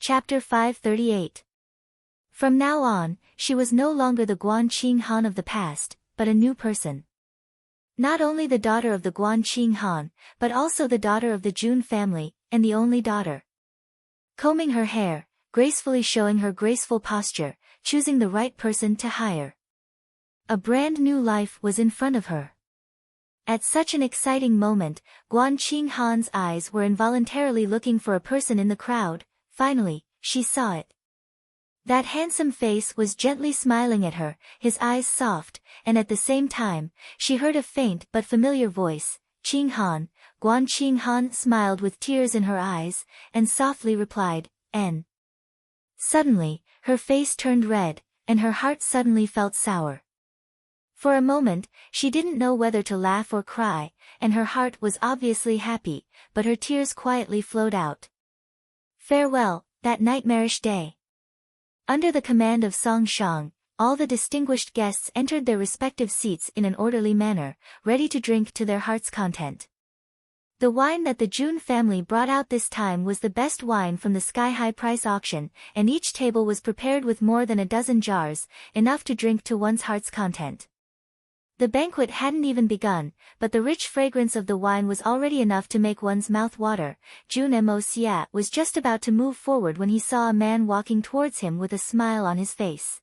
Chapter 538. From now on, she was no longer the Guan Qing Han of the past, but a new person. Not only the daughter of the Guan Qing Han, but also the daughter of the Jun family, and the only daughter. Combing her hair, gracefully showing her graceful posture, choosing the right person to hire. A brand new life was in front of her. At such an exciting moment, Guan Qing Han's eyes were involuntarily looking for a person in the crowd. Finally, she saw it. That handsome face was gently smiling at her, his eyes soft, and at the same time, she heard a faint but familiar voice, Qing Han. Guan Qing Han smiled with tears in her eyes, and softly replied, N. Suddenly, her face turned red, and her heart suddenly felt sour. For a moment, she didn't know whether to laugh or cry, and her heart was obviously happy, but her tears quietly flowed out. Farewell, that nightmarish day. Under the command of Song Shang, all the distinguished guests entered their respective seats in an orderly manner, ready to drink to their heart's content. The wine that the Jun family brought out this time was the best wine from the sky-high price auction, and each table was prepared with more than a dozen jars, enough to drink to one's heart's content. The banquet hadn't even begun, but the rich fragrance of the wine was already enough to make one's mouth water. Jun Mo Xia was just about to move forward when he saw a man walking towards him with a smile on his face.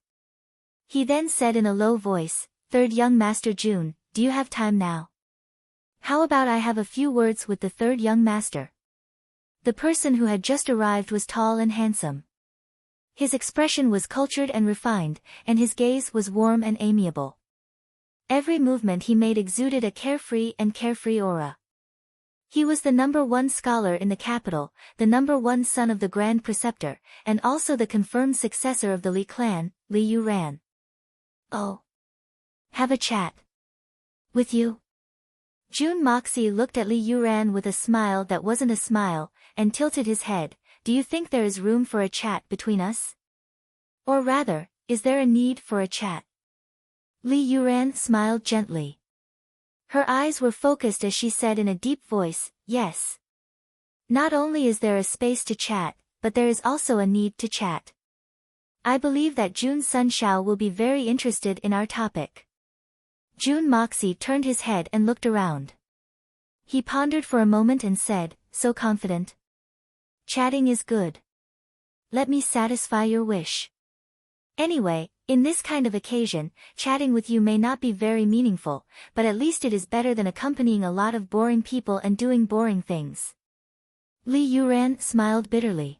He then said in a low voice, Third young master Jun, do you have time now? How about I have a few words with the third young master? The person who had just arrived was tall and handsome. His expression was cultured and refined, and his gaze was warm and amiable. Every movement he made exuded a carefree aura. He was the #1 scholar in the capital, the #1 son of the Grand Preceptor, and also the confirmed successor of the Li clan, Li Yuran. Oh. Have a chat. With you? Jun Moxie looked at Li Yuran with a smile that wasn't a smile, and tilted his head. Do you think there is room for a chat between us? Or rather, is there a need for a chat? Li Yuran smiled gently. Her eyes were focused as she said in a deep voice, yes. Not only is there a space to chat, but there is also a need to chat. I believe that Jun Sun Shao will be very interested in our topic. Jun Moxie turned his head and looked around. He pondered for a moment and said, so confident. Chatting is good. Let me satisfy your wish. Anyway, in this kind of occasion, chatting with you may not be very meaningful, but at least it is better than accompanying a lot of boring people and doing boring things. Li Yuran smiled bitterly.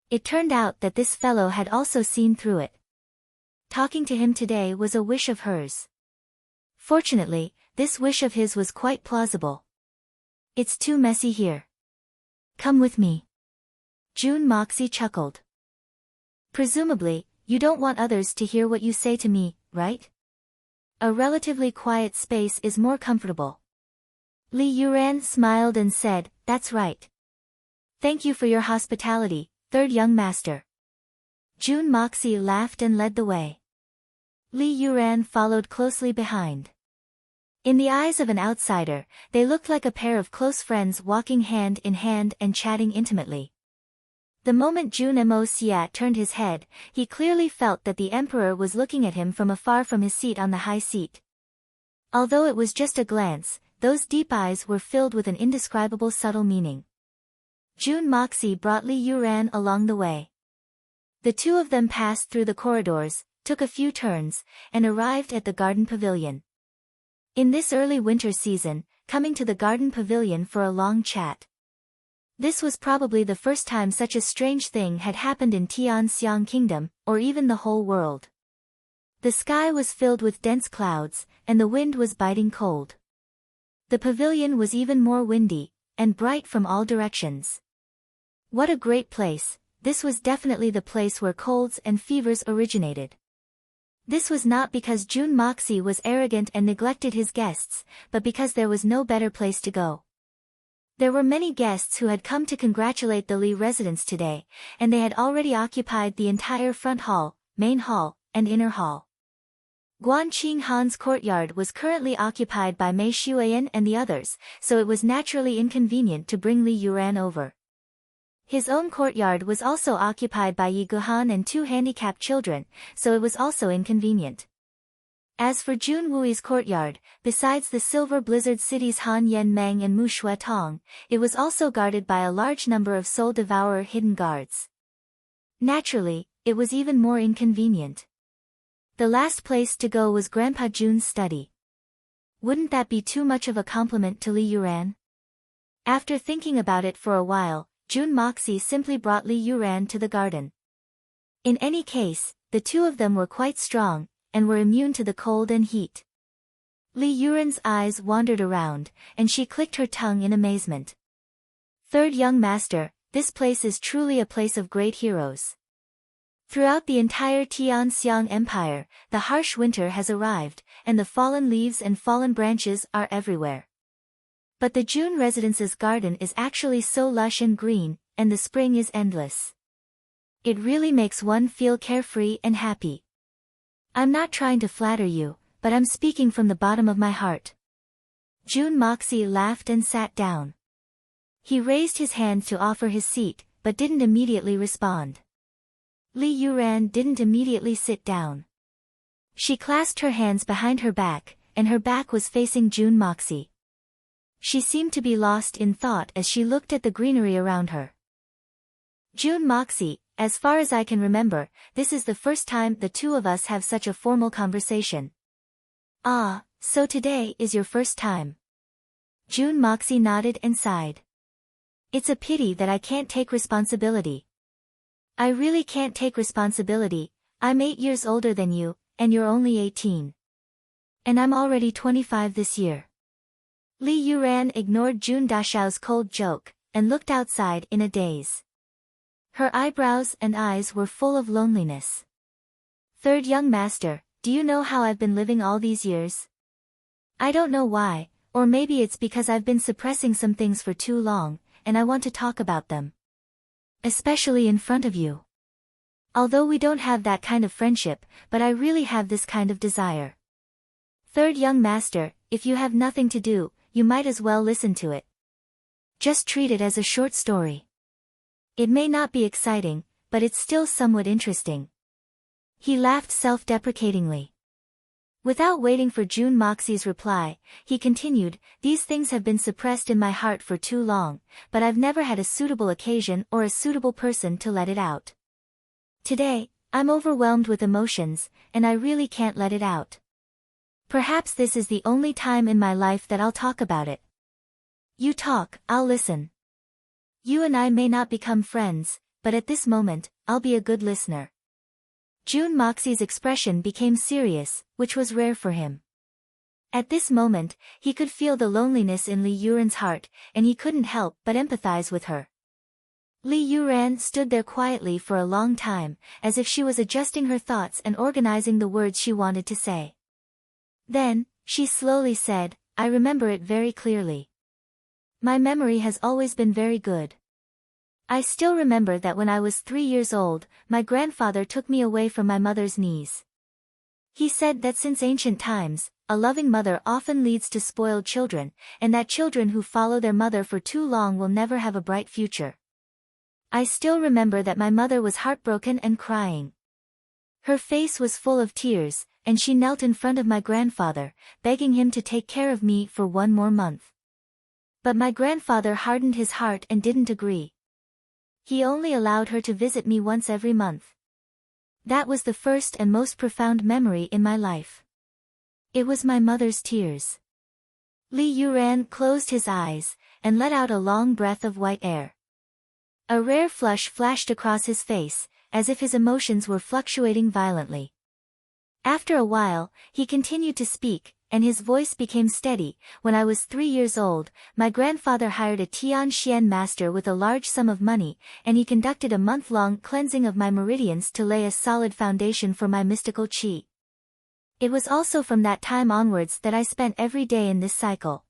It turned out that this fellow had also seen through it. Talking to him today was a wish of hers. Fortunately, this wish of his was quite plausible. It's too messy here. Come with me. Jun Moxie chuckled. Presumably, you don't want others to hear what you say to me, right? A relatively quiet space is more comfortable. Li Yuran smiled and said, that's right. Thank you for your hospitality, third young master. Jun Moxie laughed and led the way. Li Yuran followed closely behind. In the eyes of an outsider, they looked like a pair of close friends walking hand in hand and chatting intimately. The moment Jun Mo Xia turned his head, he clearly felt that the emperor was looking at him from afar from his seat on the high seat. Although it was just a glance, those deep eyes were filled with an indescribable subtle meaning. Jun Moxie brought Li Yuran along the way. The two of them passed through the corridors, took a few turns, and arrived at the garden pavilion. In this early winter season, coming to the garden pavilion for a long chat. This was probably the first time such a strange thing had happened in Tianxiang Kingdom, or even the whole world. The sky was filled with dense clouds, and the wind was biting cold. The pavilion was even more windy, and bright from all directions. What a great place, this was definitely the place where colds and fevers originated. This was not because Jun Moxie was arrogant and neglected his guests, but because there was no better place to go. There were many guests who had come to congratulate the Li residents today, and they had already occupied the entire front hall, main hall, and inner hall. Guan Qing Han's courtyard was currently occupied by Mei Shuiyan and the others, so it was naturally inconvenient to bring Li Yuran over. His own courtyard was also occupied by Yi Guhan and 2 handicapped children, so it was also inconvenient. As for Jun Wui's courtyard, besides the silver blizzard cities Han Yen Meng and Mu Shui Tong, it was also guarded by a large number of soul devourer hidden guards. Naturally, it was even more inconvenient. The last place to go was Grandpa Jun's study. Wouldn't that be too much of a compliment to Li Yuran? After thinking about it for a while, Jun Moxie simply brought Li Yuran to the garden. In any case, the two of them were quite strong, and were immune to the cold and heat. Li Yuran's eyes wandered around, and she clicked her tongue in amazement. Third young master, this place is truly a place of great heroes. Throughout the entire Tianxiang Empire, the harsh winter has arrived, and the fallen leaves and fallen branches are everywhere. But the Jun residence's garden is actually so lush and green, and the spring is endless. It really makes one feel carefree and happy. I'm not trying to flatter you, but I'm speaking from the bottom of my heart. Jun Moxie laughed and sat down. He raised his hand to offer his seat, but didn't immediately respond. Li Yuran didn't immediately sit down. She clasped her hands behind her back, and her back was facing Jun Moxie. She seemed to be lost in thought as she looked at the greenery around her. Jun Moxie, as far as I can remember, this is the first time the two of us have such a formal conversation. Ah, so today is your first time. Jun Moxie nodded and sighed. It's a pity that I can't take responsibility. I really can't take responsibility. I'm 8 years older than you, and you're only 18. And I'm already 25 this year. Li Yuran ignored Jun Dashao's cold joke, and looked outside in a daze. Her eyebrows and eyes were full of loneliness. Third young master, do you know how I've been living all these years? I don't know why, or maybe it's because I've been suppressing some things for too long, and I want to talk about them. Especially in front of you. Although we don't have that kind of friendship, but I really have this kind of desire. Third young master, if you have nothing to do, you might as well listen to it. Just treat it as a short story. It may not be exciting, but it's still somewhat interesting. He laughed self-deprecatingly. Without waiting for Jun Moxie's reply, he continued, these things have been suppressed in my heart for too long, but I've never had a suitable occasion or a suitable person to let it out. Today, I'm overwhelmed with emotions, and I really can't let it out. Perhaps this is the only time in my life that I'll talk about it. You talk, I'll listen. You and I may not become friends, but at this moment, I'll be a good listener. Jun Moxie's expression became serious, which was rare for him. At this moment, he could feel the loneliness in Li Yuran's heart, and he couldn't help but empathize with her. Li Yuran stood there quietly for a long time, as if she was adjusting her thoughts and organizing the words she wanted to say. Then, she slowly said, I remember it very clearly. My memory has always been very good. I still remember that when I was 3 years old, my grandfather took me away from my mother's knees. He said that since ancient times, a loving mother often leads to spoiled children, and that children who follow their mother for too long will never have a bright future. I still remember that my mother was heartbroken and crying. Her face was full of tears, and she knelt in front of my grandfather, begging him to take care of me for 1 more month. But my grandfather hardened his heart and didn't agree. He only allowed her to visit me once every month. That was the first and most profound memory in my life. It was my mother's tears. Li Yuran closed his eyes, and let out a long breath of white air. A rare flush flashed across his face, as if his emotions were fluctuating violently. After a while, he continued to speak, and his voice became steady. When I was 3 years old, my grandfather hired a Tianxian master with a large sum of money, and he conducted a month-long cleansing of my meridians to lay a solid foundation for my mystical qi. It was also from that time onwards that I spent every day in this cycle.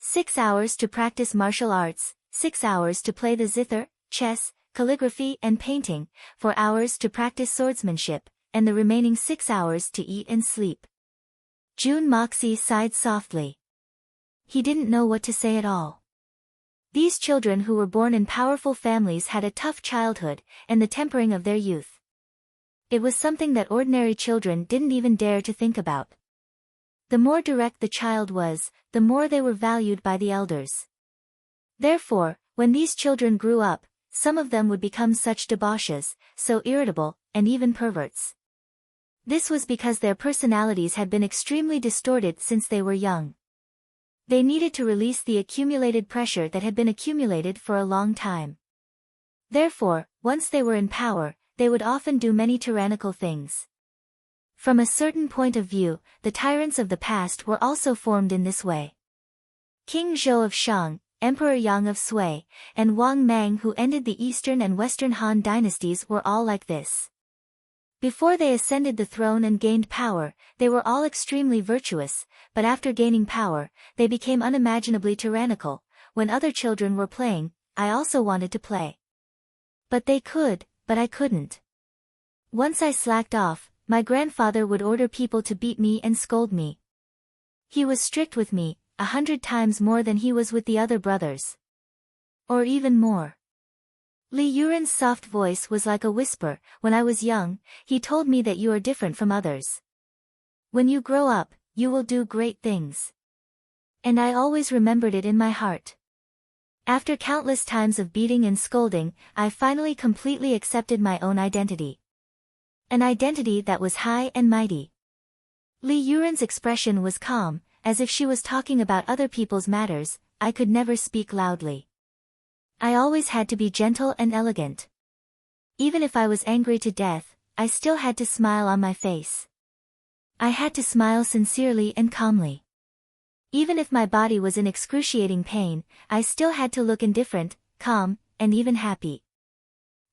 6 hours to practice martial arts, 6 hours to play the zither, chess, calligraphy and painting, 4 hours to practice swordsmanship, and the remaining 6 hours to eat and sleep. Jun Moxie sighed softly. He didn't know what to say at all. These children who were born in powerful families had a tough childhood, and the tempering of their youth. It was something that ordinary children didn't even dare to think about. The more direct the child was, the more they were valued by the elders. Therefore, when these children grew up, some of them would become such debauches, so irritable, and even perverts. This was because their personalities had been extremely distorted since they were young. They needed to release the accumulated pressure that had been accumulated for a long time. Therefore, once they were in power, they would often do many tyrannical things. From a certain point of view, the tyrants of the past were also formed in this way. King Zhou of Shang, Emperor Yang of Sui, and Wang Mang who ended the Eastern and Western Han dynasties were all like this. Before they ascended the throne and gained power, they were all extremely virtuous, but after gaining power, they became unimaginably tyrannical. When other children were playing, I also wanted to play. But they could, but I couldn't. Once I slacked off, my grandfather would order people to beat me and scold me. He was strict with me, 100 times more than he was with the other brothers. Or even more. Li Yuren's soft voice was like a whisper. When I was young, he told me that you are different from others. When you grow up, you will do great things. And I always remembered it in my heart. After countless times of beating and scolding, I finally completely accepted my own identity. An identity that was high and mighty. Li Yuren's expression was calm, as if she was talking about other people's matters. I could never speak loudly. I always had to be gentle and elegant. Even if I was angry to death, I still had to smile on my face. I had to smile sincerely and calmly. Even if my body was in excruciating pain, I still had to look indifferent, calm, and even happy.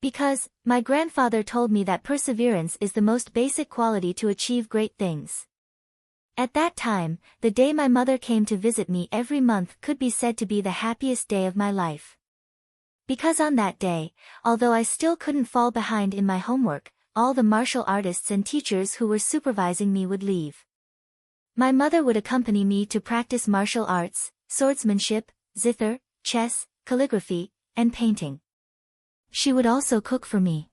Because, my grandfather told me that perseverance is the most basic quality to achieve great things. At that time, the day my mother came to visit me every month could be said to be the happiest day of my life. Because on that day, although I still couldn't fall behind in my homework, all the martial artists and teachers who were supervising me would leave. My mother would accompany me to practice martial arts, swordsmanship, zither, chess, calligraphy, and painting. She would also cook for me.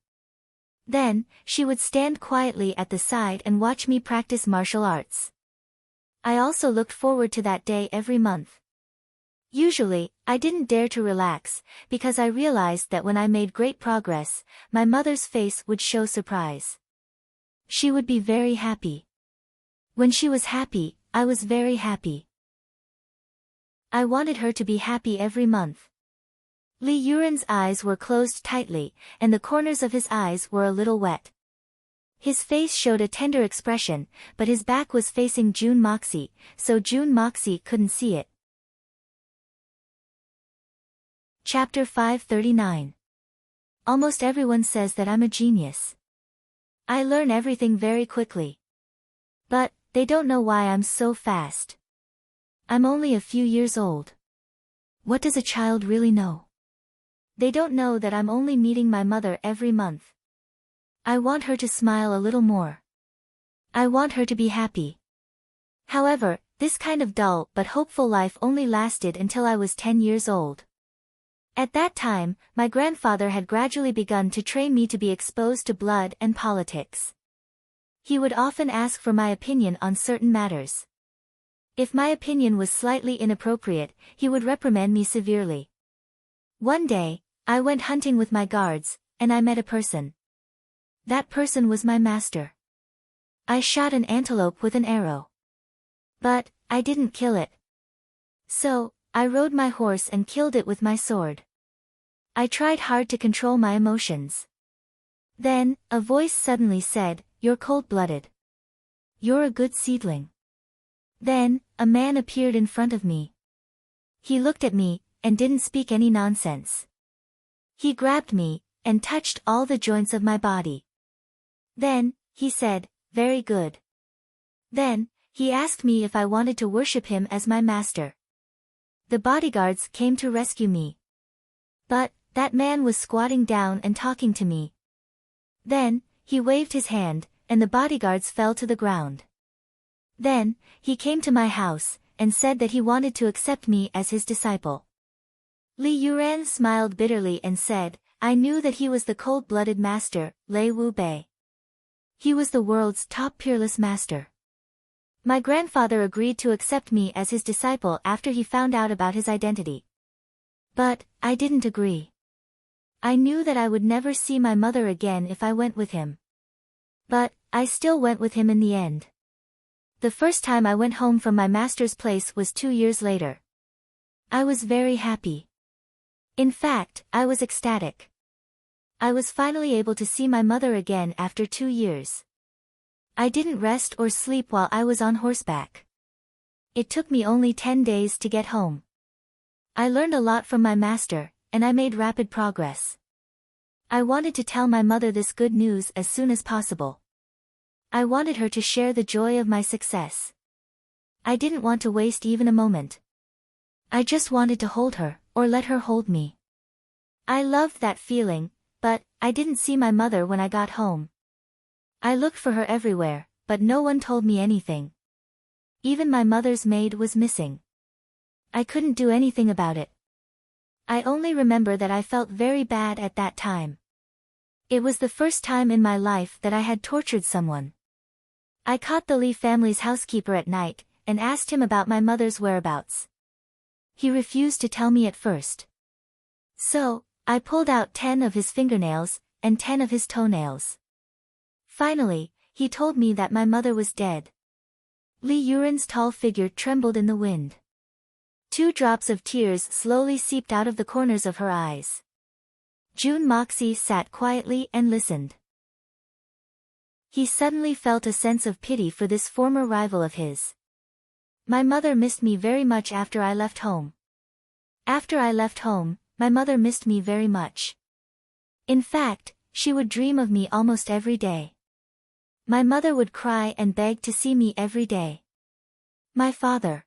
Then, she would stand quietly at the side and watch me practice martial arts. I also looked forward to that day every month. Usually, I didn't dare to relax, because I realized that when I made great progress, my mother's face would show surprise. She would be very happy. When she was happy, I was very happy. I wanted her to be happy every month. Li Yuren's eyes were closed tightly, and the corners of his eyes were a little wet. His face showed a tender expression, but his back was facing June Moxie, so June Moxie couldn't see it. Chapter 539. Almost everyone says that I'm a genius. I learn everything very quickly. But, they don't know why I'm so fast. I'm only a few years old. What does a child really know? They don't know that I'm only meeting my mother every month. I want her to smile a little more. I want her to be happy. However, this kind of dull but hopeful life only lasted until I was 10 years old. At that time, my grandfather had gradually begun to train me to be exposed to blood and politics. He would often ask for my opinion on certain matters. If my opinion was slightly inappropriate, he would reprimand me severely. One day, I went hunting with my guards, and I met a person. That person was my master. I shot an antelope with an arrow. But, I didn't kill it. So, I rode my horse and killed it with my sword. I tried hard to control my emotions. Then, a voice suddenly said, "You're cold-blooded. You're a good seedling." Then, a man appeared in front of me. He looked at me, and didn't speak any nonsense. He grabbed me, and touched all the joints of my body. Then, he said, "Very good." Then, he asked me if I wanted to worship him as my master. The bodyguards came to rescue me. But, that man was squatting down and talking to me. Then, he waved his hand, and the bodyguards fell to the ground. Then, he came to my house, and said that he wanted to accept me as his disciple. Li Yuran smiled bitterly and said, I knew that he was the cold-blooded master, Lei Wu Bei. He was the world's top peerless master. My grandfather agreed to accept me as his disciple after he found out about his identity. But, I didn't agree. I knew that I would never see my mother again if I went with him. But, I still went with him in the end. The first time I went home from my master's place was 2 years later. I was very happy. In fact, I was ecstatic. I was finally able to see my mother again after 2 years. I didn't rest or sleep while I was on horseback. It took me only 10 days to get home. I learned a lot from my master, and I made rapid progress. I wanted to tell my mother this good news as soon as possible. I wanted her to share the joy of my success. I didn't want to waste even a moment. I just wanted to hold her, or let her hold me. I loved that feeling, but I didn't see my mother when I got home. I looked for her everywhere, but no one told me anything. Even my mother's maid was missing. I couldn't do anything about it. I only remember that I felt very bad at that time. It was the first time in my life that I had tortured someone. I caught the Li family's housekeeper at night, and asked him about my mother's whereabouts. He refused to tell me at first. So, I pulled out 10 of his fingernails, and 10 of his toenails. Finally, he told me that my mother was dead. Li Yuran's tall figure trembled in the wind. 2 drops of tears slowly seeped out of the corners of her eyes. June Moxie sat quietly and listened. He suddenly felt a sense of pity for this former rival of his. My mother missed me very much after I left home. After I left home, my mother missed me very much. In fact, she would dream of me almost every day. My mother would cry and beg to see me every day. My father.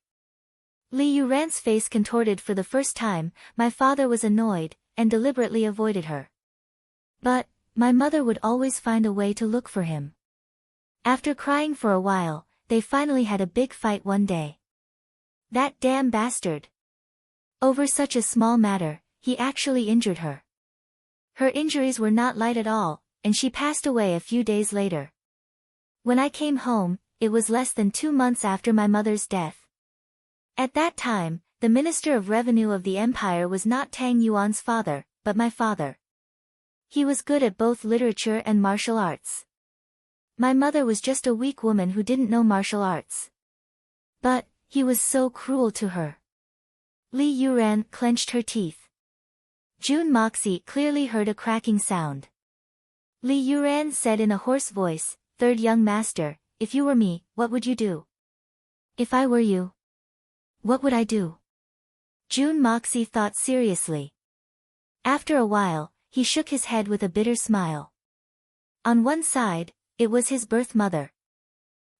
Li Yuran's face contorted for the first time. My father was annoyed, and deliberately avoided her. But, my mother would always find a way to look for him. After crying for a while, they finally had a big fight one day. That damn bastard! Over such a small matter, he actually injured her. Her injuries were not light at all, and she passed away a few days later. When I came home, it was less than 2 months after my mother's death. At that time, the Minister of Revenue of the Empire was not Tang Yuan's father, but my father. He was good at both literature and martial arts. My mother was just a weak woman who didn't know martial arts. But, he was so cruel to her. Li Yuran clenched her teeth. June Moxie clearly heard a cracking sound. Li Yuran said in a hoarse voice, "Third young master, if you were me, what would you do? If I were you, what would I do?" June Moxie thought seriously. After a while, he shook his head with a bitter smile. On one side, it was his birth mother.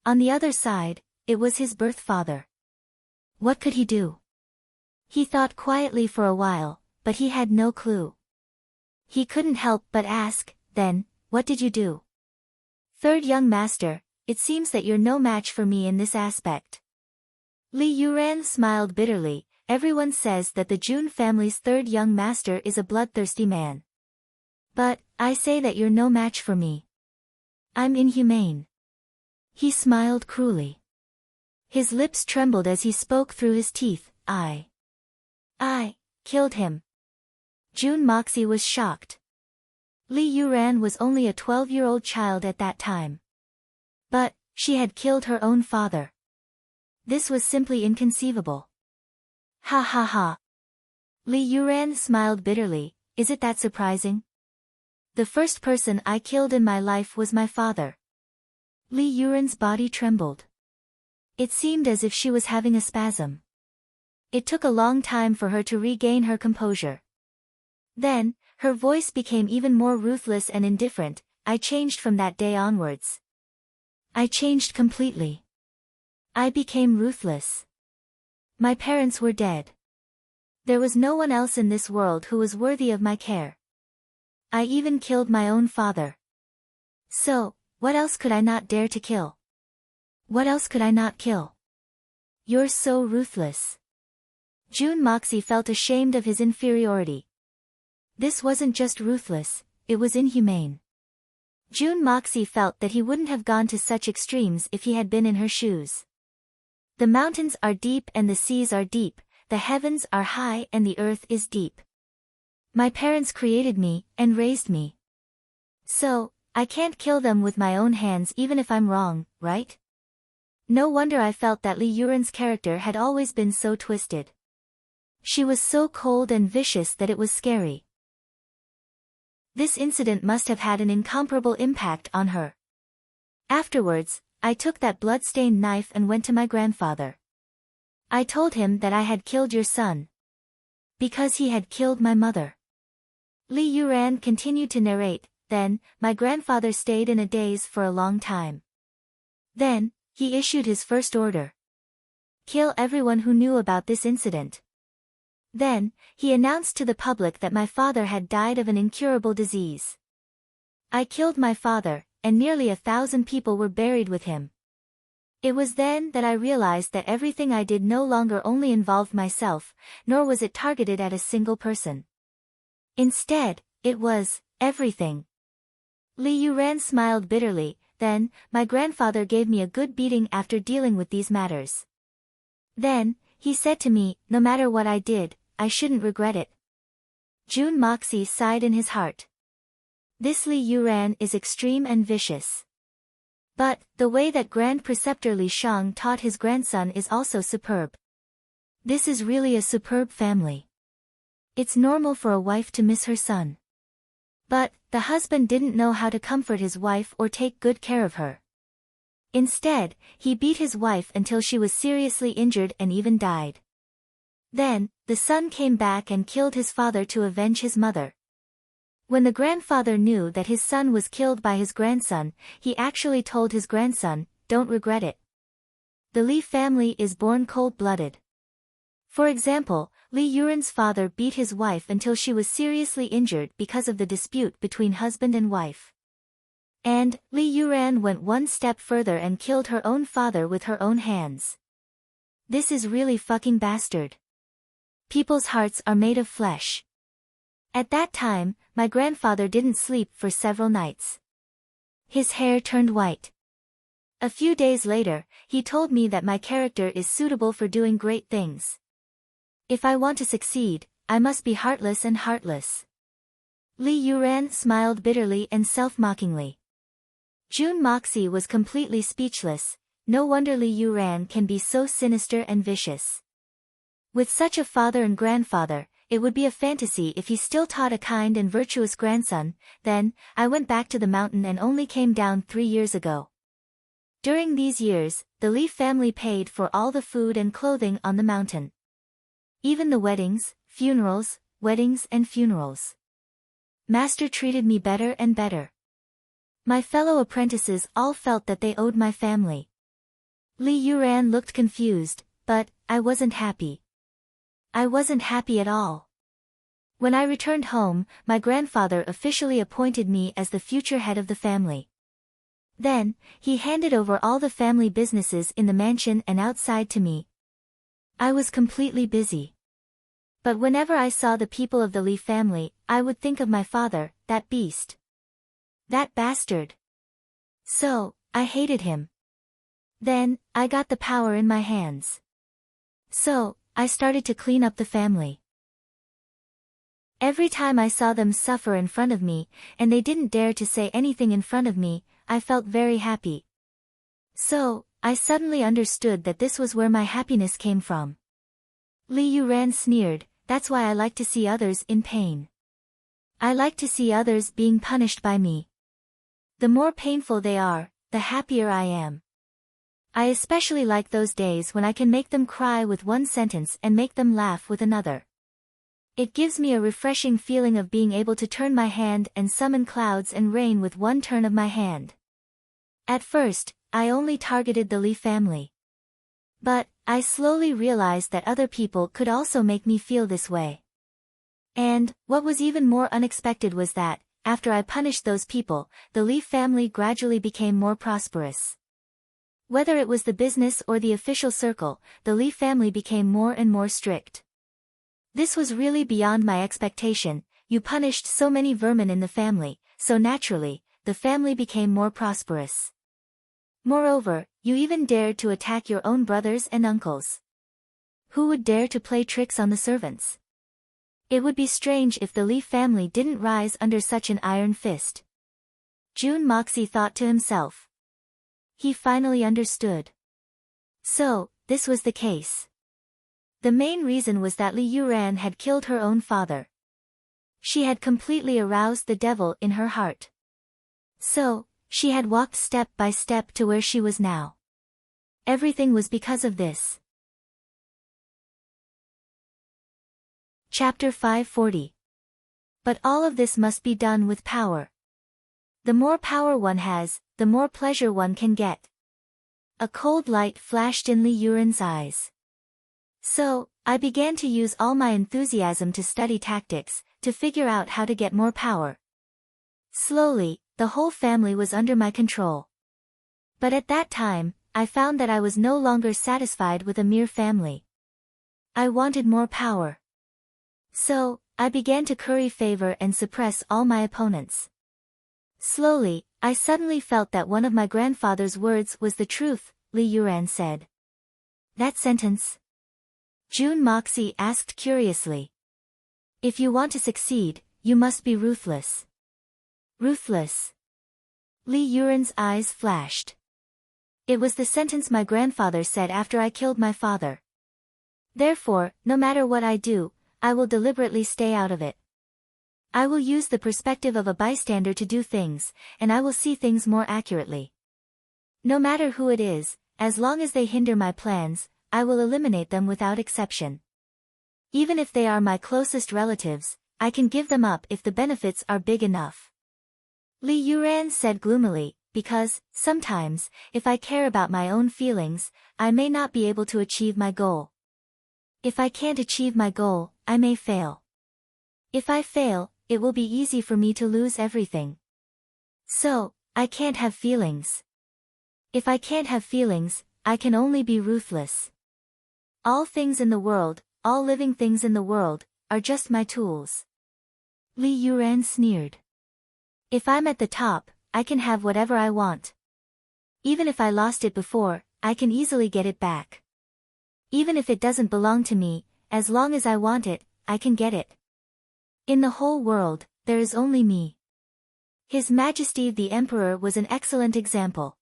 On the other side, it was his birth father. What could he do? He thought quietly for a while, but he had no clue. He couldn't help but ask, "Then, what did you do?" "Third young master, it seems that you're no match for me in this aspect." Li Yuran smiled bitterly. Everyone says that the June family's third young master is a bloodthirsty man. But, I say that you're no match for me. I'm inhumane. He smiled cruelly. His lips trembled as he spoke through his teeth. I killed him. June Moxie was shocked. Li Yuran was only a 12-year-old child at that time. But, she had killed her own father. This was simply inconceivable. Ha ha ha. Li Yuran smiled bitterly. Is it that surprising? The first person I killed in my life was my father. Li Yuran's body trembled. It seemed as if she was having a spasm. It took a long time for her to regain her composure. Then, her voice became even more ruthless and indifferent. I changed from that day onwards. I changed completely. I became ruthless. My parents were dead. There was no one else in this world who was worthy of my care. I even killed my own father. So, what else could I not dare to kill? What else could I not kill? You're so ruthless. June Moxie felt ashamed of his inferiority. This wasn't just ruthless, it was inhumane. June Moxie felt that he wouldn't have gone to such extremes if he had been in her shoes. The mountains are deep and the seas are deep, the heavens are high and the earth is deep. My parents created me and raised me. So, I can't kill them with my own hands even if I'm wrong, right? No wonder I felt that Li Yuren's character had always been so twisted. She was so cold and vicious that it was scary. This incident must have had an incomparable impact on her. Afterwards, I took that blood-stained knife and went to my grandfather. I told him that I had killed your son. Because he had killed my mother. Li Yuran continued to narrate. Then, my grandfather stayed in a daze for a long time. Then, he issued his first order. Kill everyone who knew about this incident. Then, he announced to the public that my father had died of an incurable disease. I killed my father, and nearly 1,000 people were buried with him. It was then that I realized that everything I did no longer only involved myself, nor was it targeted at a single person. Instead, it was everything. Li Yuran smiled bitterly. Then, my grandfather gave me a good beating after dealing with these matters. Then, he said to me, no matter what I did, I shouldn't regret it. June Moxie sighed in his heart. This Li Yuran is extreme and vicious. But, the way that Grand Preceptor Li Shang taught his grandson is also superb. This is really a superb family. It's normal for a wife to miss her son. But, the husband didn't know how to comfort his wife or take good care of her. Instead, he beat his wife until she was seriously injured and even died. Then, the son came back and killed his father to avenge his mother. When the grandfather knew that his son was killed by his grandson, he actually told his grandson, don't regret it. The Li family is born cold-blooded. For example, Li Yuran's father beat his wife until she was seriously injured because of the dispute between husband and wife. And, Li Yuran went one step further and killed her own father with her own hands. This is really fucking bastard. People's hearts are made of flesh. At that time, my grandfather didn't sleep for several nights. His hair turned white. A few days later, he told me that my character is suitable for doing great things. If I want to succeed, I must be heartless and heartless. Li Yuran smiled bitterly and self-mockingly. June Moxie was completely speechless. No wonder Li Yuran can be so sinister and vicious. With such a father and grandfather, it would be a fantasy if he still taught a kind and virtuous grandson. Then, I went back to the mountain and only came down 3 years ago. During these years, the Li family paid for all the food and clothing on the mountain. Even the weddings, and funerals. Master treated me better and better. My fellow apprentices all felt that they owed my family. Li Yuran looked confused, but, I wasn't happy. I wasn't happy at all. When I returned home, my grandfather officially appointed me as the future head of the family. Then, he handed over all the family businesses in the mansion and outside to me. I was completely busy. But whenever I saw the people of the Li family, I would think of my father, that beast. That bastard. So, I hated him. Then, I got the power in my hands. So, I started to clean up the family. Every time I saw them suffer in front of me, and they didn't dare to say anything in front of me, I felt very happy. So, I suddenly understood that this was where my happiness came from. Li Yuran sneered, that's why I like to see others in pain. I like to see others being punished by me. The more painful they are, the happier I am. I especially like those days when I can make them cry with one sentence and make them laugh with another. It gives me a refreshing feeling of being able to turn my hand and summon clouds and rain with one turn of my hand. At first, I only targeted the Li family. But, I slowly realized that other people could also make me feel this way. And, what was even more unexpected was that, after I punished those people, the Li family gradually became more prosperous. Whether it was the business or the official circle, the Li family became more and more strict. This was really beyond my expectation. You punished so many vermin in the family, so naturally, the family became more prosperous. Moreover, you even dared to attack your own brothers and uncles. Who would dare to play tricks on the servants? It would be strange if the Li family didn't rise under such an iron fist. Jun Moxie thought to himself. He finally understood. So, this was the case. The main reason was that Li Yuran had killed her own father. She had completely aroused the devil in her heart. So, she had walked step by step to where she was now. Everything was because of this. Chapter 540. But all of this must be done with power. The more power one has, the more pleasure one can get. A cold light flashed in Li Yuran's eyes. So, I began to use all my enthusiasm to study tactics, to figure out how to get more power. Slowly, the whole family was under my control. But at that time, I found that I was no longer satisfied with a mere family. I wanted more power. So, I began to curry favor and suppress all my opponents. Slowly, I suddenly felt that one of my grandfather's words was the truth, Li Yuran said. That sentence? Jun Moxie asked curiously. If you want to succeed, you must be ruthless. Ruthless. Li Yuran's eyes flashed. It was the sentence my grandfather said after I killed my father. Therefore, no matter what I do, I will deliberately stay out of it. I will use the perspective of a bystander to do things, and I will see things more accurately. No matter who it is, as long as they hinder my plans, I will eliminate them without exception. Even if they are my closest relatives, I can give them up if the benefits are big enough. Li Yuran said gloomily, because, sometimes, if I care about my own feelings, I may not be able to achieve my goal. If I can't achieve my goal, I may fail. If I fail, it will be easy for me to lose everything. So, I can't have feelings. If I can't have feelings, I can only be ruthless. All things in the world, all living things in the world, are just my tools. Li Yuran sneered. If I'm at the top, I can have whatever I want. Even if I lost it before, I can easily get it back. Even if it doesn't belong to me, as long as I want it, I can get it. In the whole world, there is only me. His Majesty the Emperor was an excellent example.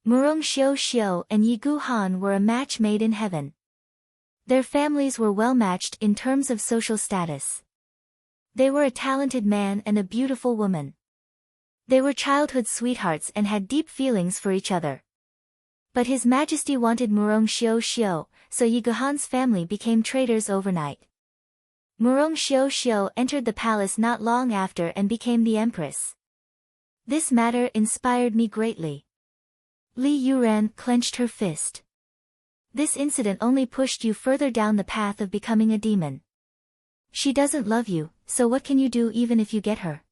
Murong Xiu Xiu and Yi Gu Han were a match made in heaven. Their families were well matched in terms of social status. They were a talented man and a beautiful woman. They were childhood sweethearts and had deep feelings for each other. But His Majesty wanted Murong Xiu Xiu, so Yi Gu Han's family became traitors overnight. Murong Xiu Xiu entered the palace not long after and became the empress. This matter inspired me greatly. Li Yuran clenched her fist. This incident only pushed you further down the path of becoming a demon. She doesn't love you, so what can you do even if you get her?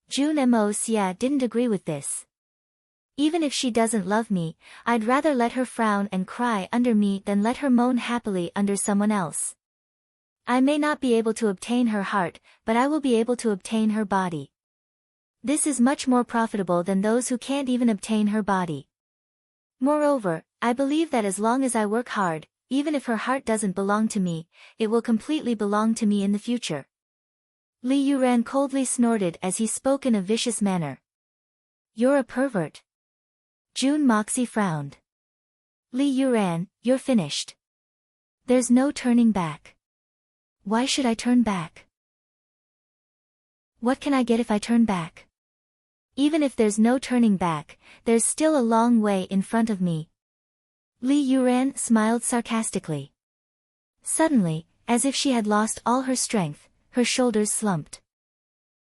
Jun Mo Xia didn't agree with this. Even if she doesn't love me, I'd rather let her frown and cry under me than let her moan happily under someone else. I may not be able to obtain her heart, but I will be able to obtain her body. This is much more profitable than those who can't even obtain her body. Moreover, I believe that as long as I work hard, even if her heart doesn't belong to me, it will completely belong to me in the future. Li Yuran coldly snorted as he spoke in a vicious manner. You're a pervert. Jun Moxie frowned. Li Yuran, you're finished. There's no turning back. Why should I turn back? What can I get if I turn back? Even if there's no turning back, there's still a long way in front of me. Li Yuran smiled sarcastically. Suddenly, as if she had lost all her strength, her shoulders slumped.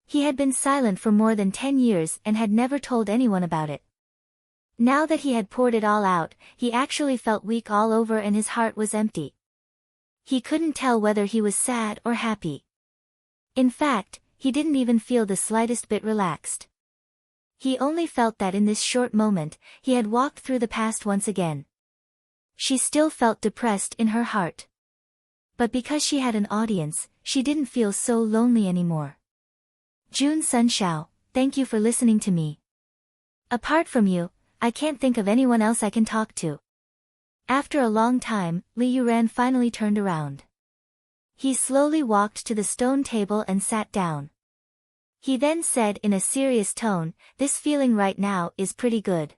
He had been silent for more than 10 years and had never told anyone about it. Now that he had poured it all out, he actually felt weak all over and his heart was empty. He couldn't tell whether he was sad or happy. In fact, he didn't even feel the slightest bit relaxed. He only felt that in this short moment, he had walked through the past once again. She still felt depressed in her heart. But because she had an audience, she didn't feel so lonely anymore. June Sunshao, thank you for listening to me. Apart from you, I can't think of anyone else I can talk to. After a long time, Li Yuran finally turned around. He slowly walked to the stone table and sat down. He then said in a serious tone, "This feeling right now is pretty good."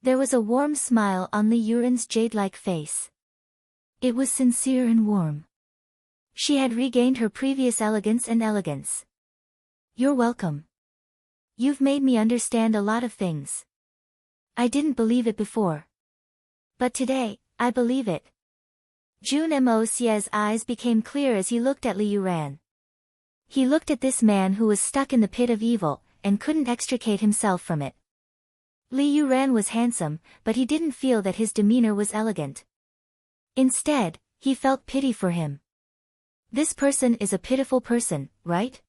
There was a warm smile on Li Yuran's jade-like face. It was sincere and warm. She had regained her previous elegance. "You're welcome. You've made me understand a lot of things. I didn't believe it before. But today, I believe it." Jun Mo's eyes became clear as he looked at Li Yuran. He looked at this man who was stuck in the pit of evil, and couldn't extricate himself from it. Li Yuran was handsome, but he didn't feel that his demeanor was elegant. Instead, he felt pity for him. This person is a pitiful person, right?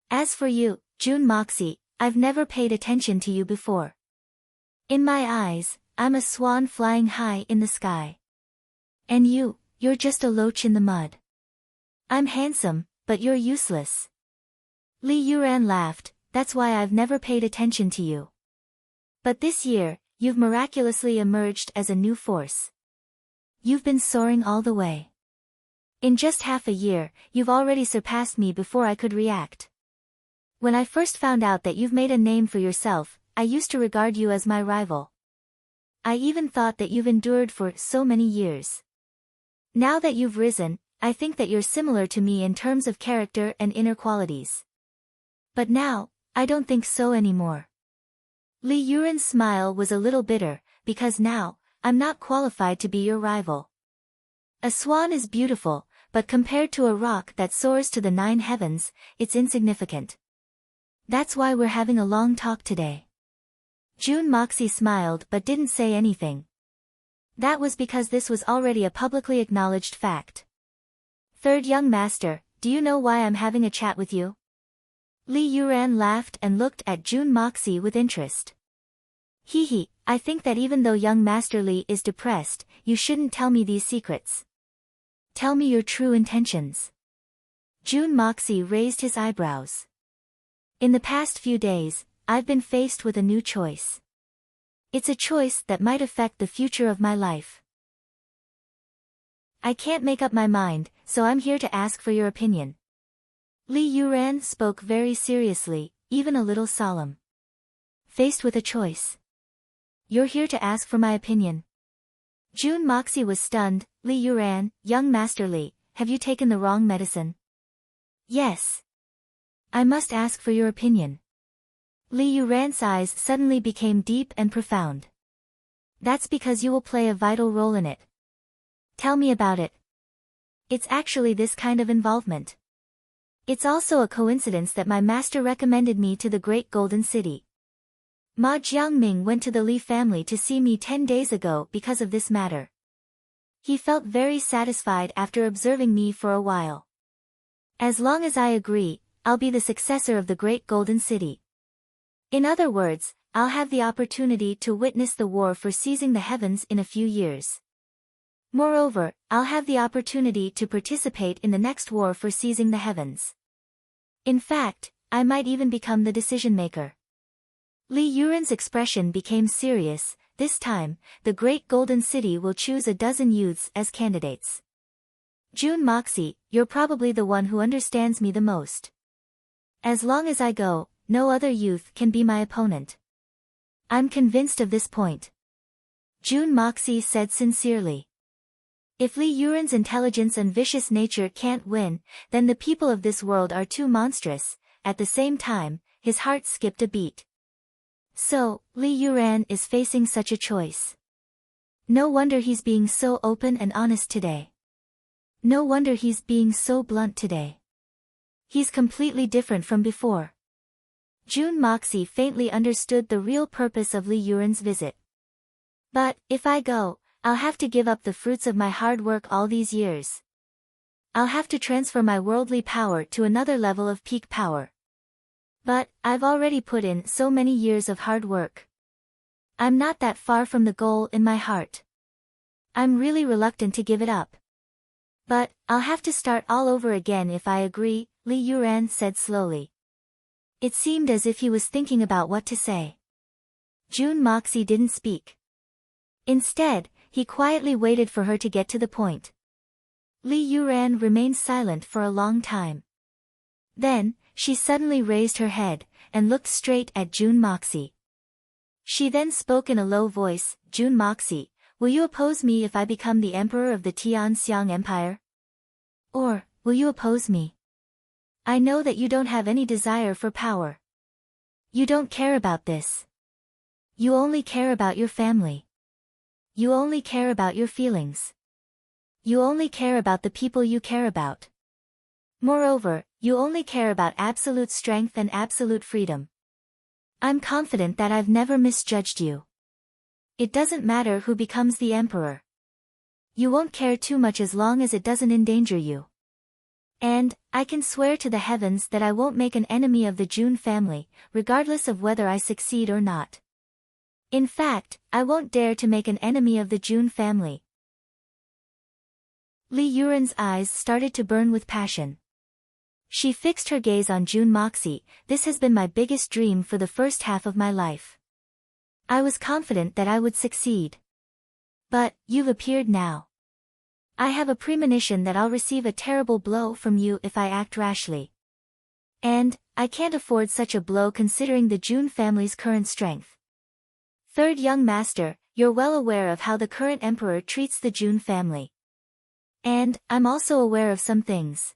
As for you, Jun Moxie, I've never paid attention to you before. In my eyes, I'm a swan flying high in the sky. And you're just a loach in the mud. I'm handsome, but you're useless. Li Yuran laughed, "That's why I've never paid attention to you. But this year, you've miraculously emerged as a new force. You've been soaring all the way. In just half a year, you've already surpassed me before I could react. When I first found out that you've made a name for yourself, I used to regard you as my rival. I even thought that you've endured for so many years. Now that you've risen, I think that you're similar to me in terms of character and inner qualities. But now, I don't think so anymore." Li Yuran's smile was a little bitter, "Because now, I'm not qualified to be your rival. A swan is beautiful, but compared to a rock that soars to the 9 heavens, it's insignificant. That's why we're having a long talk today." Jun Moxie smiled but didn't say anything. That was because this was already a publicly acknowledged fact. "Third young master, do you know why I'm having a chat with you?" Li Yuran laughed and looked at Jun Moxie with interest. "Hee, I think that even though young Master Li is depressed, you shouldn't tell me these secrets. Tell me your true intentions." Jun Moxie raised his eyebrows. "In the past few days, I've been faced with a new choice. It's a choice that might affect the future of my life. I can't make up my mind, so I'm here to ask for your opinion." Li Yuran spoke very seriously, even a little solemn. "Faced with a choice. You're here to ask for my opinion?" Jun Moxie was stunned. "Li Yuran, young Master Li, have you taken the wrong medicine?" "Yes. I must ask for your opinion." Li Yuran's eyes suddenly became deep and profound. "That's because you will play a vital role in it. Tell me about it." "It's actually this kind of involvement. It's also a coincidence that my master recommended me to the Great Golden City. Ma Jiangming went to the Li family to see me 10 days ago because of this matter. He felt very satisfied after observing me for a while. As long as I agree, I'll be the successor of the Great Golden City. In other words, I'll have the opportunity to witness the war for seizing the heavens in a few years. Moreover, I'll have the opportunity to participate in the next war for seizing the heavens. In fact, I might even become the decision-maker." Li Yuran's expression became serious. "This time, the Great Golden City will choose a dozen youths as candidates. Jun Moxie, you're probably the one who understands me the most. As long as I go, no other youth can be my opponent. I'm convinced of this point." Jun Moxie said sincerely. If Li Yuran's intelligence and vicious nature can't win, then the people of this world are too monstrous. At the same time, his heart skipped a beat. So, Li Yuran is facing such a choice. No wonder he's being so open and honest today. No wonder he's being so blunt today. He's completely different from before. Jun Moxie faintly understood the real purpose of Li Yuran's visit. "But, if I go, I'll have to give up the fruits of my hard work all these years. I'll have to transfer my worldly power to another level of peak power. But, I've already put in so many years of hard work. I'm not that far from the goal in my heart. I'm really reluctant to give it up. But, I'll have to start all over again if I agree, Li Yuran said slowly. It seemed as if he was thinking about what to say. Jun Moxie didn't speak. Instead, he quietly waited for her to get to the point. Li Yuran remained silent for a long time. Then, she suddenly raised her head, and looked straight at Jun Moxie. She then spoke in a low voice, Jun Moxie, will you oppose me if I become the emperor of the Tianxiang Empire? Or, will you oppose me? I know that you don't have any desire for power. You don't care about this. You only care about your family. You only care about your feelings. You only care about the people you care about. Moreover, you only care about absolute strength and absolute freedom. I'm confident that I've never misjudged you. It doesn't matter who becomes the emperor. You won't care too much as long as it doesn't endanger you. And, I can swear to the heavens that I won't make an enemy of the Jun family, regardless of whether I succeed or not. In fact, I won't dare to make an enemy of the Jun family. Li Yuran's eyes started to burn with passion. She fixed her gaze on Jun Moxie. This has been my biggest dream for the first half of my life. I was confident that I would succeed. But, you've appeared now. I have a premonition that I'll receive a terrible blow from you if I act rashly. And, I can't afford such a blow considering the Jun family's current strength. Third young master, you're well aware of how the current emperor treats the Jun family. And, I'm also aware of some things.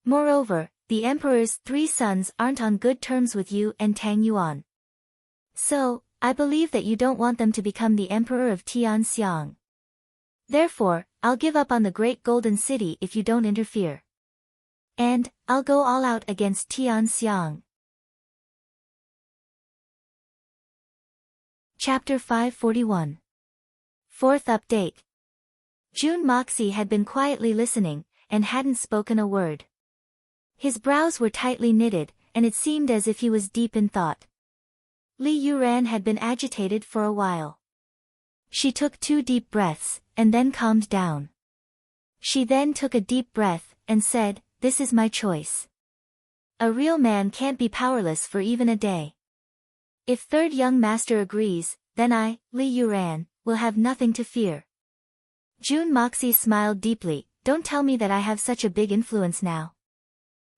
Moreover, the emperor's 3 sons aren't on good terms with you and Tang Yuan. So, I believe that you don't want them to become the emperor of Tianxiang. Therefore, I'll give up on the Great Golden City if you don't interfere. And, I'll go all out against Tianxiang. Chapter 541. Fourth update. Jun Moxie had been quietly listening, and hadn't spoken a word. His brows were tightly knitted, and it seemed as if he was deep in thought. Li Yuran had been agitated for a while. She took 2 deep breaths, and then calmed down. She then took a deep breath, and said, this is my choice. A real man can't be powerless for even a day. If third young master agrees, then I, Li Yuran, will have nothing to fear. Jun Moxie smiled deeply, don't tell me that I have such a big influence now.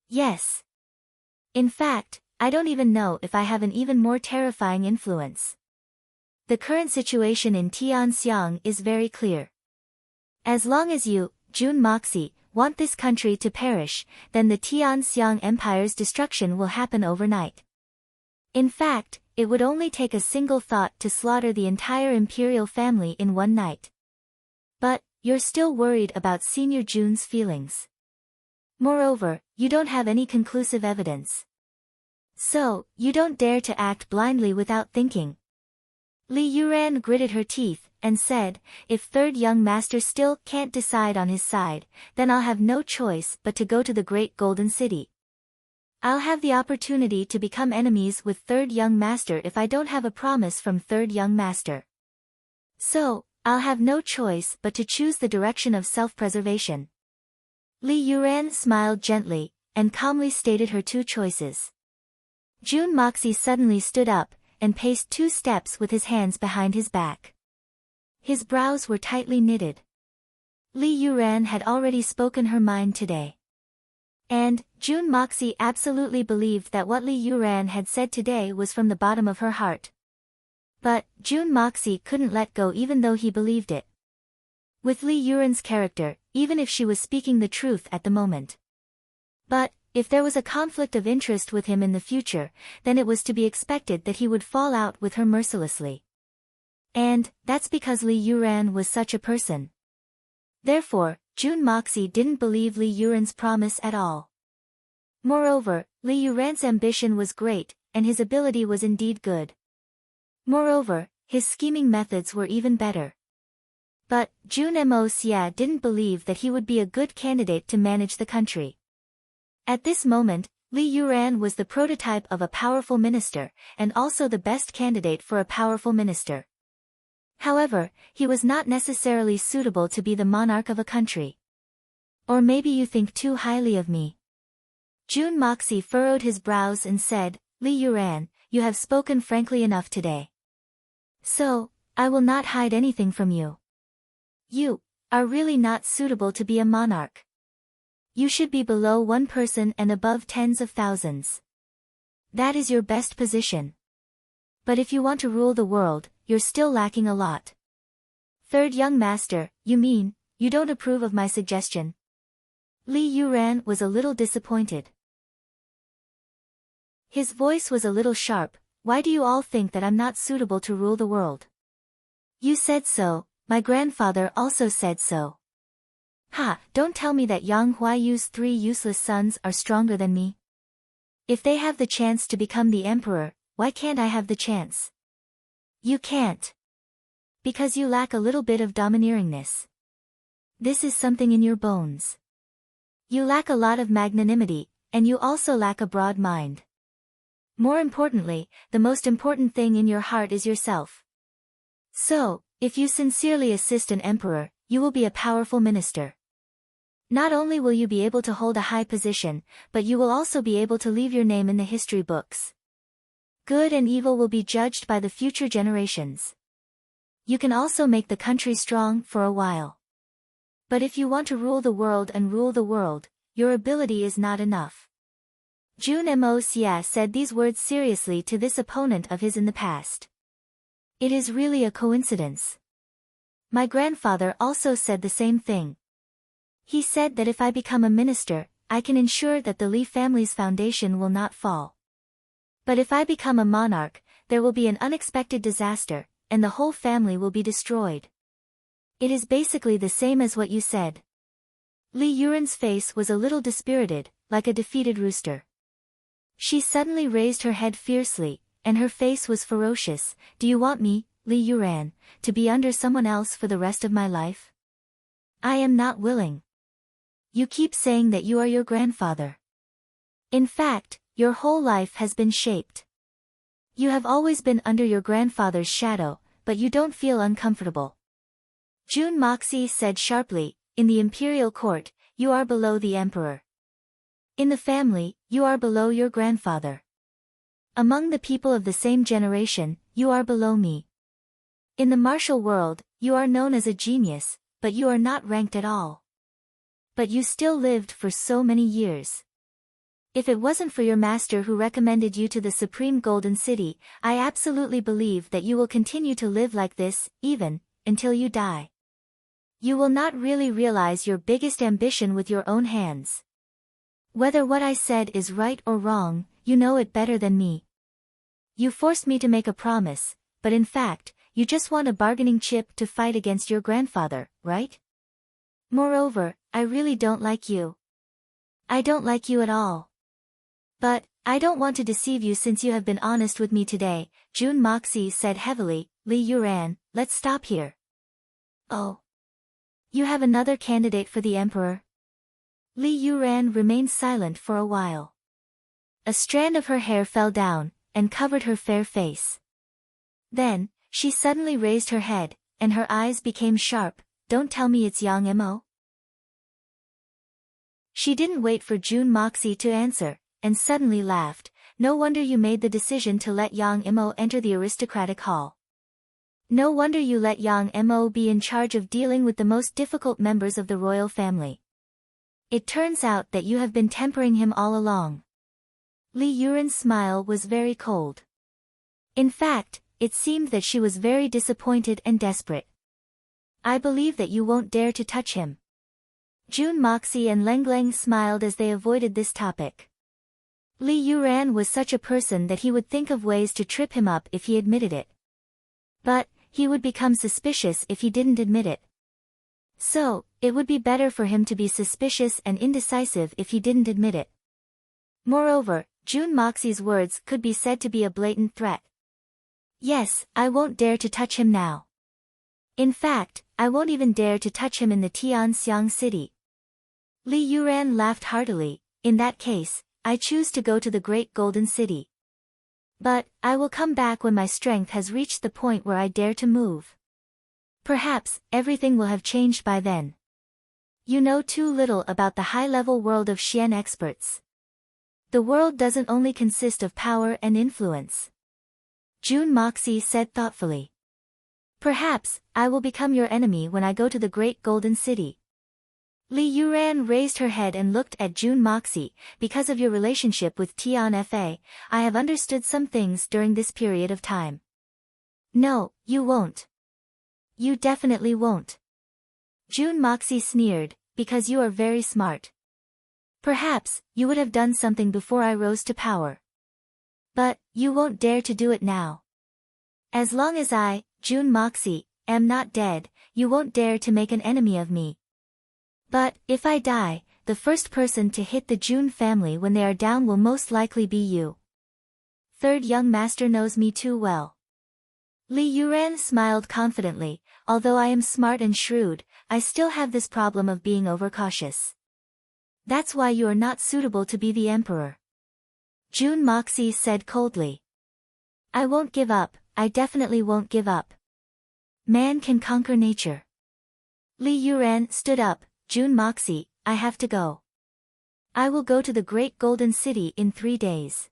Yes. In fact, I don't even know if I have an even more terrifying influence. The current situation in Tianxiang is very clear. As long as you, Jun Moxie, want this country to perish, then the Tianxiang Empire's destruction will happen overnight. In fact, it would only take a single thought to slaughter the entire imperial family in one night. But, you're still worried about Senior Jun's feelings. Moreover, you don't have any conclusive evidence. So, you don't dare to act blindly without thinking. Li Yuran gritted her teeth, and said, if third young master still can't decide on his side, then I'll have no choice but to go to the Great Golden City. I'll have the opportunity to become enemies with third young master if I don't have a promise from third young master. So, I'll have no choice but to choose the direction of self-preservation. Li Yuran smiled gently, and calmly stated her 2 choices. Jun Moxie suddenly stood up, and paced 2 steps with his hands behind his back. His brows were tightly knitted. Li Yuran had already spoken her mind today. And, Jun Moxie absolutely believed that what Li Yuran had said today was from the bottom of her heart. But, Jun Moxie couldn't let go even though he believed it. With Li Yuran's character, even if she was speaking the truth at the moment. But, if there was a conflict of interest with him in the future, then it was to be expected that he would fall out with her mercilessly. And, that's because Li Yuran was such a person. Therefore, Jun Moxie didn't believe Li Yuran's promise at all. Moreover, Li Yuran's ambition was great, and his ability was indeed good. Moreover, his scheming methods were even better. But, Jun Moxie didn't believe that he would be a good candidate to manage the country. At this moment, Li Yuran was the prototype of a powerful minister, and also the best candidate for a powerful minister. However, he was not necessarily suitable to be the monarch of a country. Or maybe you think too highly of me. Jun Moxie furrowed his brows and said, Li Yuran, you have spoken frankly enough today. So, I will not hide anything from you. You are really not suitable to be a monarch. You should be below one person and above tens of thousands. That is your best position. But if you want to rule the world, you're still lacking a lot. Third young master, you mean, you don't approve of my suggestion? Li Yuran was a little disappointed. His voice was a little sharp. Why do you all think that I'm not suitable to rule the world? You said so, my grandfather also said so. Ha, don't tell me that Yang Huayu's 3 useless sons are stronger than me. If they have the chance to become the emperor, why can't I have the chance? You can't. Because you lack a little bit of domineeringness. This is something in your bones. You lack a lot of magnanimity, and you also lack a broad mind. More importantly, the most important thing in your heart is yourself. So, if you sincerely assist an emperor, you will be a powerful minister. Not only will you be able to hold a high position, but you will also be able to leave your name in the history books. Good and evil will be judged by the future generations. You can also make the country strong for a while. But if you want to rule the world and rule the world, your ability is not enough. Jun Mo Xia said these words seriously to this opponent of his in the past. It is really a coincidence. My grandfather also said the same thing. He said that if I become a minister, I can ensure that the Li family's foundation will not fall. But if I become a monarch, there will be an unexpected disaster, and the whole family will be destroyed. It is basically the same as what you said. Li Yuran's face was a little dispirited, like a defeated rooster. She suddenly raised her head fiercely, and her face was ferocious. Do you want me, Li Yuran, to be under someone else for the rest of my life? I am not willing. You keep saying that you are your grandfather. In fact, your whole life has been shaped. You have always been under your grandfather's shadow, but you don't feel uncomfortable. Jun Moxie said sharply, in the imperial court, you are below the emperor. In the family, you are below your grandfather. Among the people of the same generation, you are below me. In the martial world, you are known as a genius, but you are not ranked at all. But you still lived for so many years. If it wasn't for your master who recommended you to the Supreme Golden City, I absolutely believe that you will continue to live like this, even, until you die. You will not really realize your biggest ambition with your own hands. Whether what I said is right or wrong, you know it better than me. You forced me to make a promise, but in fact, you just want a bargaining chip to fight against your grandfather, right? Moreover, I really don't like you. I don't like you at all. But, I don't want to deceive you since you have been honest with me today, Jun Moxie said heavily. Li Yuran, let's stop here. Oh. You have another candidate for the emperor? Li Yuran remained silent for a while. A strand of her hair fell down, and covered her fair face. Then, she suddenly raised her head, and her eyes became sharp. Don't tell me it's Yang Mo? She didn't wait for Jun Moxie to answer, and suddenly laughed. No wonder you made the decision to let Yang Mo enter the aristocratic hall. No wonder you let Yang Mo be in charge of dealing with the most difficult members of the royal family. It turns out that you have been tempering him all along. Li Yuran's smile was very cold. In fact, it seemed that she was very disappointed and desperate. I believe that you won't dare to touch him. Jun Moxie and Lengleng smiled as they avoided this topic. Li Yuran was such a person that he would think of ways to trip him up if he admitted it. But, he would become suspicious if he didn't admit it. So, it would be better for him to be suspicious and indecisive if he didn't admit it. Moreover, Jun Moxie's words could be said to be a blatant threat. Yes, I won't dare to touch him now. In fact, I won't even dare to touch him in the Tianxiang city. Li Yuran laughed heartily. In that case, I choose to go to the Great Golden City. But, I will come back when my strength has reached the point where I dare to move. Perhaps, everything will have changed by then. You know too little about the high-level world of Xian experts. The world doesn't only consist of power and influence. June Moxie said thoughtfully. Perhaps, I will become your enemy when I go to the Great Golden City. Li Yuran raised her head and looked at June Moxie. Because of your relationship with Tian Fa, I have understood some things during this period of time. No, you won't. You definitely won't. June Moxie sneered, because you are very smart. Perhaps, you would have done something before I rose to power. But, you won't dare to do it now. As long as I, June Moxie, am not dead, you won't dare to make an enemy of me. But, if I die, the first person to hit the June family when they are down will most likely be you. Third young master knows me too well. Li Yuran smiled confidently. Although I am smart and shrewd, I still have this problem of being overcautious. That's why you are not suitable to be the emperor. June Moxie said coldly. I won't give up, I definitely won't give up. Man can conquer nature. Li Yuran stood up. June Moxie, I have to go. I will go to the Great Golden City in 3 days.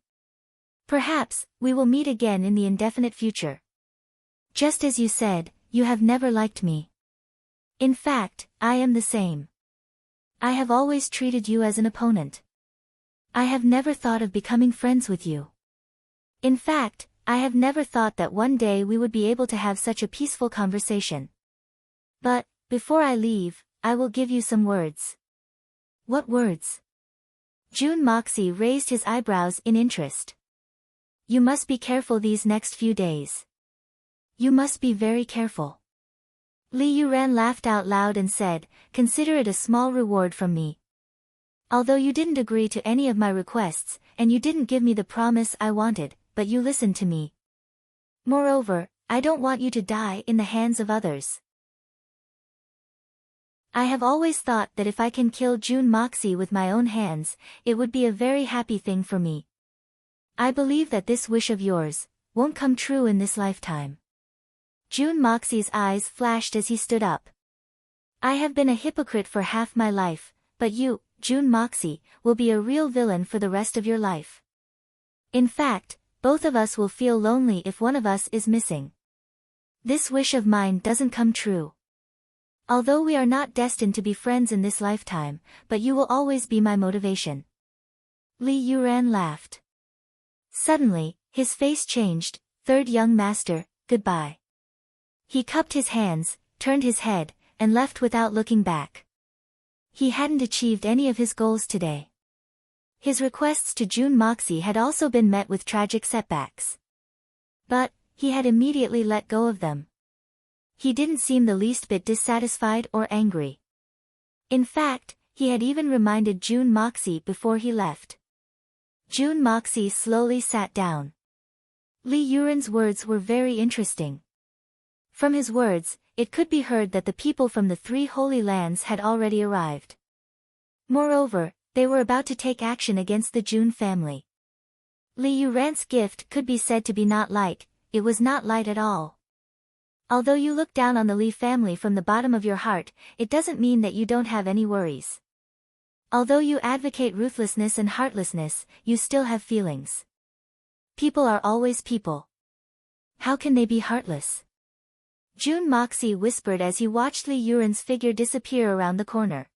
Perhaps, we will meet again in the indefinite future. Just as you said, you have never liked me. In fact, I am the same. I have always treated you as an opponent. I have never thought of becoming friends with you. In fact, I have never thought that one day we would be able to have such a peaceful conversation. But, before I leave, I will give you some words. What words? June Moxie raised his eyebrows in interest. You must be careful these next few days. You must be very careful. Li Yuran laughed out loud and said, consider it a small reward from me. Although you didn't agree to any of my requests, and you didn't give me the promise I wanted, but you listened to me. Moreover, I don't want you to die in the hands of others. I have always thought that if I can kill June Moxie with my own hands, it would be a very happy thing for me. I believe that this wish of yours won't come true in this lifetime. June Moxie's eyes flashed as he stood up. I have been a hypocrite for half my life, but you, June Moxie, will be a real villain for the rest of your life. In fact, both of us will feel lonely if one of us is missing. This wish of mine doesn't come true. Although we are not destined to be friends in this lifetime, but you will always be my motivation. Li Yuran laughed. Suddenly, his face changed. Third young master, goodbye. He cupped his hands, turned his head, and left without looking back. He hadn't achieved any of his goals today. His requests to June Moxie had also been met with tragic setbacks. But, he had immediately let go of them. He didn't seem the least bit dissatisfied or angry. In fact, he had even reminded June Moxie before he left. June Moxie slowly sat down. Li Yuran's words were very interesting. From his words, it could be heard that the people from the 3 Holy Lands had already arrived. Moreover, they were about to take action against the June family. Li Yuran's gift could be said to be not light, it was not light at all. Although you look down on the Li family from the bottom of your heart, it doesn't mean that you don't have any worries. Although you advocate ruthlessness and heartlessness, you still have feelings. People are always people. How can they be heartless? June Moxie whispered as he watched Li Yuran's figure disappear around the corner.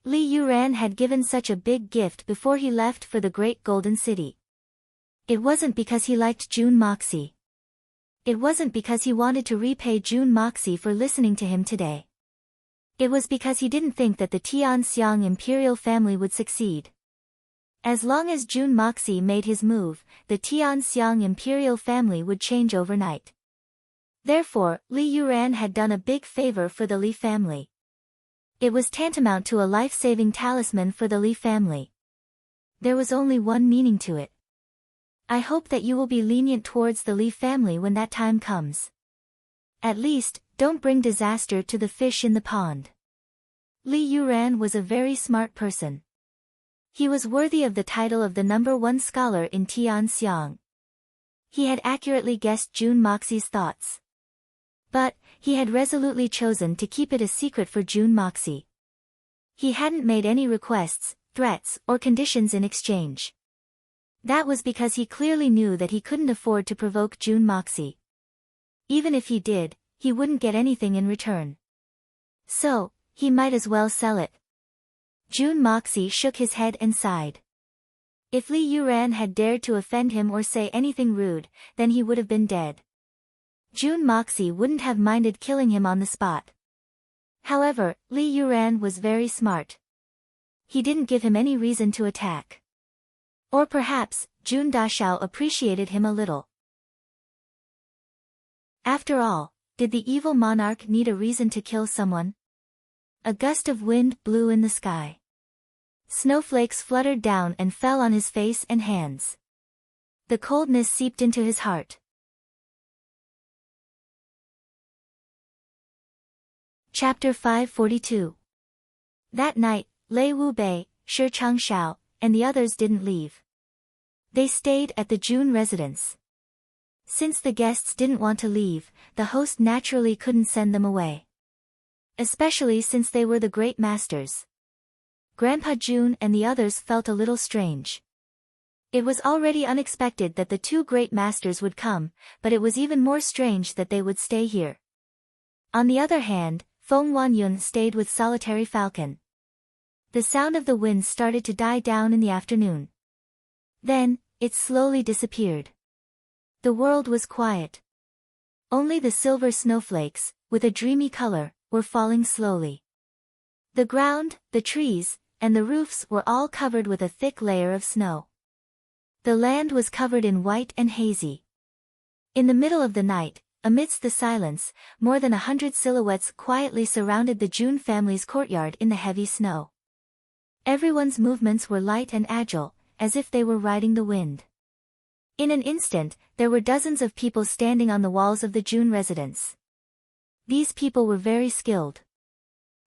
Li Yuran had given such a big gift before he left for the Great Golden City. It wasn't because he liked June Moxie. It wasn't because he wanted to repay June Moxie for listening to him today. It was because he didn't think that the Tianxiang imperial family would succeed. As long as June Moxie made his move, the Tianxiang imperial family would change overnight. Therefore, Li Yuran had done a big favor for the Li family. It was tantamount to a life-saving talisman for the Li family. There was only one meaning to it. I hope that you will be lenient towards the Li family when that time comes. At least, don't bring disaster to the fish in the pond. Li Yuran was a very smart person. He was worthy of the title of the #1 scholar in Tianxiang. He had accurately guessed June Moxie's thoughts. But, he had resolutely chosen to keep it a secret for June Moxie. He hadn't made any requests, threats, or conditions in exchange. That was because he clearly knew that he couldn't afford to provoke June Moxie. Even if he did, he wouldn't get anything in return. So, he might as well sell it. June Moxie shook his head and sighed. If Li Yuran had dared to offend him or say anything rude, then he would have been dead. June Moxie wouldn't have minded killing him on the spot. However, Li Yuran was very smart. He didn't give him any reason to attack. Or perhaps, June Dashao appreciated him a little. After all, did the evil monarch need a reason to kill someone? A gust of wind blew in the sky. Snowflakes fluttered down and fell on his face and hands. The coldness seeped into his heart. Chapter 542. That night, Lei Wu Bei, Shi Changshao, and the others didn't leave. They stayed at the June residence. Since the guests didn't want to leave, the host naturally couldn't send them away. Especially since they were the great masters. Grandpa June and the others felt a little strange. It was already unexpected that the two great masters would come, but it was even more strange that they would stay here. On the other hand, Feng Wanyun stayed with Solitary Falcon. The sound of the wind started to die down in the afternoon. Then, it slowly disappeared. The world was quiet. Only the silver snowflakes, with a dreamy color, were falling slowly. The ground, the trees, and the roofs were all covered with a thick layer of snow. The land was covered in white and hazy. In the middle of the night, amidst the silence, more than 100 silhouettes quietly surrounded the June family's courtyard in the heavy snow. Everyone's movements were light and agile, as if they were riding the wind. In an instant, there were dozens of people standing on the walls of the June residence. These people were very skilled.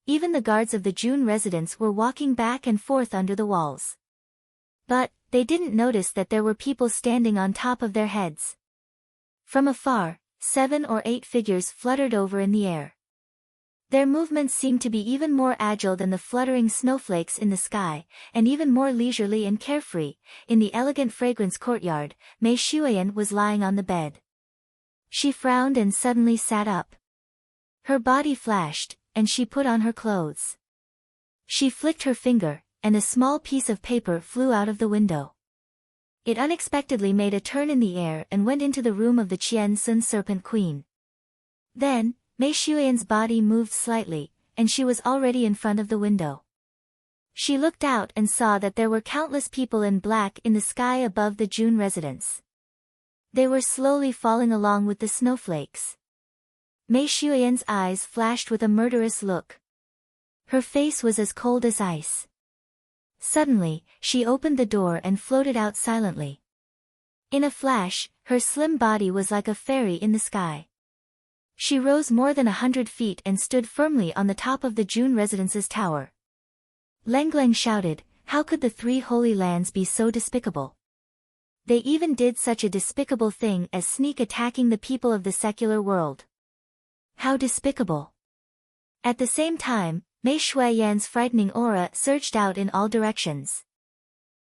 Even the guards of the June residence were walking back and forth under the walls. But, they didn't notice that there were people standing on top of their heads. From afar, 7 or 8 figures fluttered over in the air. Their movements seemed to be even more agile than the fluttering snowflakes in the sky, and even more leisurely and carefree. In the elegant fragrance courtyard, Mei Shuiyan was lying on the bed. She frowned and suddenly sat up. Her body flashed, and she put on her clothes. She flicked her finger, and a small piece of paper flew out of the window. It unexpectedly made a turn in the air and went into the room of the Qian Sun Serpent Queen. Then, Mei Shuiyan's body moved slightly, and she was already in front of the window. She looked out and saw that there were countless people in black in the sky above the June residence. They were slowly falling along with the snowflakes. Mei Shuiyan's eyes flashed with a murderous look. Her face was as cold as ice. Suddenly, she opened the door and floated out silently. In a flash, her slim body was like a fairy in the sky. She rose more than 100 feet and stood firmly on the top of the June residence's tower. Lengleng shouted, "How could the 3 holy lands be so despicable? They even did such a despicable thing as sneak attacking the people of the secular world. How despicable!" At the same time, Mei Shuiyan's frightening aura surged out in all directions.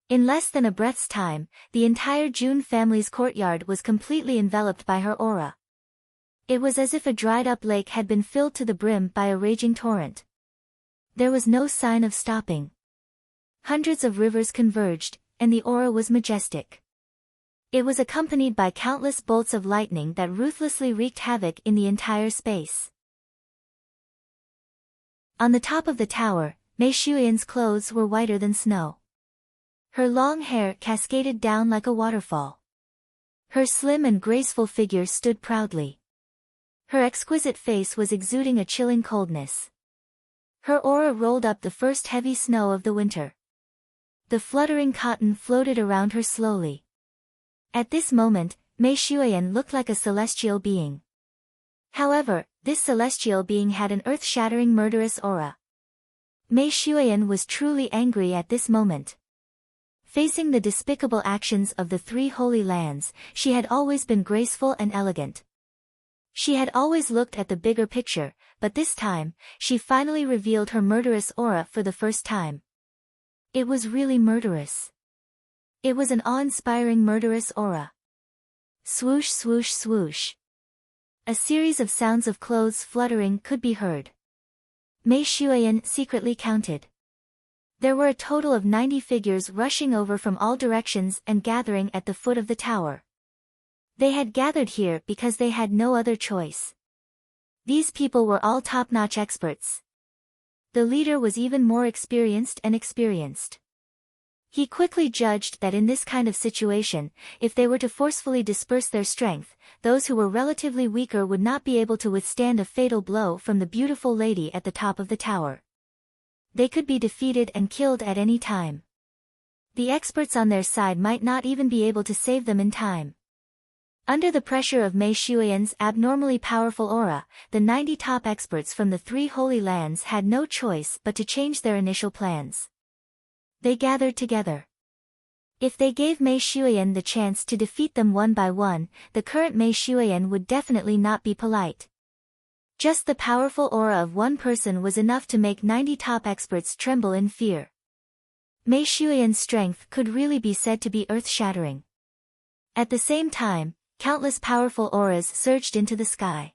In less than a breath's time, the entire June family's courtyard was completely enveloped by her aura. It was as if a dried-up lake had been filled to the brim by a raging torrent. There was no sign of stopping. Hundreds of rivers converged, and the aura was majestic. It was accompanied by countless bolts of lightning that ruthlessly wreaked havoc in the entire space. On the top of the tower, Mei Shuiyan's clothes were whiter than snow. Her long hair cascaded down like a waterfall. Her slim and graceful figure stood proudly. Her exquisite face was exuding a chilling coldness. Her aura rolled up the first heavy snow of the winter. The fluttering cotton floated around her slowly. At this moment, Mei Shuiyan looked like a celestial being. However, this celestial being had an earth-shattering murderous aura. Mei Shuiyan was truly angry at this moment. Facing the despicable actions of the 3 holy lands, she had always been graceful and elegant. She had always looked at the bigger picture, but this time, she finally revealed her murderous aura for the first time. It was really murderous. It was an awe-inspiring murderous aura. Swoosh swoosh swoosh. A series of sounds of clothes fluttering could be heard. Mei Xuan secretly counted. There were a total of 90 figures rushing over from all directions and gathering at the foot of the tower. They had gathered here because they had no other choice. These people were all top-notch experts. The leader was even more experienced. He quickly judged that in this kind of situation, if they were to forcefully disperse their strength, those who were relatively weaker would not be able to withstand a fatal blow from the beautiful lady at the top of the tower. They could be defeated and killed at any time. The experts on their side might not even be able to save them in time. Under the pressure of Mei Xuan's abnormally powerful aura, the 90 top experts from the 3 Holy Lands had no choice but to change their initial plans. They gathered together. If they gave Mei Xuan the chance to defeat them one by one, the current Mei Xuan would definitely not be polite. Just the powerful aura of one person was enough to make 90 top experts tremble in fear. Mei Xuan's strength could really be said to be earth-shattering. At the same time, countless powerful auras surged into the sky.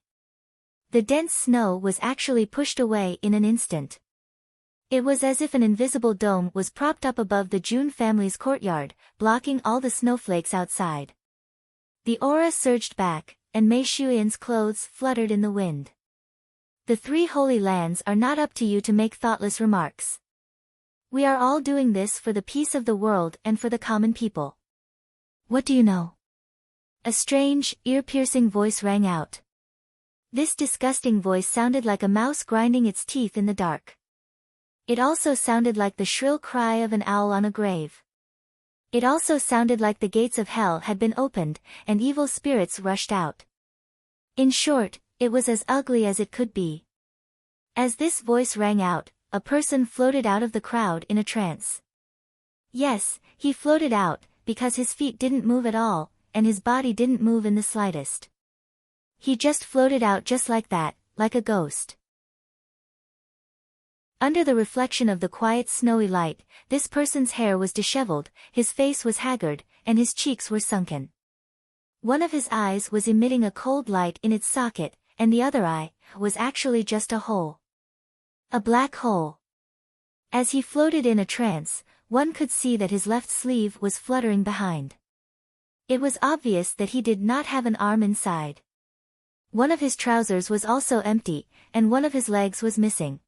The dense snow was actually pushed away in an instant. It was as if an invisible dome was propped up above the Jun family's courtyard, blocking all the snowflakes outside. The aura surged back, and Mei Xuan's clothes fluttered in the wind. The 3 Holy Lands are not up to you to make thoughtless remarks. We are all doing this for the peace of the world and for the common people. What do you know? A strange, ear-piercing voice rang out. This disgusting voice sounded like a mouse grinding its teeth in the dark. It also sounded like the shrill cry of an owl on a grave. It also sounded like the gates of hell had been opened, and evil spirits rushed out. In short, it was as ugly as it could be. As this voice rang out, a person floated out of the crowd in a trance. Yes, he floated out, because his feet didn't move at all, and his body didn't move in the slightest. He just floated out just like that, like a ghost. Under the reflection of the quiet snowy light, this person's hair was disheveled, his face was haggard, and his cheeks were sunken. One of his eyes was emitting a cold light in its socket, and the other eye was actually just a hole. A black hole. As he floated in a trance, one could see that his left sleeve was fluttering behind. It was obvious that he did not have an arm inside. One of his trousers was also empty, and one of his legs was missing.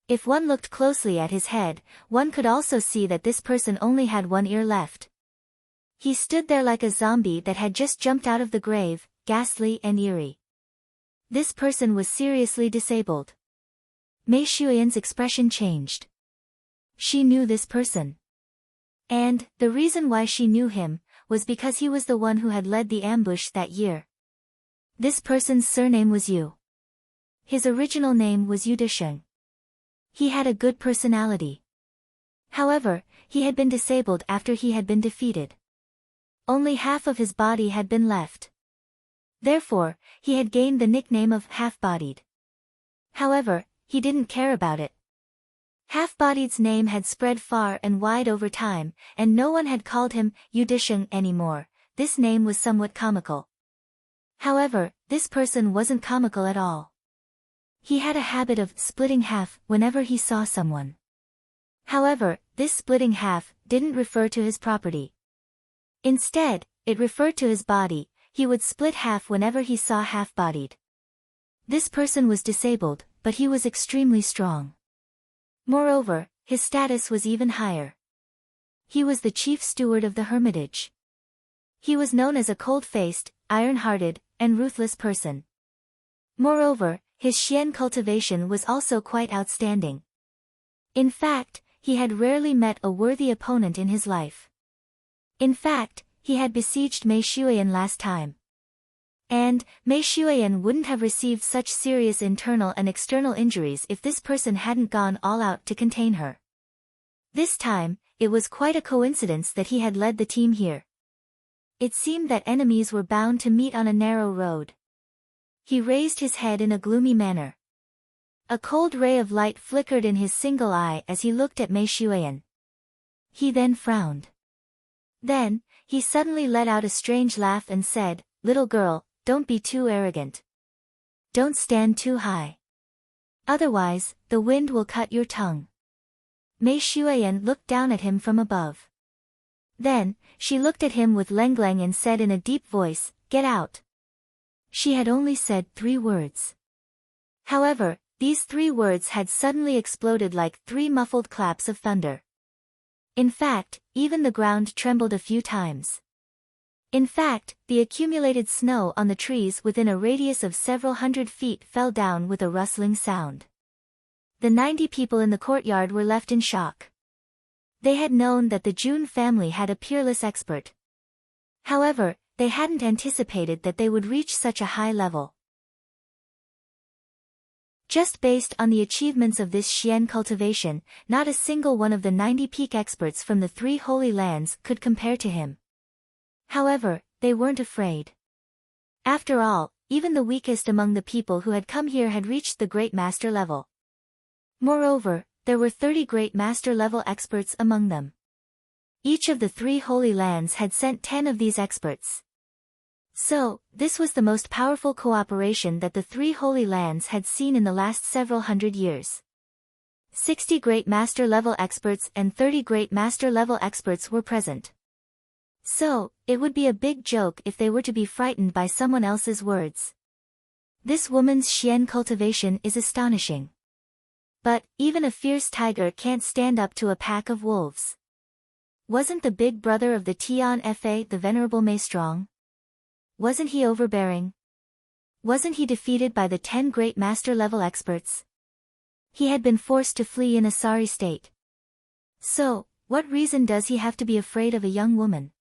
If one looked closely at his head, one could also see that this person only had one ear left. He stood there like a zombie that had just jumped out of the grave, ghastly and eerie. This person was seriously disabled. Mei Xuan's expression changed. She knew this person. And, the reason why she knew him, was because he was the one who had led the ambush that year. This person's surname was Yu. His original name was Yu Disheng. He had a good personality. However, he had been disabled after he had been defeated. Only half of his body had been left. Therefore, he had gained the nickname of half-bodied. However, he didn't care about it. Half-Bodied's name had spread far and wide over time, and no one had called him Yu Disheng anymore. This name was somewhat comical. However, this person wasn't comical at all. He had a habit of splitting half whenever he saw someone. However, this splitting half didn't refer to his property. Instead, it referred to his body. He would split half whenever he saw half-bodied. This person was disabled, but he was extremely strong. Moreover, his status was even higher. He was the chief steward of the hermitage. He was known as a cold-faced, iron-hearted, and ruthless person. Moreover, his Xian cultivation was also quite outstanding. In fact, he had rarely met a worthy opponent in his life. In fact, he had besieged Mei Xuan last time. And, Mei Xuan wouldn't have received such serious internal and external injuries if this person hadn't gone all out to contain her. This time, it was quite a coincidence that he had led the team here. It seemed that enemies were bound to meet on a narrow road. He raised his head in a gloomy manner. A cold ray of light flickered in his single eye as he looked at Mei Xuan. He then frowned. Then, he suddenly let out a strange laugh and said, "Little girl, don't be too arrogant. Don't stand too high. Otherwise, the wind will cut your tongue." Mei Xuan looked down at him from above. Then, she looked at him with Lenglang and said in a deep voice, "Get out." She had only said 3 words. However, these 3 words had suddenly exploded like 3 muffled claps of thunder. In fact, even the ground trembled a few times. In fact, the accumulated snow on the trees within a radius of several hundred feet fell down with a rustling sound. The 90 people in the courtyard were left in shock. They had known that the Jun family had a peerless expert. However, they hadn't anticipated that they would reach such a high level. Just based on the achievements of this Xian cultivation, not a single one of the 90 peak experts from the 3 holy lands could compare to him. However, they weren't afraid. After all, even the weakest among the people who had come here had reached the great master level. Moreover, there were 30 great master level experts among them. Each of the 3 holy lands had sent 10 of these experts. So, this was the most powerful cooperation that the 3 holy lands had seen in the last several hundred years. 60 great master level experts and 30 great master level experts were present. So, it would be a big joke if they were to be frightened by someone else's words. This woman's Xian cultivation is astonishing. But, even a fierce tiger can't stand up to a pack of wolves. Wasn't the big brother of the Tian Fa the Venerable Mei strong? Wasn't he overbearing? Wasn't he defeated by the 10 great master level experts? He had been forced to flee in a sorry state. So, what reason does he have to be afraid of a young woman?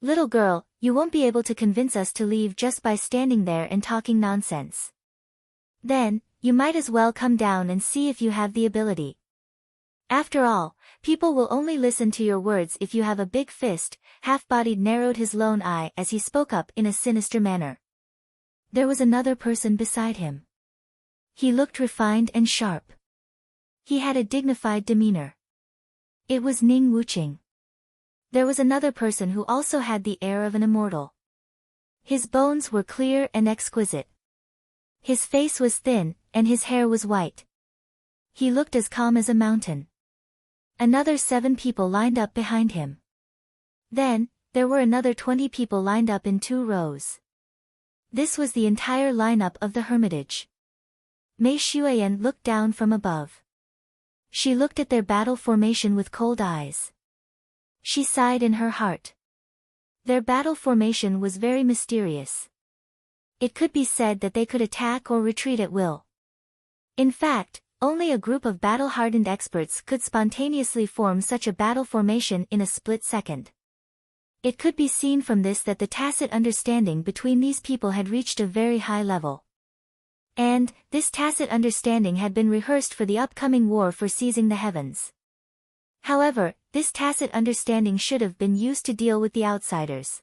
Little girl, you won't be able to convince us to leave just by standing there and talking nonsense. Then, you might as well come down and see if you have the ability. After all, people will only listen to your words if you have a big fist. Half-bodied narrowed his lone eye as he spoke up in a sinister manner. There was another person beside him. He looked refined and sharp. He had a dignified demeanor. It was Ning Wuqing. There was another person who also had the air of an immortal. His bones were clear and exquisite. His face was thin, and his hair was white. He looked as calm as a mountain. Another 7 people lined up behind him. Then, there were another 20 people lined up in 2 rows. This was the entire lineup of the hermitage. Mei Xuan looked down from above. She looked at their battle formation with cold eyes. She sighed in her heart. Their battle formation was very mysterious. It could be said that they could attack or retreat at will. In fact, only a group of battle-hardened experts could spontaneously form such a battle formation in a split second. It could be seen from this that the tacit understanding between these people had reached a very high level. And, this tacit understanding had been rehearsed for the upcoming war for seizing the heavens. However, this tacit understanding should have been used to deal with the outsiders.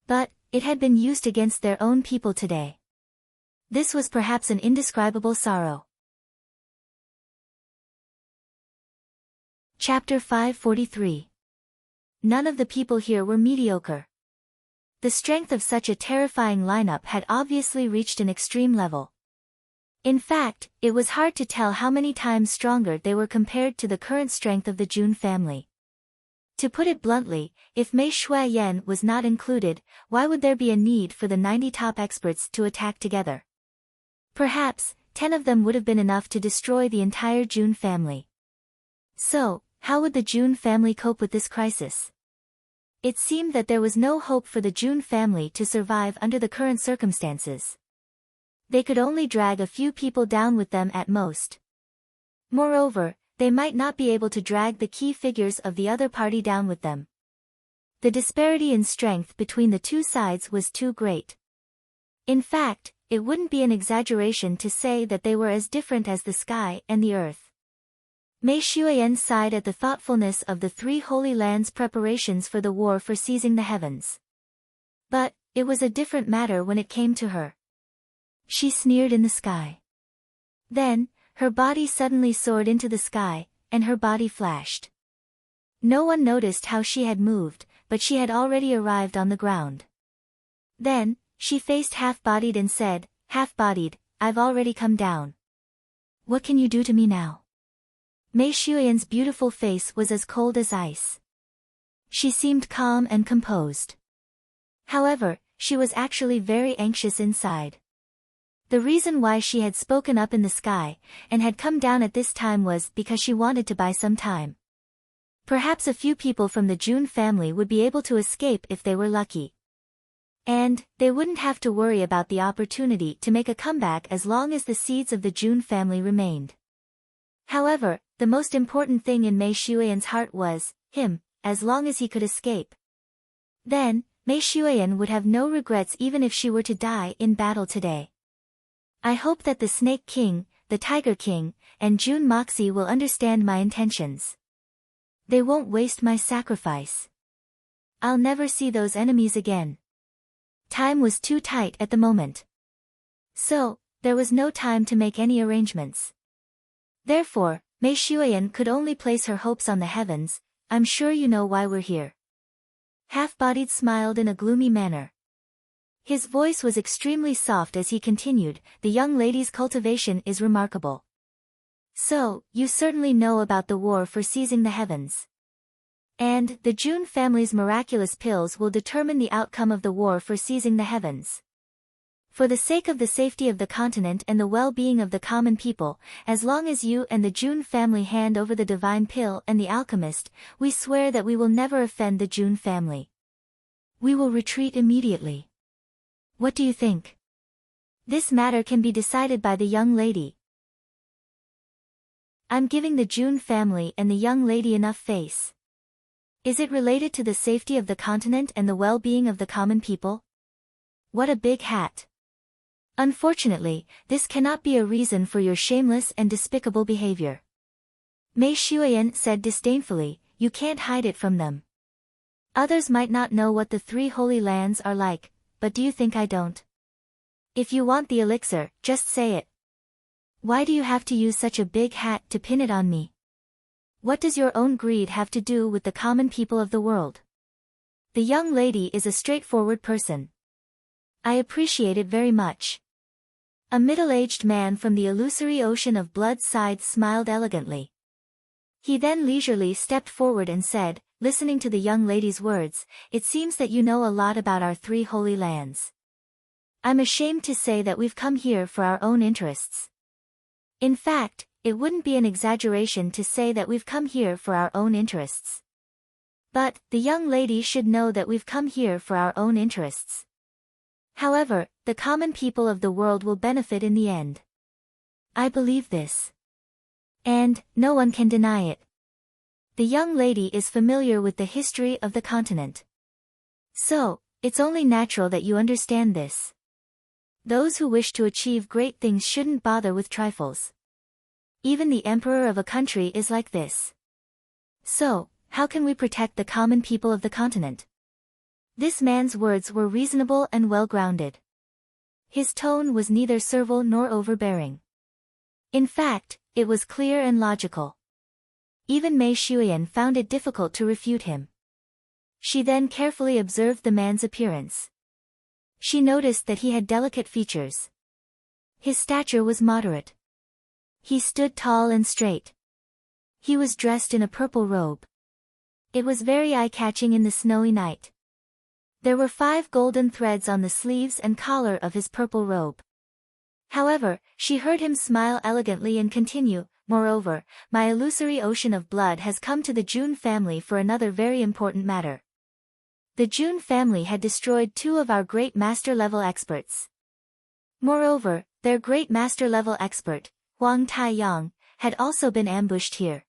But, it had been used against their own people today. This was perhaps an indescribable sorrow. Chapter 543. None of the people here were mediocre. The strength of such a terrifying lineup had obviously reached an extreme level. In fact, it was hard to tell how many times stronger they were compared to the current strength of the Jun family. To put it bluntly, if Mei Xuan was not included, why would there be a need for the 90 top experts to attack together? Perhaps, 10 of them would have been enough to destroy the entire Jun family. So, how would the Jun family cope with this crisis? It seemed that there was no hope for the Jun family to survive under the current circumstances. They could only drag a few people down with them at most. Moreover, they might not be able to drag the key figures of the other party down with them. The disparity in strength between the 2 sides was too great. In fact, it wouldn't be an exaggeration to say that they were as different as the sky and the earth. Mei Xuan sighed at the thoughtfulness of the 3 holy lands' preparations for the war for seizing the heavens. But, it was a different matter when it came to her. She sneered in the sky. Then, her body suddenly soared into the sky, and her body flashed. No one noticed how she had moved, but she had already arrived on the ground. Then, she faced Half-Bodied and said, "Half-Bodied, I've already come down. What can you do to me now?" Mei Shuiyan's beautiful face was as cold as ice. She seemed calm and composed. However, she was actually very anxious inside. The reason why she had spoken up in the sky, and had come down at this time was because she wanted to buy some time. Perhaps a few people from the Jun family would be able to escape if they were lucky. And, they wouldn't have to worry about the opportunity to make a comeback as long as the seeds of the Jun family remained. However, the most important thing in Mei Shuiyan's heart was, him, as long as he could escape. Then, Mei Shuiyan would have no regrets even if she were to die in battle today. I hope that the Snake King, the Tiger King, and Jun Moxie will understand my intentions. They won't waste my sacrifice. I'll never see those enemies again. Time was too tight at the moment. So, there was no time to make any arrangements. Therefore, Mei Shuiyan could only place her hopes on the heavens. I'm sure you know why we're here. Half-Bodied smiled in a gloomy manner. His voice was extremely soft as he continued, "The young lady's cultivation is remarkable. So, you certainly know about the war for seizing the heavens. And, the Jun family's miraculous pills will determine the outcome of the war for seizing the heavens. For the sake of the safety of the continent and the well-being of the common people, as long as you and the Jun family hand over the divine pill and the alchemist, we swear that we will never offend the Jun family. We will retreat immediately. What do you think? This matter can be decided by the young lady. I'm giving the Jun family and the young lady enough face. Is it related to the safety of the continent and the well-being of the common people? What a big hat. Unfortunately, this cannot be a reason for your shameless and despicable behavior. Mei Shuiyan said disdainfully, you can't hide it from them. Others might not know what the three holy lands are like, but do you think I don't? If you want the elixir, just say it. Why do you have to use such a big hat to pin it on me? What does your own greed have to do with the common people of the world? The young lady is a straightforward person. I appreciate it very much. A middle-aged man from the illusory ocean of blood side smiled elegantly. He then leisurely stepped forward and said, listening to the young lady's words, it seems that you know a lot about our three holy lands. I'm ashamed to say that we've come here for our own interests. In fact, it wouldn't be an exaggeration to say that we've come here for our own interests. But, the young lady should know that we've come here for our own interests. However, the common people of the world will benefit in the end. I believe this. And, no one can deny it. The young lady is familiar with the history of the continent. So, it's only natural that you understand this. Those who wish to achieve great things shouldn't bother with trifles. Even the emperor of a country is like this. So, how can we protect the common people of the continent? This man's words were reasonable and well-grounded. His tone was neither servile nor overbearing. In fact, it was clear and logical. Even Mei Shuiyan found it difficult to refute him. She then carefully observed the man's appearance. She noticed that he had delicate features. His stature was moderate. He stood tall and straight. He was dressed in a purple robe. It was very eye-catching in the snowy night. There were 5 golden threads on the sleeves and collar of his purple robe. However, she heard him smile elegantly and continue, moreover, my illusory ocean of blood has come to the Jun family for another very important matter. The Jun family had destroyed 2 of our great master-level experts. Moreover, their great master-level expert, Huang Taiyang, had also been ambushed here.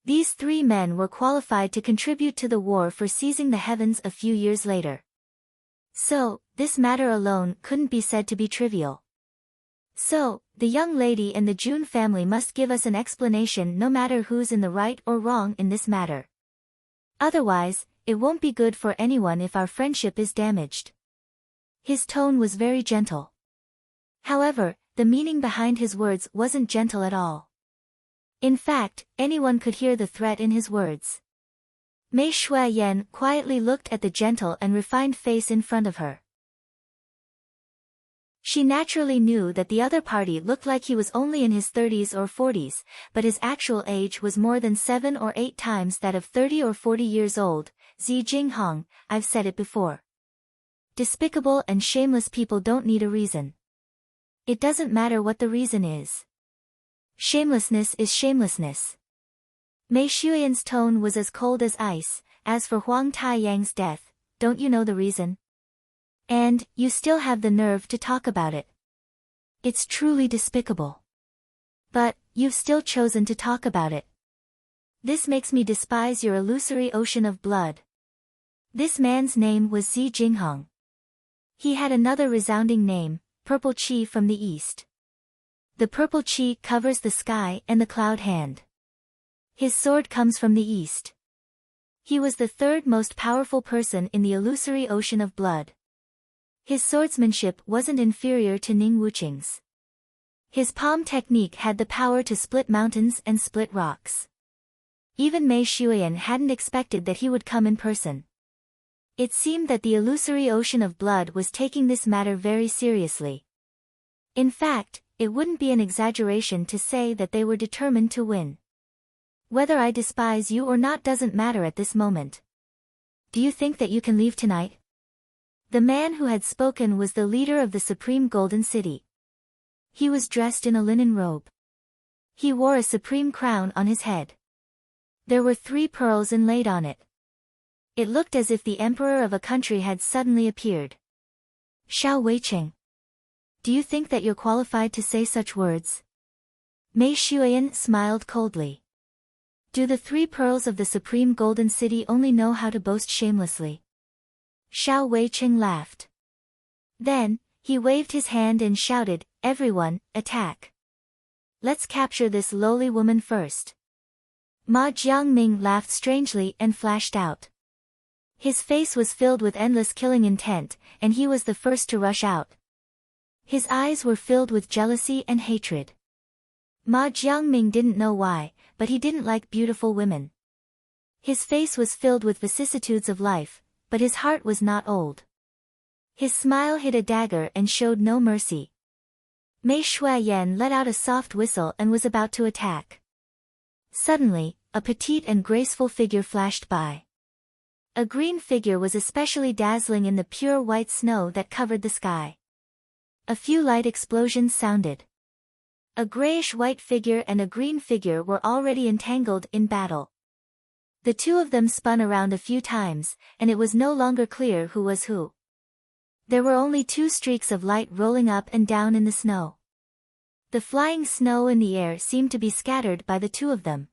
These 3 men were qualified to contribute to the war for seizing the heavens a few years later. So, this matter alone couldn't be said to be trivial. So, the young lady and the Jun family must give us an explanation no matter who's in the right or wrong in this matter. Otherwise, it won't be good for anyone if our friendship is damaged. His tone was very gentle. However, the meaning behind his words wasn't gentle at all. In fact, anyone could hear the threat in his words. Mei Shuiyan quietly looked at the gentle and refined face in front of her. She naturally knew that the other party looked like he was only in his 30s or 40s, but his actual age was more than 7 or 8 times that of 30 or 40 years old. Zi Jinghong, I've said it before. Despicable and shameless people don't need a reason. It doesn't matter what the reason is. Shamelessness is shamelessness. Mei Shuiyan's tone was as cold as ice. As for Huang Taiyang's death, don't you know the reason? And, you still have the nerve to talk about it. It's truly despicable. But, you've still chosen to talk about it. This makes me despise your illusory ocean of blood. This man's name was Zi Jinghong. He had another resounding name, Purple Qi from the east. The purple Qi covers the sky and the cloud hand. His sword comes from the east. He was the third most powerful person in the illusory ocean of blood. His swordsmanship wasn't inferior to Ning Wuqing's. His palm technique had the power to split mountains and split rocks. Even Mei Shuiyan hadn't expected that he would come in person. It seemed that the illusory ocean of blood was taking this matter very seriously. In fact, it wouldn't be an exaggeration to say that they were determined to win. Whether I despise you or not doesn't matter at this moment. Do you think that you can leave tonight? The man who had spoken was the leader of the Supreme Golden City. He was dressed in a linen robe. He wore a supreme crown on his head. There were 3 pearls inlaid on it. It looked as if the emperor of a country had suddenly appeared. Xiao Weiqing. Do you think that you're qualified to say such words? Mei Shuiyan smiled coldly. Do the 3 pearls of the Supreme Golden City only know how to boast shamelessly? Xiao Weiqing laughed. Then, he waved his hand and shouted, everyone, attack. Let's capture this lowly woman first. Ma Jiangming laughed strangely and flashed out. His face was filled with endless killing intent, and he was the first to rush out. His eyes were filled with jealousy and hatred. Ma Jiangming didn't know why, but he didn't like beautiful women. His face was filled with vicissitudes of life, but his heart was not old. His smile hid a dagger and showed no mercy. Mei Shuiyan let out a soft whistle and was about to attack. Suddenly, a petite and graceful figure flashed by. A green figure was especially dazzling in the pure white snow that covered the sky. A few light explosions sounded. A grayish-white figure and a green figure were already entangled in battle. The 2 of them spun around a few times, and it was no longer clear who was who. There were only 2 streaks of light rolling up and down in the snow. The flying snow in the air seemed to be scattered by the 2 of them.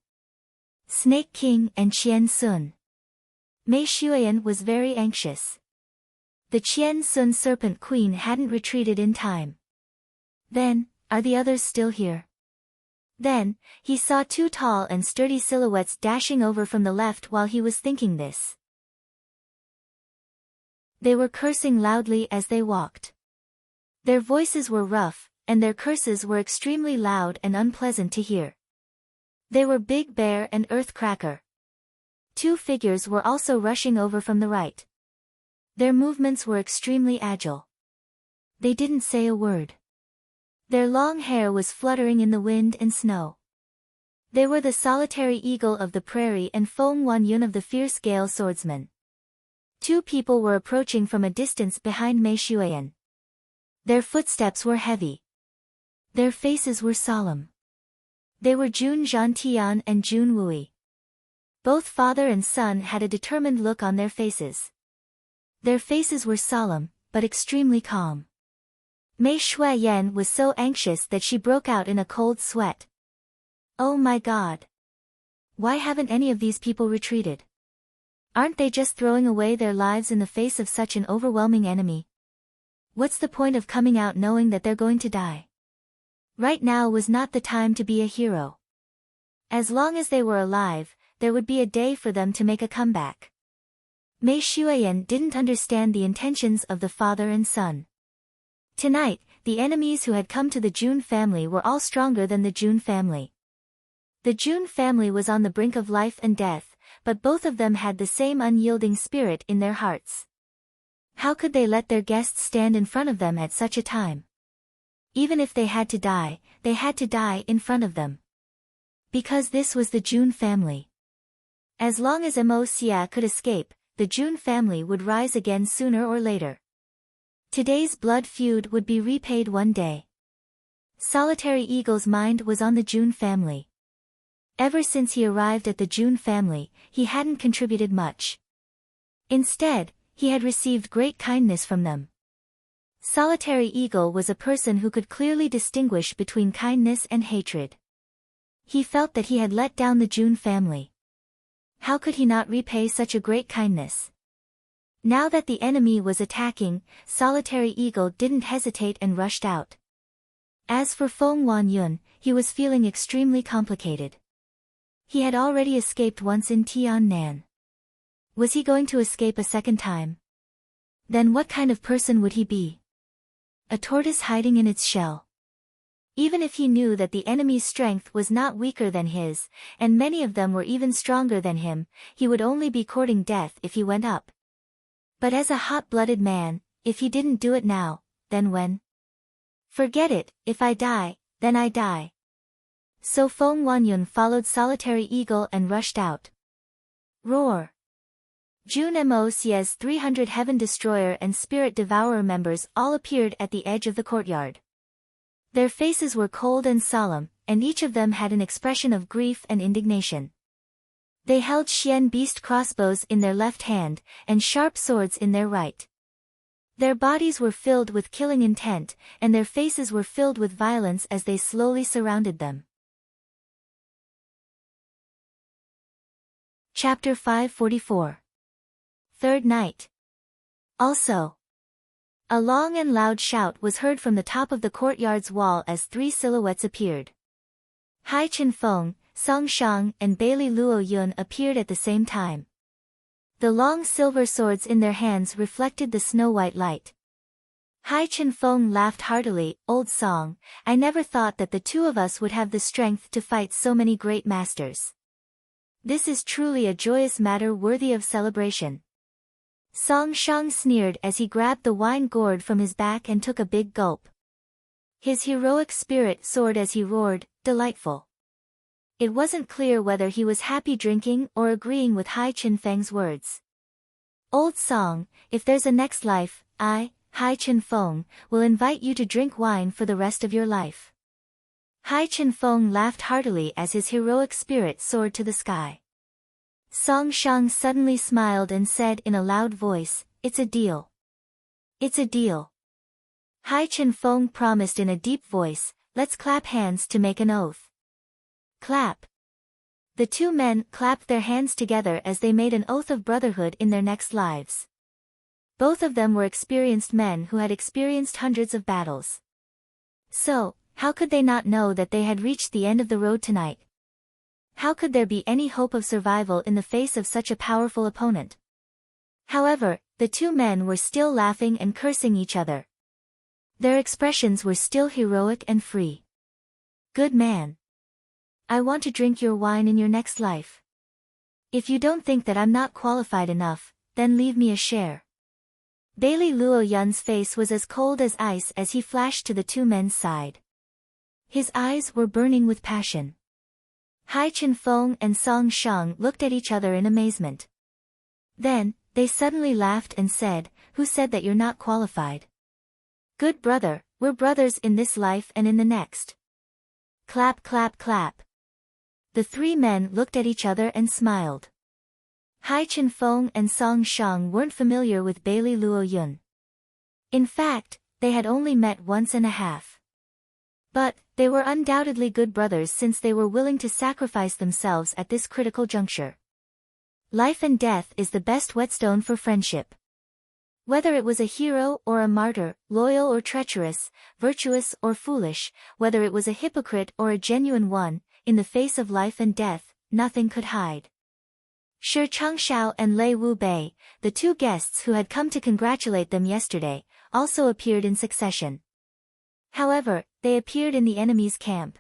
Snake King and Qian Sun. Mei Shuiyan was very anxious. The Qian Sun Serpent Queen hadn't retreated in time. Then, are the others still here? Then, he saw 2 tall and sturdy silhouettes dashing over from the left while he was thinking this. They were cursing loudly as they walked. Their voices were rough, and their curses were extremely loud and unpleasant to hear. They were Big Bear and Earthcracker. 2 figures were also rushing over from the right. Their movements were extremely agile. They didn't say a word. Their long hair was fluttering in the wind and snow. They were the solitary eagle of the prairie and Feng Wanyun of the fierce Gale swordsman. 2 people were approaching from a distance behind Mei Shuiyan. Their footsteps were heavy. Their faces were solemn. They were Jun Zhantian and Jun Wui. Both father and son had a determined look on their faces. Their faces were solemn, but extremely calm. Mei Shuiyan was so anxious that she broke out in a cold sweat. Oh my God! Why haven't any of these people retreated? Aren't they just throwing away their lives in the face of such an overwhelming enemy? What's the point of coming out knowing that they're going to die? Right now was not the time to be a hero. As long as they were alive, there would be a day for them to make a comeback. Mei Shuiyan didn't understand the intentions of the father and son. Tonight, the enemies who had come to the Jun family were all stronger than the Jun family. The Jun family was on the brink of life and death, but both of them had the same unyielding spirit in their hearts. How could they let their guests stand in front of them at such a time? Even if they had to die in front of them. Because this was the Jun family. As long as Mo Xia could escape, the Jun family would rise again sooner or later. Today's blood feud would be repaid one day. Solitary Eagle's mind was on the Jun family. Ever since he arrived at the Jun family, he hadn't contributed much. Instead, he had received great kindness from them. Solitary Eagle was a person who could clearly distinguish between kindness and hatred. He felt that he had let down the Jun family. How could he not repay such a great kindness? Now that the enemy was attacking, Solitary Eagle didn't hesitate and rushed out. As for Feng Wanyun, he was feeling extremely complicated. He had already escaped once in Tiannan. Was he going to escape a second time? Then what kind of person would he be? A tortoise hiding in its shell. Even if he knew that the enemy's strength was not weaker than his, and many of them were even stronger than him, he would only be courting death if he went up. But as a hot-blooded man, if he didn't do it now, then when? Forget it, if I die, then I die. So Feng Wanyun followed Solitary Eagle and rushed out. Roar! Jun Mo Xia's 300 Heaven Destroyer and Spirit Devourer members all appeared at the edge of the courtyard. Their faces were cold and solemn, and each of them had an expression of grief and indignation. They held Xian beast crossbows in their left hand, and sharp swords in their right. Their bodies were filled with killing intent, and their faces were filled with violence as they slowly surrounded them. Chapter 544. Third Night. Also. A long and loud shout was heard from the top of the courtyard's wall as three silhouettes appeared. Hai Chenfeng, Song Shang and Bailey Luo Yun appeared at the same time. The long silver swords in their hands reflected the snow-white light. Hai Chenfeng laughed heartily. Old Song, I never thought that the two of us would have the strength to fight so many great masters. This is truly a joyous matter worthy of celebration. Song Shang sneered as he grabbed the wine gourd from his back and took a big gulp. His heroic spirit soared as he roared, delightful. It wasn't clear whether he was happy drinking or agreeing with Hai Chenfeng's words. Old Song, if there's a next life, I, Hai Chenfeng, will invite you to drink wine for the rest of your life. Hai Chenfeng laughed heartily as his heroic spirit soared to the sky. Song Shang suddenly smiled and said in a loud voice, "It's a deal. It's a deal." Hai Chenfeng promised in a deep voice, "Let's clap hands to make an oath." Clap. The two men clapped their hands together as they made an oath of brotherhood in their next lives. Both of them were experienced men who had experienced hundreds of battles. So, how could they not know that they had reached the end of the road tonight? How could there be any hope of survival in the face of such a powerful opponent? However, the two men were still laughing and cursing each other. Their expressions were still heroic and free. Good man. I want to drink your wine in your next life. If you don't think that I'm not qualified enough, then leave me a share. Bailey Luo Yun's face was as cold as ice as he flashed to the two men's side. His eyes were burning with passion. Hai Chenfeng and Song Shang looked at each other in amazement. Then, they suddenly laughed and said, "Who said that you're not qualified? Good brother, we're brothers in this life and in the next." Clap clap clap. The three men looked at each other and smiled. Hai Chenfeng and Song Shang weren't familiar with Bailey Luo Yun. In fact, they had only met once and a half. But, they were undoubtedly good brothers since they were willing to sacrifice themselves at this critical juncture. Life and death is the best whetstone for friendship. Whether it was a hero or a martyr, loyal or treacherous, virtuous or foolish, whether it was a hypocrite or a genuine one, in the face of life and death, nothing could hide. Shi Changshao and Lei Wu Bei, the two guests who had come to congratulate them yesterday, also appeared in succession. However, they appeared in the enemy's camp.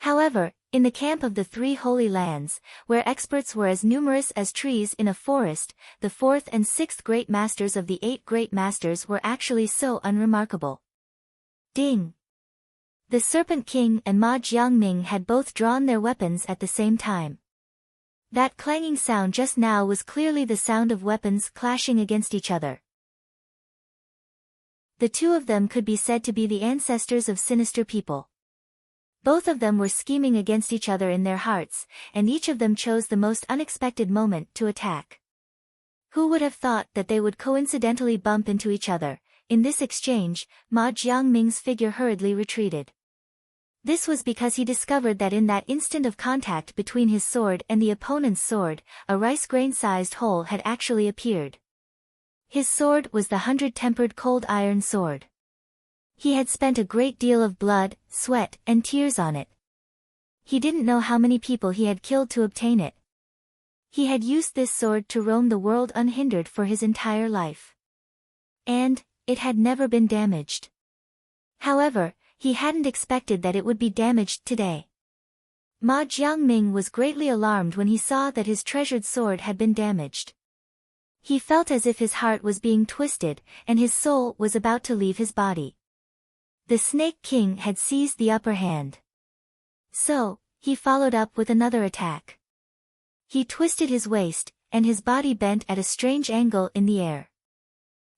However, in the camp of the three holy lands, where experts were as numerous as trees in a forest, the fourth and sixth great masters of the 8 great masters were actually so unremarkable. Ding! The Serpent King and Ma Jiangming had both drawn their weapons at the same time. That clanging sound just now was clearly the sound of weapons clashing against each other. The two of them could be said to be the ancestors of sinister people. Both of them were scheming against each other in their hearts, and each of them chose the most unexpected moment to attack. Who would have thought that they would coincidentally bump into each other? In this exchange, Ma Jiangming's figure hurriedly retreated. This was because he discovered that in that instant of contact between his sword and the opponent's sword, a rice grain-sized hole had actually appeared. His sword was the 100-tempered cold iron sword. He had spent a great deal of blood, sweat, and tears on it. He didn't know how many people he had killed to obtain it. He had used this sword to roam the world unhindered for his entire life. And it had never been damaged. However, he hadn't expected that it would be damaged today. Ma Jiangming was greatly alarmed when he saw that his treasured sword had been damaged. He felt as if his heart was being twisted, and his soul was about to leave his body. The Snake King had seized the upper hand. So, he followed up with another attack. He twisted his waist, and his body bent at a strange angle in the air.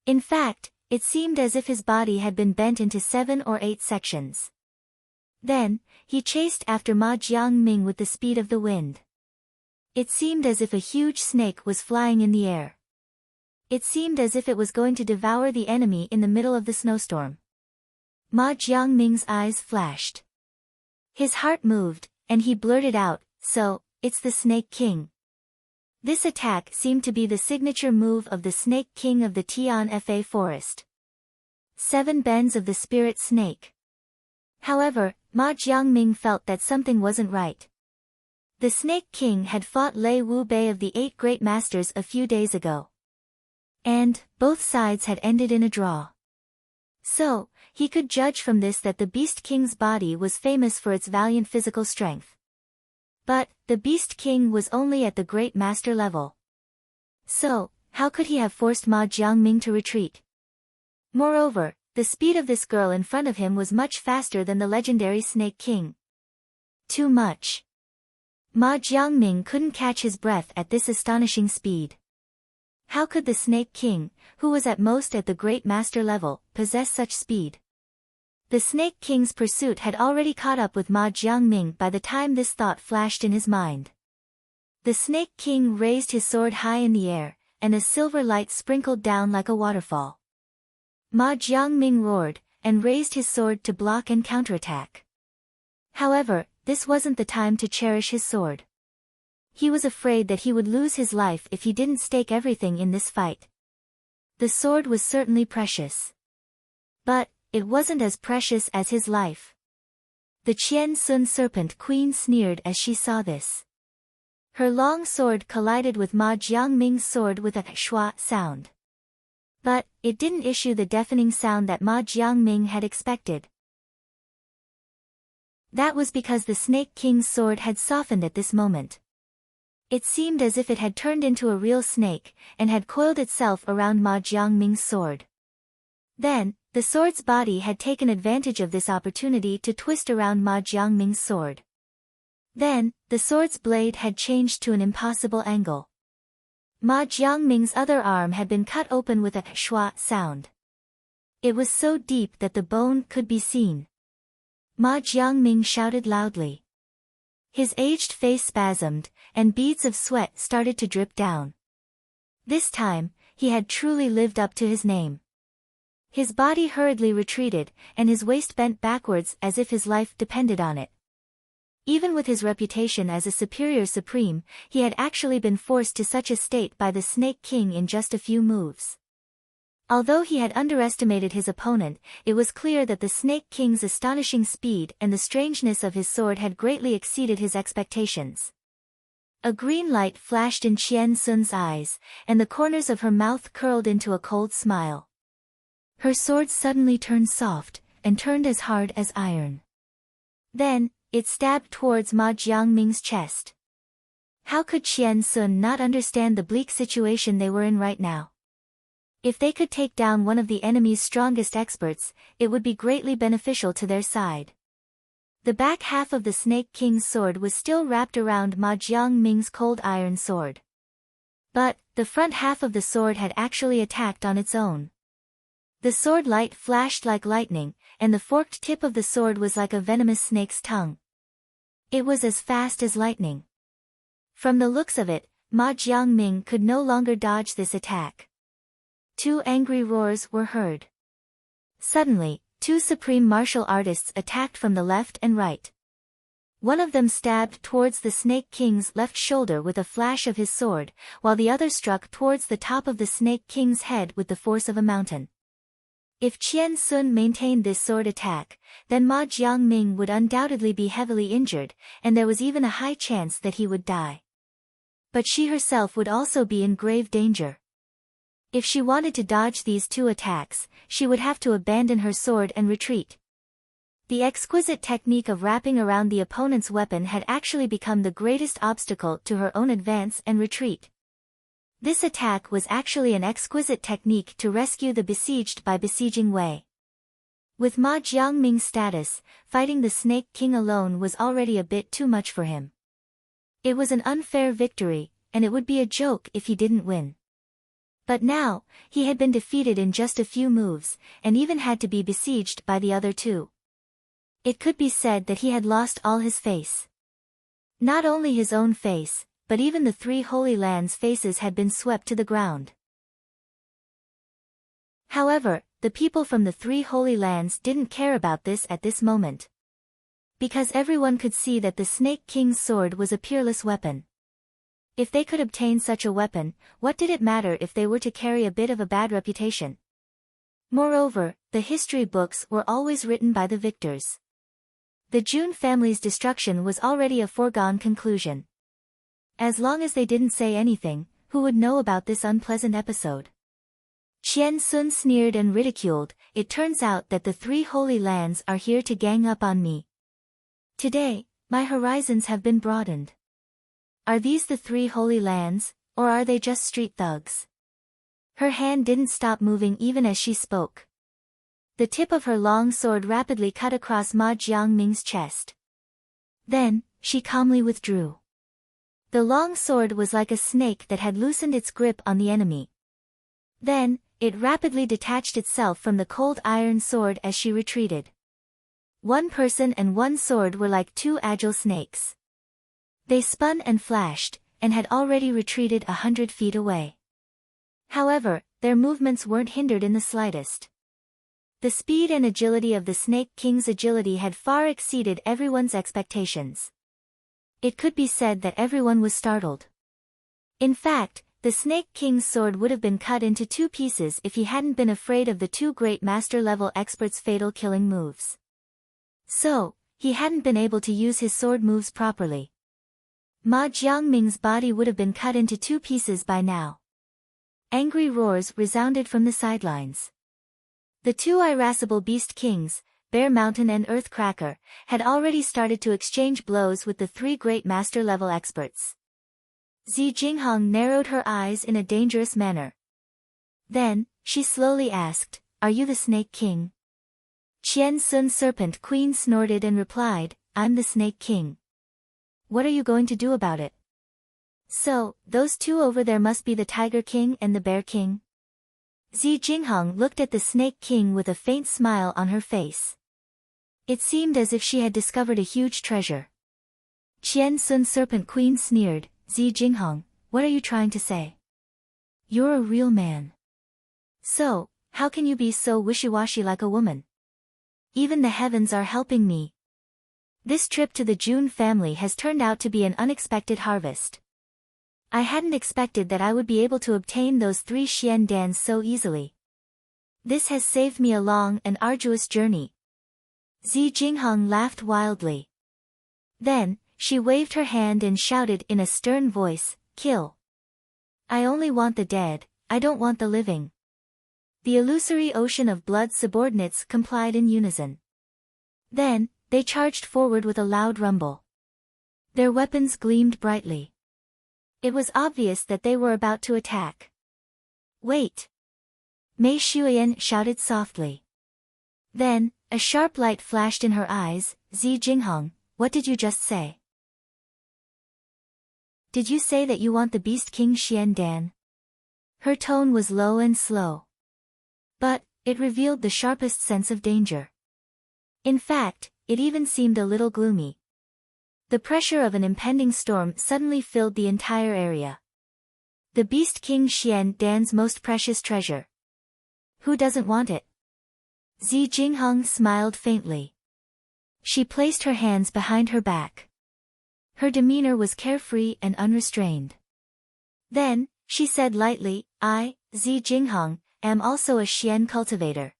In fact, it seemed as if his body had been bent into 7 or 8 sections. Then, he chased after Ma Jiangming with the speed of the wind. It seemed as if a huge snake was flying in the air. It seemed as if it was going to devour the enemy in the middle of the snowstorm. Ma Jiangming's eyes flashed. His heart moved, and he blurted out, "So, it's the Snake King." This attack seemed to be the signature move of the Snake King of the Tianfa forest. 7 bends of the spirit snake. However, Ma Jiangming felt that something wasn't right. The Snake King had fought Lei Wu Bei of the 8 great masters a few days ago. And both sides had ended in a draw. So, he could judge from this that the Beast King's body was famous for its valiant physical strength. But, the Beast King was only at the Great Master level. So, how could he have forced Ma Jiangming to retreat? Moreover, the speed of this girl in front of him was much faster than the legendary Snake King. Too much. Ma Jiangming couldn't catch his breath at this astonishing speed. How could the Snake King, who was at most at the Great Master level, possess such speed? The Snake King's pursuit had already caught up with Ma Jiangming by the time this thought flashed in his mind. The Snake King raised his sword high in the air, and a silver light sprinkled down like a waterfall. Ma Jiangming roared, and raised his sword to block and counterattack. However, this wasn't the time to cherish his sword. He was afraid that he would lose his life if he didn't stake everything in this fight. The sword was certainly precious. But, it wasn't as precious as his life. The Qian Sun Serpent Queen sneered as she saw this. Her long sword collided with Ma Jiangming's sword with a shua sound. But, it didn't issue the deafening sound that Ma Jiangming had expected. That was because the Snake King's sword had softened at this moment. It seemed as if it had turned into a real snake, and had coiled itself around Ma Jiangming's sword. Then, the sword's body had taken advantage of this opportunity to twist around Ma Jiangming's sword. Then, the sword's blade had changed to an impossible angle. Ma Jiangming's other arm had been cut open with a shua sound. It was so deep that the bone could be seen. Ma Jiangming shouted loudly. His aged face spasmed, and beads of sweat started to drip down. This time, he had truly lived up to his name. His body hurriedly retreated, and his waist bent backwards as if his life depended on it. Even with his reputation as a superior supreme, he had actually been forced to such a state by the Snake King in just a few moves. Although he had underestimated his opponent, it was clear that the Snake King's astonishing speed and the strangeness of his sword had greatly exceeded his expectations. A green light flashed in Qian Sun's eyes, and the corners of her mouth curled into a cold smile. Her sword suddenly turned soft, and turned as hard as iron. Then, it stabbed towards Ma Jiangming's chest. How could Qian Sun not understand the bleak situation they were in right now? If they could take down one of the enemy's strongest experts, it would be greatly beneficial to their side. The back half of the Snake King's sword was still wrapped around Ma Jiangming's cold iron sword. But, the front half of the sword had actually attacked on its own. The sword light flashed like lightning, and the forked tip of the sword was like a venomous snake's tongue. It was as fast as lightning. From the looks of it, Ma Jiangming could no longer dodge this attack. Two angry roars were heard. Suddenly, two supreme martial artists attacked from the left and right. One of them stabbed towards the Snake King's left shoulder with a flash of his sword, while the other struck towards the top of the Snake King's head with the force of a mountain. If Qian Sun maintained this sword attack, then Ma Jiangming would undoubtedly be heavily injured, and there was even a high chance that he would die. But she herself would also be in grave danger. If she wanted to dodge these two attacks, she would have to abandon her sword and retreat. The exquisite technique of wrapping around the opponent's weapon had actually become the greatest obstacle to her own advance and retreat. This attack was actually an exquisite technique to rescue the besieged by besieging Wei. With Ma Jiangming's status, fighting the Snake King alone was already a bit too much for him. It was an unfair victory, and it would be a joke if he didn't win. But now, he had been defeated in just a few moves, and even had to be besieged by the other two. It could be said that he had lost all his face. Not only his own face, but even the three Holy Lands' faces had been swept to the ground. However, the people from the three Holy Lands didn't care about this at this moment. Because everyone could see that the Snake King's sword was a peerless weapon. If they could obtain such a weapon, what did it matter if they were to carry a bit of a bad reputation? Moreover, the history books were always written by the victors. The Jun family's destruction was already a foregone conclusion. As long as they didn't say anything, who would know about this unpleasant episode? Qian Sun sneered and ridiculed. It turns out that the three Holy Lands are here to gang up on me. Today, my horizons have been broadened. Are these the three Holy Lands, or are they just street thugs? Her hand didn't stop moving even as she spoke. The tip of her long sword rapidly cut across Ma Jiangming's chest. Then, she calmly withdrew. The long sword was like a snake that had loosened its grip on the enemy. Then, it rapidly detached itself from the cold iron sword as she retreated. One person and one sword were like two agile snakes. They spun and flashed, and had already retreated 100 feet away. However, their movements weren't hindered in the slightest. The speed and agility of the Snake King's agility had far exceeded everyone's expectations. It could be said that everyone was startled. In fact, the Snake King's sword would have been cut into two pieces if he hadn't been afraid of the two great master-level experts' fatal killing moves. So, he hadn't been able to use his sword moves properly. Ma Jiangming's body would have been cut into two pieces by now. Angry roars resounded from the sidelines. The two irascible beast kings, Bear Mountain and Earthcracker, had already started to exchange blows with the three great master-level experts. Zi Jinghong narrowed her eyes in a dangerous manner. Then, she slowly asked, "Are you the Snake King?" Qian Sun Serpent Queen snorted and replied, "I'm the Snake King." "What are you going to do about it?" "So, those two over there must be the Tiger King and the Bear King?" Zi Jinghong looked at the Snake King with a faint smile on her face. It seemed as if she had discovered a huge treasure. Qian Sun Serpent Queen sneered, "Zi Jinghong, what are you trying to say? You're a real man. So, how can you be so wishy-washy like a woman? Even the heavens are helping me. This trip to the Jun family has turned out to be an unexpected harvest. I hadn't expected that I would be able to obtain those 3 Xian dans so easily. This has saved me a long and arduous journey." Zi Jinghong laughed wildly. Then, she waved her hand and shouted in a stern voice, "Kill. I only want the dead, I don't want the living." The illusory ocean of blood subordinates complied in unison. Then, they charged forward with a loud rumble. Their weapons gleamed brightly. It was obvious that they were about to attack. "Wait!" Mei Shuyan shouted softly. Then, a sharp light flashed in her eyes. "Zi Jinghong, what did you just say? Did you say that you want the Beast King Xian Dan?" Her tone was low and slow. But, it revealed the sharpest sense of danger. In fact, it even seemed a little gloomy. The pressure of an impending storm suddenly filled the entire area. The Beast King Xian Dan's most precious treasure. Who doesn't want it? Zi Jinghong smiled faintly. She placed her hands behind her back. Her demeanor was carefree and unrestrained. Then, she said lightly, "I, Zi Jinghong, am also a Xian cultivator."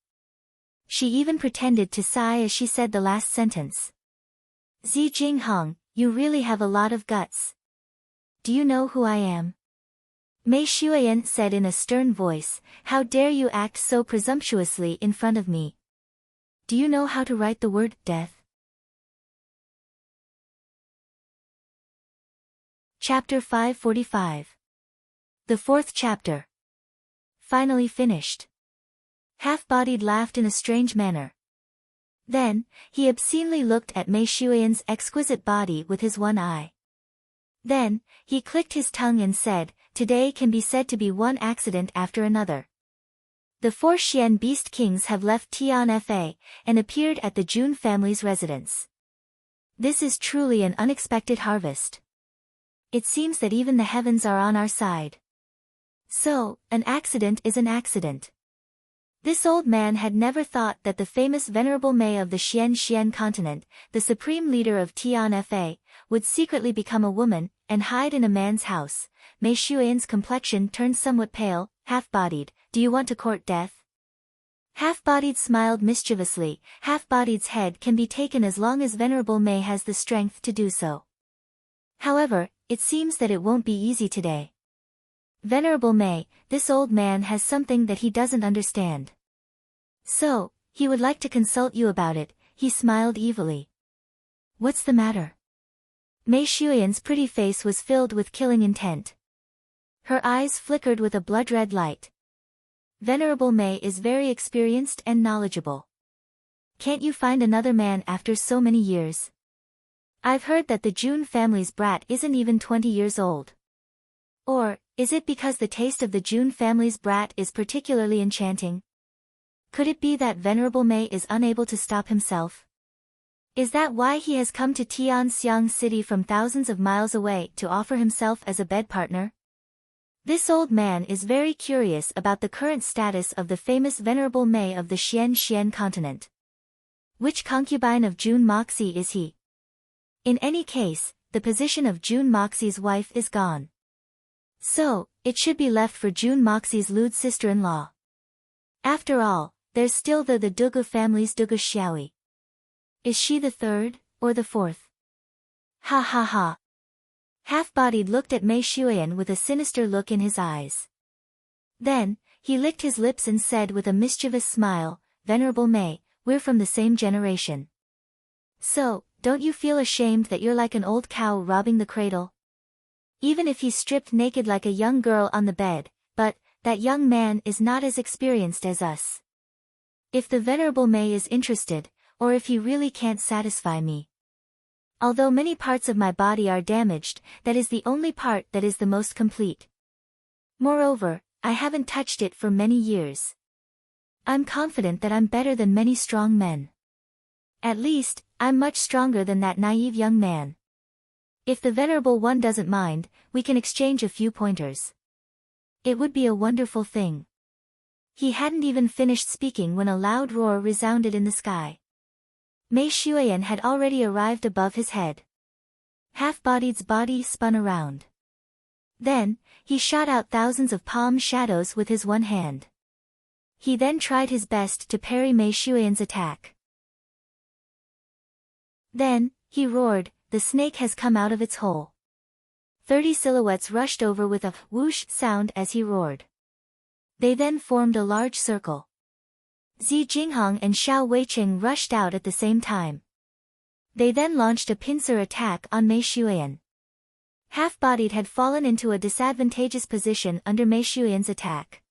She even pretended to sigh as she said the last sentence. "Zi Jinghong, you really have a lot of guts. Do you know who I am?" Mei Shuyan said in a stern voice, "How dare you act so presumptuously in front of me? Do you know how to write the word death?" Chapter 545. The fourth chapter. Finally finished. Half-Bodied laughed in a strange manner. Then, he obscenely looked at Mei Shuyan's exquisite body with his one eye. Then, he clicked his tongue and said, "Today can be said to be one accident after another. The 4 Xian Beast Kings have left Tian Fa, and appeared at the Jun family's residence. This is truly an unexpected harvest. It seems that even the heavens are on our side. So, an accident is an accident." This old man had never thought that the famous Venerable Mei of the Xian continent, the supreme leader of Tian Fa, would secretly become a woman, and hide in a man's house. Mei Shuyan's complexion turned somewhat pale. "Half-Bodied, do you want to court death?" Half-Bodied smiled mischievously. "Half-Bodied's head can be taken as long as Venerable Mei has the strength to do so. However, it seems that it won't be easy today. Venerable Mei, this old man has something that he doesn't understand. So, he would like to consult you about it." He smiled evilly. "What's the matter?" Mei Shuyan's pretty face was filled with killing intent. Her eyes flickered with a blood-red light. "Venerable Mei is very experienced and knowledgeable. Can't you find another man after so many years? I've heard that the Jun family's brat isn't even 20 years old. Or, is it because the taste of the Jun family's brat is particularly enchanting? Could it be that Venerable Mei is unable to stop himself? Is that why he has come to Tianxiang City from thousands of miles away to offer himself as a bed partner?" This old man is very curious about the current status of the famous Venerable Mei of the Xian continent. Which concubine of Jun Moxie is he? In any case, the position of Jun Moxie's wife is gone. So, it should be left for Jun Moxie's lewd sister-in-law. After all, there's still the Dugu family's Dugu Xiaoyi. Is she the third, or the fourth? Ha ha ha. Half-Bodied looked at Mei Shuyan with a sinister look in his eyes. Then, he licked his lips and said with a mischievous smile, "Venerable Mei, we're from the same generation. So, don't you feel ashamed that you're like an old cow robbing the cradle? Even if he's stripped naked like a young girl on the bed, but, that young man is not as experienced as us. If the Venerable Mei is interested, or if he really can't satisfy me. Although many parts of my body are damaged, that is the only part that is the most complete. Moreover, I haven't touched it for many years. I'm confident that I'm better than many strong men. At least, I'm much stronger than that naive young man. If the Venerable One doesn't mind, we can exchange a few pointers. It would be a wonderful thing." He hadn't even finished speaking when a loud roar resounded in the sky. Mei Shuyan had already arrived above his head. Half-Bodied's body spun around. Then, he shot out thousands of palm shadows with his one hand. He then tried his best to parry Mei Shuyan's attack. Then, he roared, "The snake has come out of its hole." 30 silhouettes rushed over with a whoosh sound as he roared. They then formed a large circle. Zi Jinghong and Xiao Weiqing rushed out at the same time. They then launched a pincer attack on Mei Shuyan. Half-Bodied had fallen into a disadvantageous position under Mei Shuyan's attack.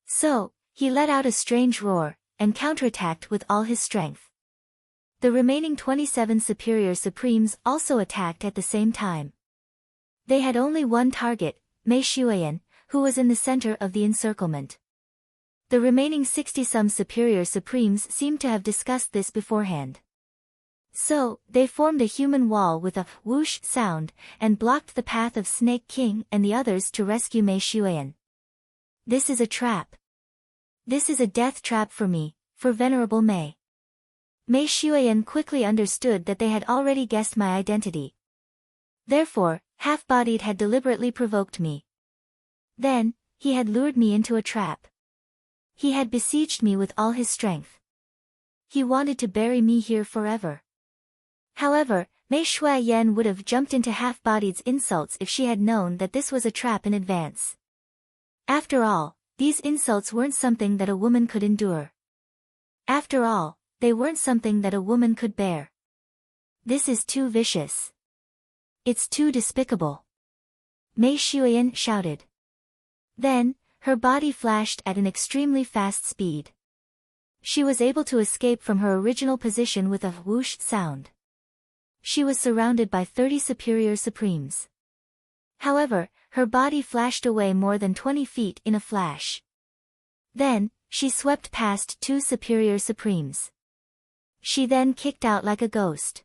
So, he let out a strange roar, and counterattacked with all his strength. The remaining 27 Superior Supremes also attacked at the same time. They had only one target, Mei Shuyan, who was in the center of the encirclement. The remaining 60-some Superior Supremes seemed to have discussed this beforehand. So, they formed a human wall with a whoosh sound, and blocked the path of Snake King and the others to rescue Mei Shuyan. This is a trap. This is a death trap for me, for Venerable Mei. Mei Shuyan quickly understood that they had already guessed my identity. Therefore, Half-Bodied had deliberately provoked me. Then, he had lured me into a trap. He had besieged me with all his strength. He wanted to bury me here forever. However, Mei Shuyan would have jumped into Half-Bodied's insults if she had known that this was a trap in advance. After all, these insults weren't something that a woman could endure. After all, they weren't something that a woman could bear. This is too vicious. It's too despicable. Mei Shuyan shouted. Then, her body flashed at an extremely fast speed. She was able to escape from her original position with a whoosh sound. She was surrounded by 30 Superior Supremes. However, her body flashed away more than 20 feet in a flash. Then, she swept past 2 Superior Supremes. She then kicked out like a ghost.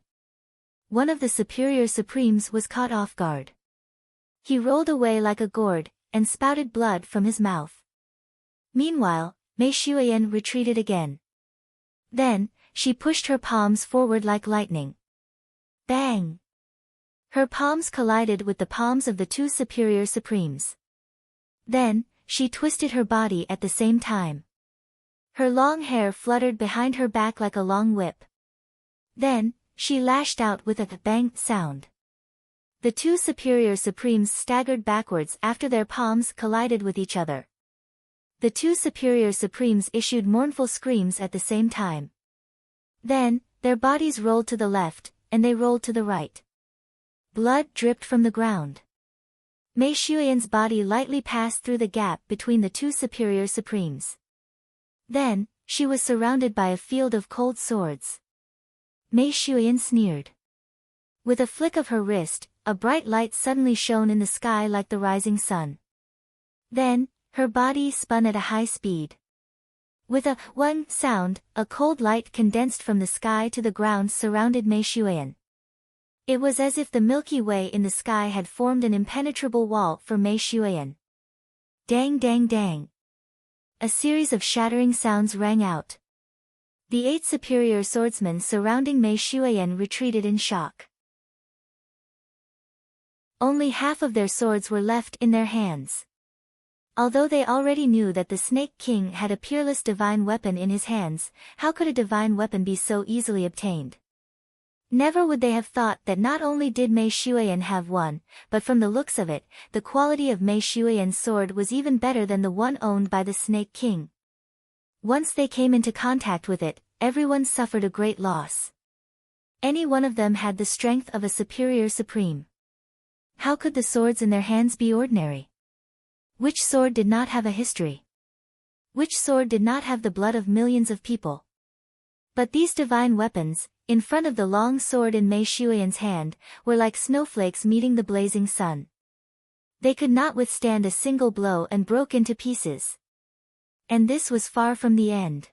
One of the Superior Supremes was caught off guard. He rolled away like a gourd, and spouted blood from his mouth. Meanwhile, Mei Shuyan retreated again. Then, she pushed her palms forward like lightning. Bang! Her palms collided with the palms of the 2 Superior Supremes. Then, she twisted her body at the same time. Her long hair fluttered behind her back like a long whip. Then, she lashed out with a bang sound. The 2 Superior Supremes staggered backwards after their palms collided with each other. The 2 Superior Supremes issued mournful screams at the same time. Then, their bodies rolled to the left, and they rolled to the right. Blood dripped from the ground. Mei Shuyan's body lightly passed through the gap between the 2 Superior Supremes. Then, she was surrounded by a field of cold swords. Mei Shuyan sneered. With a flick of her wrist, a bright light suddenly shone in the sky like the rising sun. Then, her body spun at a high speed. With a one sound, a cold light condensed from the sky to the ground surrounded Mei Shuyan. It was as if the Milky Way in the sky had formed an impenetrable wall for Mei Shuyan. Dang dang dang. A series of shattering sounds rang out. The 8 superior swordsmen surrounding Mei Shuyan retreated in shock. Only half of their swords were left in their hands. Although they already knew that the Snake King had a peerless divine weapon in his hands, how could a divine weapon be so easily obtained? Never would they have thought that not only did Mei Shuyan have one, but from the looks of it, the quality of Mei Shuyan's sword was even better than the one owned by the Snake King. Once they came into contact with it, everyone suffered a great loss. Any one of them had the strength of a superior supreme. How could the swords in their hands be ordinary? Which sword did not have a history? Which sword did not have the blood of millions of people? But these divine weapons, in front of the long sword in Mei Shuyan's hand, were like snowflakes meeting the blazing sun. They could not withstand a single blow and broke into pieces. And this was far from the end.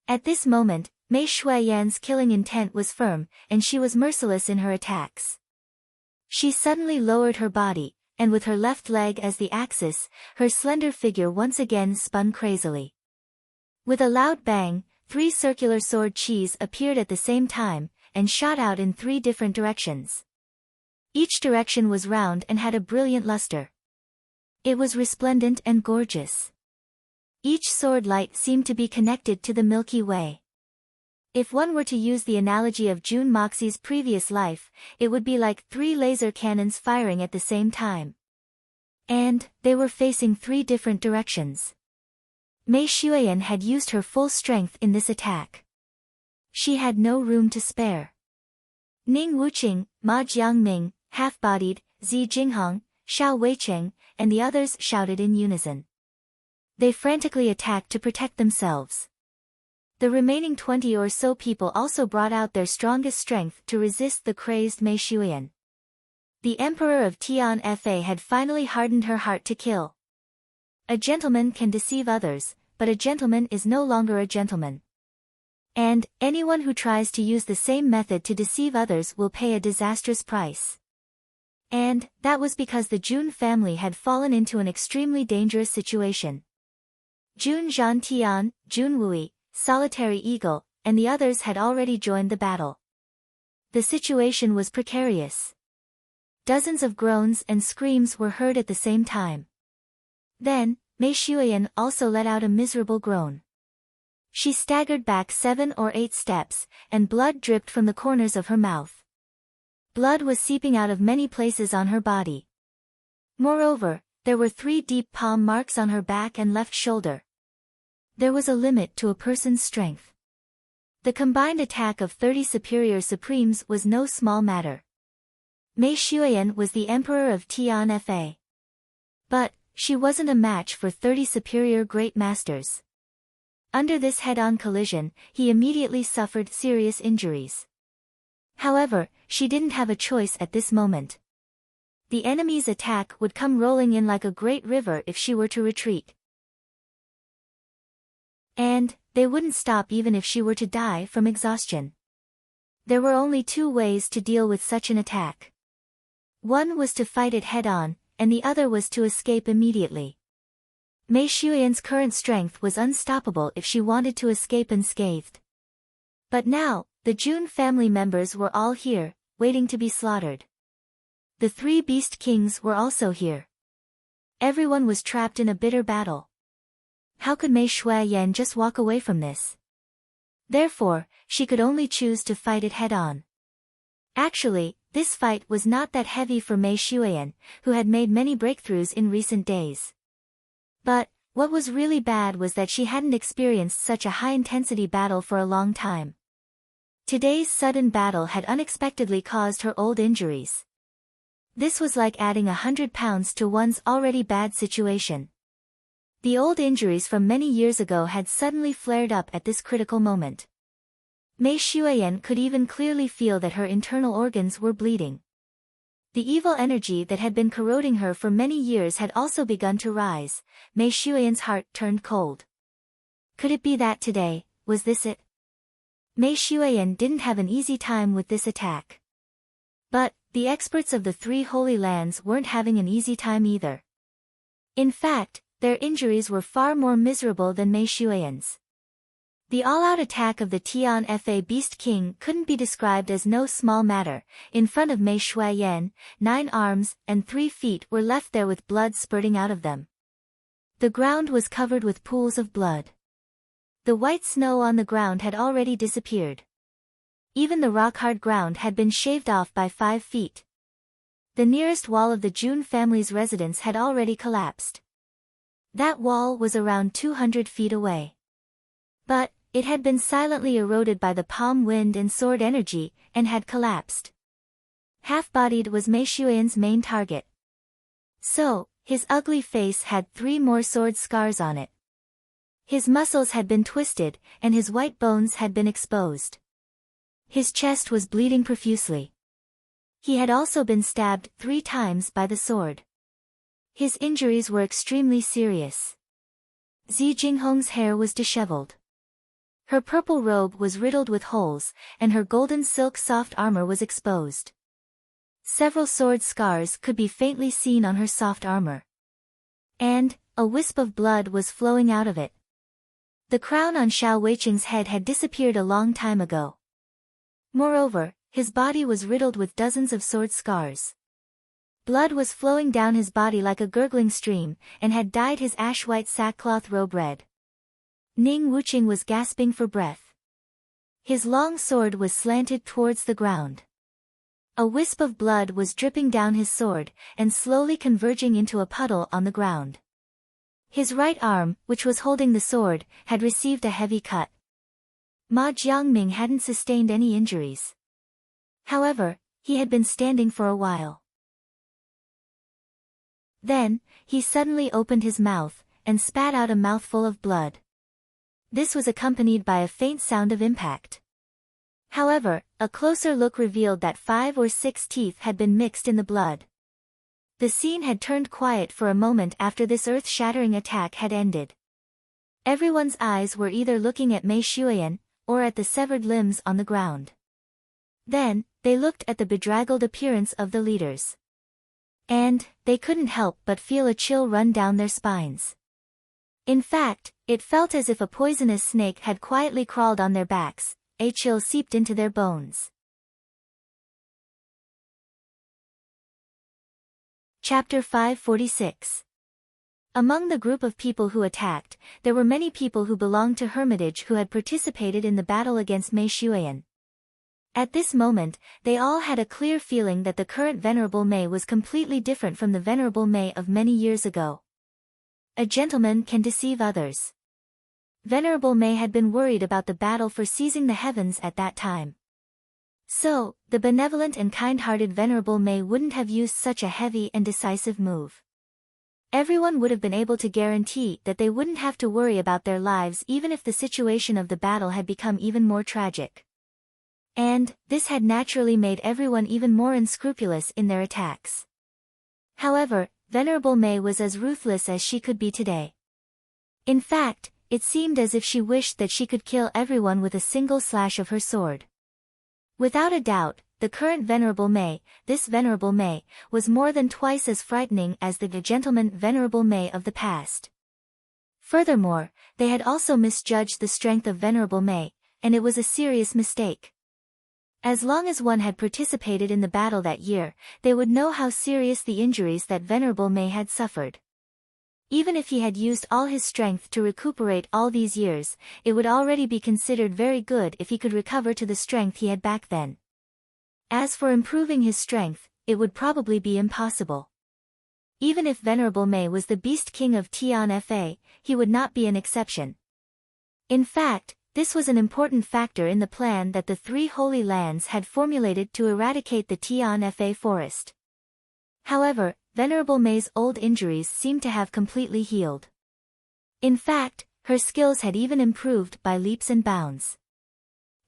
At this moment, Mei Shuyan's killing intent was firm, and she was merciless in her attacks. She suddenly lowered her body, and with her left leg as the axis, her slender figure once again spun crazily. With a loud bang, 3 circular sword qis appeared at the same time, and shot out in 3 different directions. Each direction was round and had a brilliant luster. It was resplendent and gorgeous. Each sword light seemed to be connected to the Milky Way. If one were to use the analogy of Jun Moxie's previous life, it would be like 3 laser cannons firing at the same time. And, they were facing 3 different directions. Mei Xueyan had used her full strength in this attack. She had no room to spare. Ning Wuqing, Ma Jiangming, half-bodied, Zi Jinghong, Xiao Weicheng, and the others shouted in unison. They frantically attacked to protect themselves. The remaining 20 or so people also brought out their strongest strength to resist the crazed Mei Xueyan. The Emperor of Tian Fa had finally hardened her heart to kill. A gentleman can deceive others, but a gentleman is no longer a gentleman. And anyone who tries to use the same method to deceive others will pay a disastrous price. And that was because the Jun family had fallen into an extremely dangerous situation. Jun Zhantian, Jun Wui, Solitary Eagle, and the others had already joined the battle. The situation was precarious. Dozens of groans and screams were heard at the same time. Then, Mei Xueyan also let out a miserable groan. She staggered back 7 or 8 steps, and blood dripped from the corners of her mouth. Blood was seeping out of many places on her body. Moreover, there were 3 deep palm marks on her back and left shoulder. There was a limit to a person's strength. The combined attack of 30 superior supremes was no small matter. Mei Xueyan was the emperor of Tian Fa. But she wasn't a match for 30 superior great masters. Under this head-on collision, he immediately suffered serious injuries. However, she didn't have a choice at this moment. The enemy's attack would come rolling in like a great river if she were to retreat. And they wouldn't stop even if she were to die from exhaustion. There were only 2 ways to deal with such an attack. One was to fight it head-on, and the other was to escape immediately. Mei Xueyan's current strength was unstoppable if she wanted to escape unscathed. But now, the Jun family members were all here, waiting to be slaughtered. The 3 beast kings were also here. Everyone was trapped in a bitter battle. How could Mei Xueyan just walk away from this? Therefore, she could only choose to fight it head-on. Actually, this fight was not that heavy for Mei Xueyan, who had made many breakthroughs in recent days. But what was really bad was that she hadn't experienced such a high-intensity battle for a long time. Today's sudden battle had unexpectedly caused her old injuries. This was like adding 100 pounds to one's already bad situation. The old injuries from many years ago had suddenly flared up at this critical moment. Mei Xueyan could even clearly feel that her internal organs were bleeding. The evil energy that had been corroding her for many years had also begun to rise. Mei Xueyan's heart turned cold. Could it be that today, was this it? Mei Xueyan didn't have an easy time with this attack. But the experts of the 3 holy lands weren't having an easy time either. In fact, their injuries were far more miserable than Mei Xueyan's. The all-out attack of the Tian Fa Beast King couldn't be described as no small matter. In front of Mei Xueyan, 9 arms and 3 feet were left there with blood spurting out of them. The ground was covered with pools of blood. The white snow on the ground had already disappeared. Even the rock-hard ground had been shaved off by 5 feet. The nearest wall of the Jun family's residence had already collapsed. That wall was around 200 feet away. But it had been silently eroded by the palm wind and sword energy, and had collapsed. Half-bodied was Mei Xueyan's main target. So, his ugly face had 3 more sword scars on it. His muscles had been twisted, and his white bones had been exposed. His chest was bleeding profusely. He had also been stabbed 3 times by the sword. His injuries were extremely serious. Zi Jinghong's hair was disheveled. Her purple robe was riddled with holes, and her golden silk soft armor was exposed. Several sword scars could be faintly seen on her soft armor. And a wisp of blood was flowing out of it. The crown on Xiao Weicheng's head had disappeared a long time ago. Moreover, his body was riddled with dozens of sword scars. Blood was flowing down his body like a gurgling stream, and had dyed his ash-white sackcloth robe red. Ning Wuqing was gasping for breath. His long sword was slanted towards the ground. A wisp of blood was dripping down his sword, and slowly converging into a puddle on the ground. His right arm, which was holding the sword, had received a heavy cut. Ma Jiangming hadn't sustained any injuries. However, he had been standing for a while. Then, he suddenly opened his mouth, and spat out a mouthful of blood. This was accompanied by a faint sound of impact. However, a closer look revealed that 5 or 6 teeth had been mixed in the blood. The scene had turned quiet for a moment after this earth-shattering attack had ended. Everyone's eyes were either looking at Mei Xuan, or at the severed limbs on the ground. Then, they looked at the bedraggled appearance of the leaders. And, they couldn't help but feel a chill run down their spines. In fact, it felt as if a poisonous snake had quietly crawled on their backs. A chill seeped into their bones. Chapter 546. Among the group of people who attacked, there were many people who belonged to Hermitage who had participated in the battle against Mei Xuan. At this moment, they all had a clear feeling that the current Venerable Mei was completely different from the Venerable Mei of many years ago. A gentleman can deceive others. Venerable Mei had been worried about the battle for seizing the heavens at that time. So, the benevolent and kind-hearted Venerable Mei wouldn't have used such a heavy and decisive move. Everyone would have been able to guarantee that they wouldn't have to worry about their lives even if the situation of the battle had become even more tragic. And, this had naturally made everyone even more unscrupulous in their attacks. However, Venerable Mei was as ruthless as she could be today. In fact, it seemed as if she wished that she could kill everyone with a single slash of her sword. Without a doubt, the current Venerable Mei, this Venerable Mei, was more than twice as frightening as the gentleman Venerable Mei of the past. Furthermore, they had also misjudged the strength of Venerable Mei, and it was a serious mistake. As long as one had participated in the battle that year, they would know how serious the injuries that Venerable Mei had suffered. Even if he had used all his strength to recuperate all these years, it would already be considered very good if he could recover to the strength he had back then. As for improving his strength, it would probably be impossible. Even if Venerable Mei was the Beast King of Tian Fa, he would not be an exception. In fact, this was an important factor in the plan that the 3 Holy Lands had formulated to eradicate the Tian Fa forest. However, Venerable Mei's old injuries seemed to have completely healed. In fact, her skills had even improved by leaps and bounds.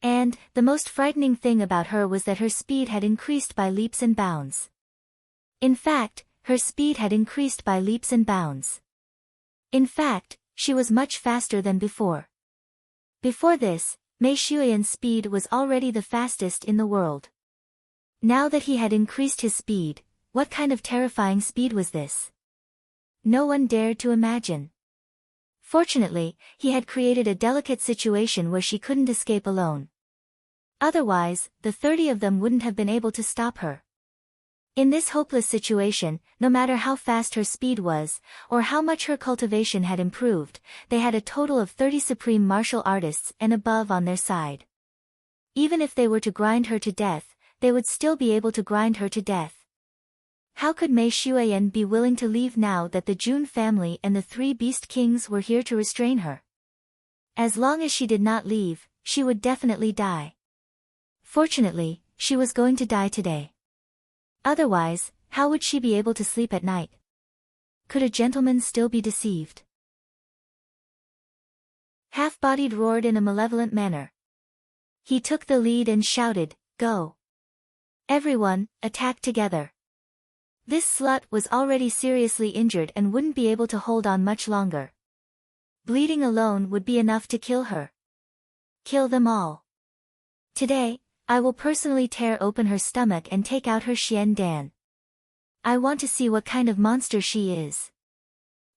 And, the most frightening thing about her was that her speed had increased by leaps and bounds. In fact, her speed had increased by leaps and bounds. In fact, she was much faster than before. Before this, Mei Xuan's speed was already the fastest in the world. Now that he had increased his speed, what kind of terrifying speed was this? No one dared to imagine. Fortunately, he had created a delicate situation where she couldn't escape alone. Otherwise, the 30 of them wouldn't have been able to stop her. In this hopeless situation, no matter how fast her speed was, or how much her cultivation had improved, they had a total of 30 supreme martial artists and above on their side. Even if they were to grind her to death, they would still be able to grind her to death. How could Mei Xuan be willing to leave now that the Jun family and the 3 Beast Kings were here to restrain her? As long as she did not leave, she would definitely die. Fortunately, she was going to die today. Otherwise, how would she be able to sleep at night? Could a gentleman still be deceived? Half-Bodied roared in a malevolent manner. He took the lead and shouted, "Go! Everyone, attack together!" This slut was already seriously injured and wouldn't be able to hold on much longer. Bleeding alone would be enough to kill her. Kill them all. Today, I will personally tear open her stomach and take out her Xian Dan. I want to see what kind of monster she is.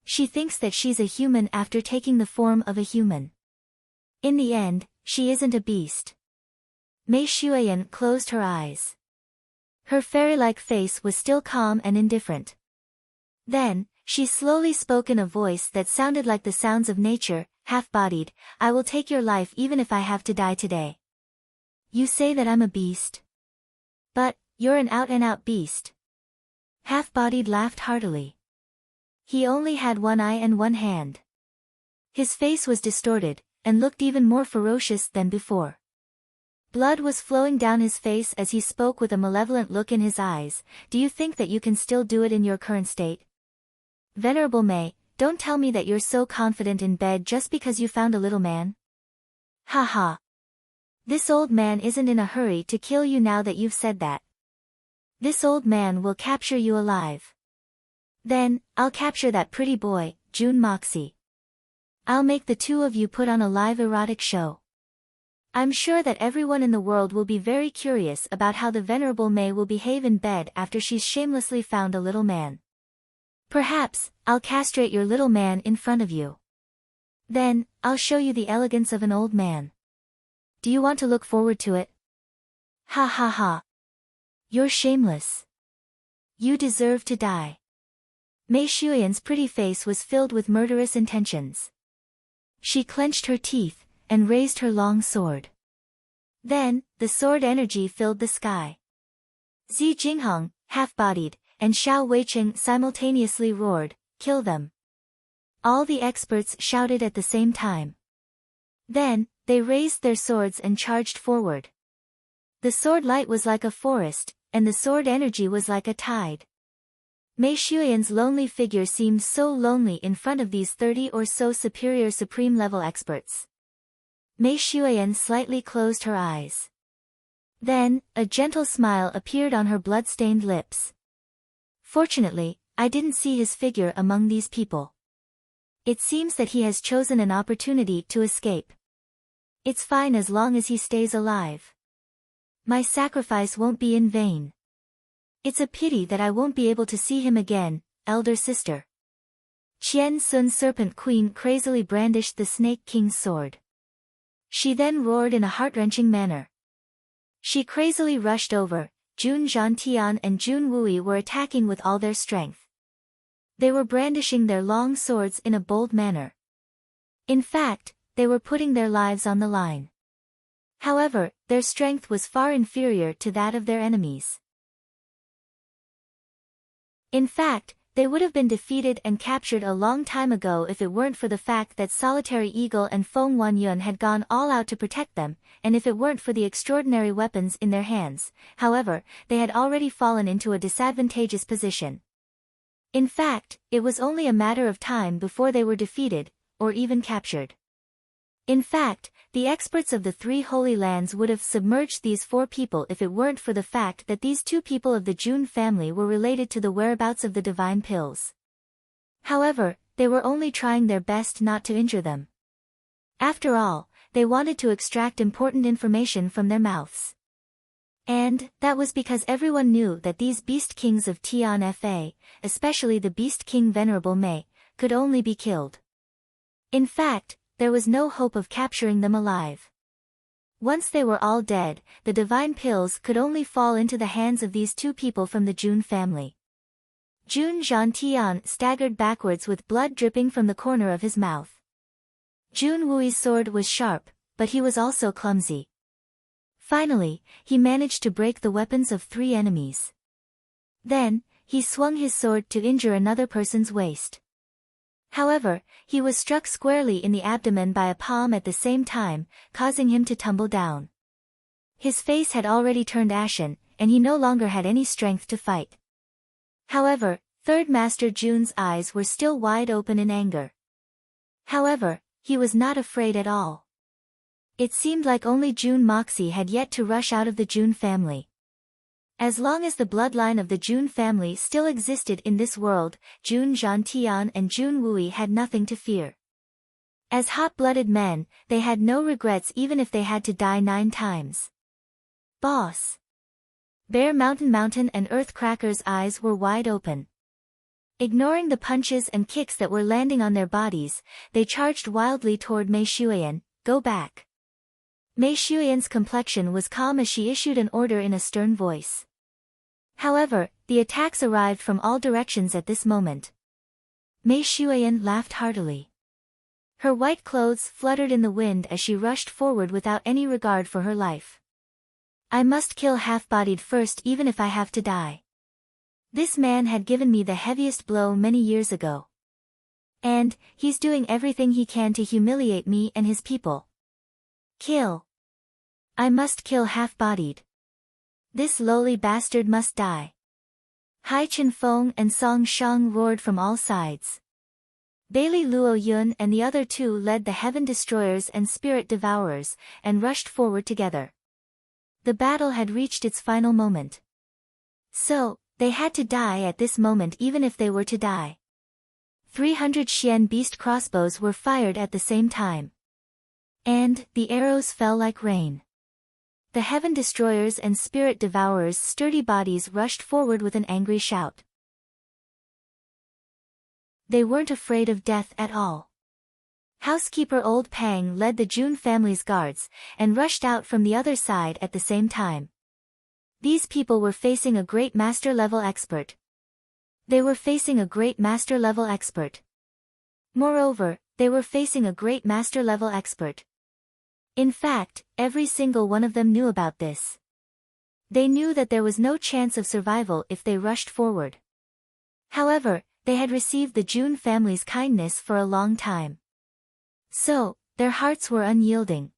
She thinks that she's a human after taking the form of a human. In the end, she isn't a beast. Mei Xuan closed her eyes. Her fairy-like face was still calm and indifferent. Then, she slowly spoke in a voice that sounded like the sounds of nature, "Half-bodied, I will take your life even if I have to die today. You say that I'm a beast? But, you're an out-and-out beast." Half-bodied laughed heartily. He only had one eye and one hand. His face was distorted, and looked even more ferocious than before. Blood was flowing down his face as he spoke with a malevolent look in his eyes. Do you think that you can still do it in your current state? Venerable May, don't tell me that you're so confident in bed just because you found a little man. Ha ha. This old man isn't in a hurry to kill you now that you've said that. This old man will capture you alive. Then, I'll capture that pretty boy, June Moxie. I'll make the two of you put on a live erotic show. I'm sure that everyone in the world will be very curious about how the Venerable May will behave in bed after she's shamelessly found a little man. Perhaps, I'll castrate your little man in front of you. Then, I'll show you the elegance of an old man. Do you want to look forward to it? Ha ha ha. You're shameless. You deserve to die. Mei Shuyan's pretty face was filled with murderous intentions. She clenched her teeth, and raised her long sword. Then, the sword energy filled the sky. Zi Jingheng, half-bodied, and Xiao Weicheng simultaneously roared, "Kill them!" All the experts shouted at the same time. Then, they raised their swords and charged forward. The sword light was like a forest, and the sword energy was like a tide. Mei Shuyan's lonely figure seemed so lonely in front of these 30 or so superior supreme-level experts. Mei Shuyan slightly closed her eyes. Then, a gentle smile appeared on her blood-stained lips. Fortunately, I didn't see his figure among these people. It seems that he has chosen an opportunity to escape. It's fine as long as he stays alive. My sacrifice won't be in vain. It's a pity that I won't be able to see him again, elder sister. Qian Sun Serpent Queen crazily brandished the Snake King's sword. She then roared in a heart-wrenching manner. She crazily rushed over. Jun Zhantian and Jun Wui were attacking with all their strength. They were brandishing their long swords in a bold manner. In fact, they were putting their lives on the line. However, their strength was far inferior to that of their enemies. In fact, they would have been defeated and captured a long time ago if it weren't for the fact that Solitary Eagle and Feng Wanyun had gone all out to protect them, and if it weren't for the extraordinary weapons in their hands. However, they had already fallen into a disadvantageous position. In fact, it was only a matter of time before they were defeated, or even captured. In fact, the experts of the three Holy Lands would have submerged these four people if it weren't for the fact that these two people of the Jun family were related to the whereabouts of the divine pills. However, they were only trying their best not to injure them. After all, they wanted to extract important information from their mouths. And, that was because everyone knew that these Beast Kings of Tian Fa, especially the Beast King Venerable Mei, could only be killed. In fact, there was no hope of capturing them alive. Once they were all dead, the divine pills could only fall into the hands of these two people from the Jun family. Jun Zhantian staggered backwards with blood dripping from the corner of his mouth. Jun Wui's sword was sharp, but he was also clumsy. Finally, he managed to break the weapons of three enemies. Then, he swung his sword to injure another person's waist. However, he was struck squarely in the abdomen by a palm at the same time, causing him to tumble down. His face had already turned ashen, and he no longer had any strength to fight. However, Third Master Jun's eyes were still wide open in anger. However, he was not afraid at all. It seemed like only Jun Moxie had yet to rush out of the Jun family. As long as the bloodline of the Jun family still existed in this world, Jun Zhantian and Jun Wui had nothing to fear. As hot-blooded men, they had no regrets even if they had to die 9 times. Boss! Bear Mountain and Earthcracker's eyes were wide open. Ignoring the punches and kicks that were landing on their bodies, they charged wildly toward Mei Shuyan. Go back. Mei Shuyan's complexion was calm as she issued an order in a stern voice. However, the attacks arrived from all directions at this moment. Mei Shuyan laughed heartily. Her white clothes fluttered in the wind as she rushed forward without any regard for her life. I must kill Half-Bodied first even if I have to die. This man had given me the heaviest blow many years ago. And, he's doing everything he can to humiliate me and his people. Kill. I must kill half-bodied. This lowly bastard must die. Hai Chen Feng and Song Shang roared from all sides. Bailey Luo Yun and the other two led the Heaven Destroyers and Spirit Devourers, and rushed forward together. The battle had reached its final moment. So, they had to die at this moment even if they were to die. 300 Xian beast crossbows were fired at the same time. And, the arrows fell like rain. The Heaven Destroyers and Spirit Devourers' sturdy bodies rushed forward with an angry shout. They weren't afraid of death at all. Housekeeper Old Pang led the Jun family's guards, and rushed out from the other side at the same time. These people were facing a great master-level expert. They were facing a great master-level expert. Moreover, they were facing a great master-level expert. In fact, every single one of them knew about this. They knew that there was no chance of survival if they rushed forward. However, they had received the Jun family's kindness for a long time. So, their hearts were unyielding.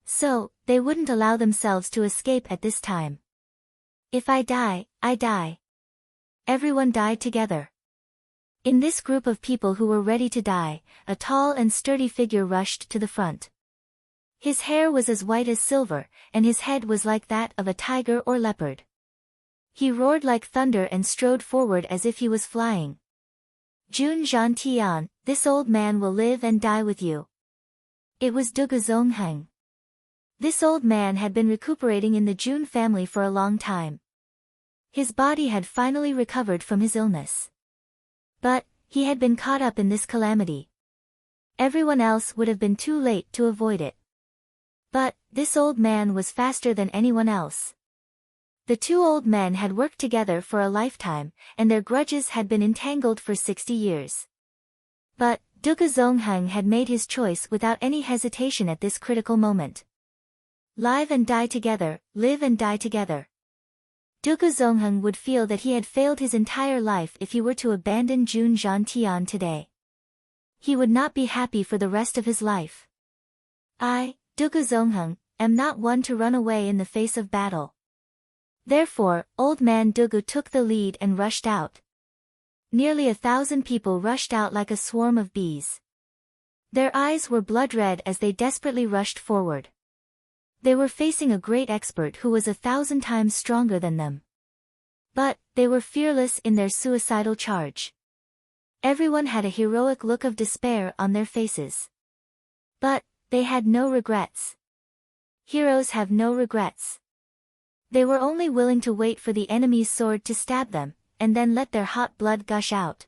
So, they wouldn't allow themselves to escape at this time. If I die, I die. Everyone died together. In this group of people who were ready to die, a tall and sturdy figure rushed to the front. His hair was as white as silver, and his head was like that of a tiger or leopard. He roared like thunder and strode forward as if he was flying. Jun Zhantian, this old man will live and die with you. It was Duge Zongheng. This old man had been recuperating in the Jun family for a long time. His body had finally recovered from his illness. But, he had been caught up in this calamity. Everyone else would have been too late to avoid it. But, this old man was faster than anyone else. The two old men had worked together for a lifetime, and their grudges had been entangled for 60 years. But, Duge Zongheng had made his choice without any hesitation at this critical moment. Live and die together, live and die together. Duge Zongheng would feel that he had failed his entire life if he were to abandon Jun Zhantian today. He would not be happy for the rest of his life. I, Duge Zongheng, am not one to run away in the face of battle. Therefore, old man Duge took the lead and rushed out. Nearly 1,000 people rushed out like a swarm of bees. Their eyes were blood red as they desperately rushed forward. They were facing a great expert who was 1,000 times stronger than them. But, they were fearless in their suicidal charge. Everyone had a heroic look of despair on their faces. But, they had no regrets. Heroes have no regrets. They were only willing to wait for the enemy's sword to stab them, and then let their hot blood gush out.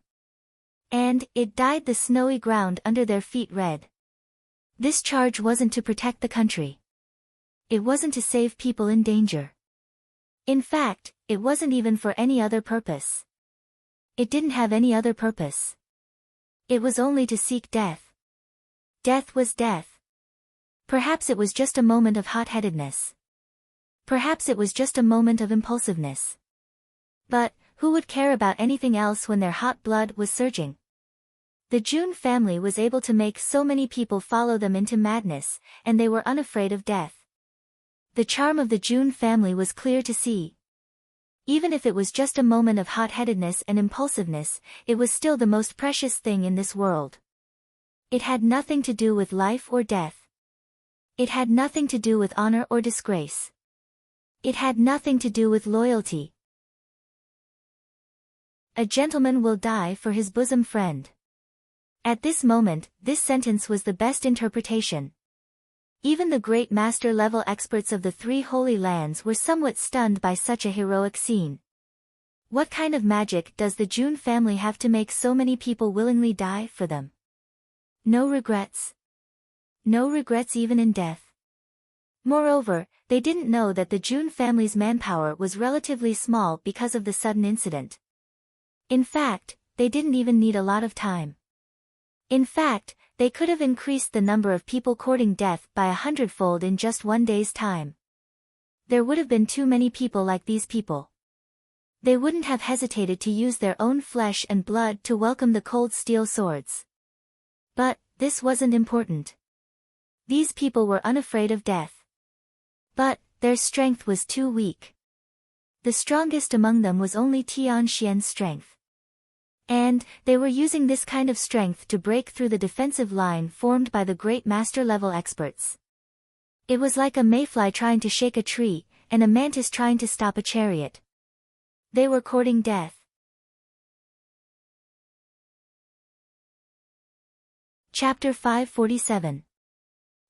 And, it dyed the snowy ground under their feet red. This charge wasn't to protect the country. It wasn't to save people in danger. In fact, it wasn't even for any other purpose. It didn't have any other purpose. It was only to seek death. Death was death. Perhaps it was just a moment of hot-headedness. Perhaps it was just a moment of impulsiveness. But, who would care about anything else when their hot blood was surging? The Jun family was able to make so many people follow them into madness, and they were unafraid of death. The charm of the Jun family was clear to see. Even if it was just a moment of hot-headedness and impulsiveness, it was still the most precious thing in this world. It had nothing to do with life or death. It had nothing to do with honor or disgrace. It had nothing to do with loyalty. A gentleman will die for his bosom friend. At this moment, this sentence was the best interpretation. Even the great master-level experts of the three holy lands were somewhat stunned by such a heroic scene. What kind of magic does the Jun family have to make so many people willingly die for them? No regrets. No regrets even in death. Moreover, they didn't know that the Jun family's manpower was relatively small because of the sudden incident. In fact, they didn't even need a lot of time. In fact, they could have increased the number of people courting death by 100-fold in just one day's time. There would have been too many people like these people. They wouldn't have hesitated to use their own flesh and blood to welcome the cold steel swords. But this wasn't important. These people were unafraid of death. But their strength was too weak. The strongest among them was only Tianxian's strength. And they were using this kind of strength to break through the defensive line formed by the great master-level experts. It was like a mayfly trying to shake a tree, and a mantis trying to stop a chariot. They were courting death. Chapter 547.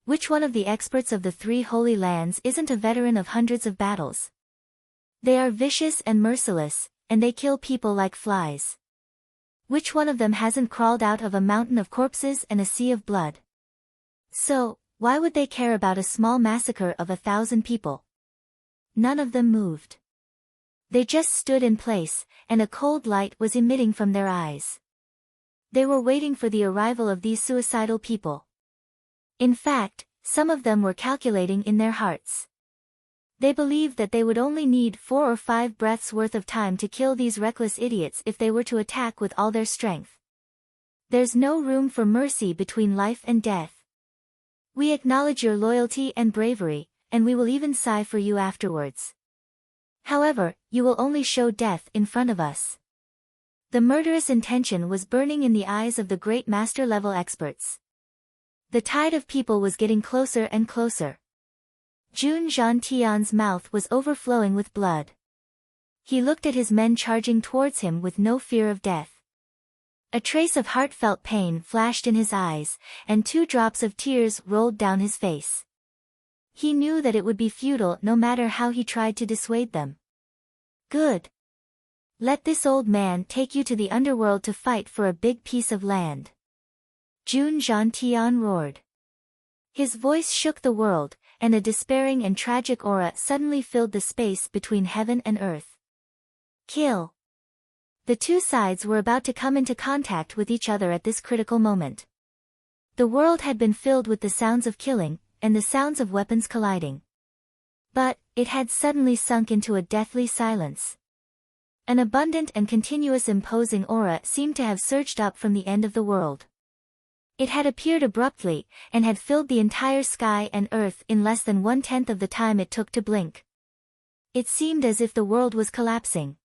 Which one of the experts of the three holy lands isn't a veteran of hundreds of battles? They are vicious and merciless, and they kill people like flies. Which one of them hasn't crawled out of a mountain of corpses and a sea of blood? So, why would they care about a small massacre of 1,000 people? None of them moved. They just stood in place, and a cold light was emitting from their eyes. They were waiting for the arrival of these suicidal people. In fact, some of them were calculating in their hearts. They believed that they would only need 4 or 5 breaths worth of time to kill these reckless idiots if they were to attack with all their strength. There's no room for mercy between life and death. We acknowledge your loyalty and bravery, and we will even sigh for you afterwards. However, you will only show death in front of us. The murderous intention was burning in the eyes of the great master-level experts. The tide of people was getting closer and closer. Jun Zhantian's mouth was overflowing with blood. He looked at his men charging towards him with no fear of death. A trace of heartfelt pain flashed in his eyes, and 2 drops of tears rolled down his face. He knew that it would be futile no matter how he tried to dissuade them. Good. Let this old man take you to the underworld to fight for a big piece of land. Jun Zhantian roared. His voice shook the world, and a despairing and tragic aura suddenly filled the space between heaven and earth. Kill. The 2 sides were about to come into contact with each other at this critical moment. The world had been filled with the sounds of killing, and the sounds of weapons colliding. But it had suddenly sunk into a deathly silence. An abundant and continuous imposing aura seemed to have surged up from the end of the world. It had appeared abruptly, and had filled the entire sky and earth in less than 1/10 of the time it took to blink. It seemed as if the world was collapsing.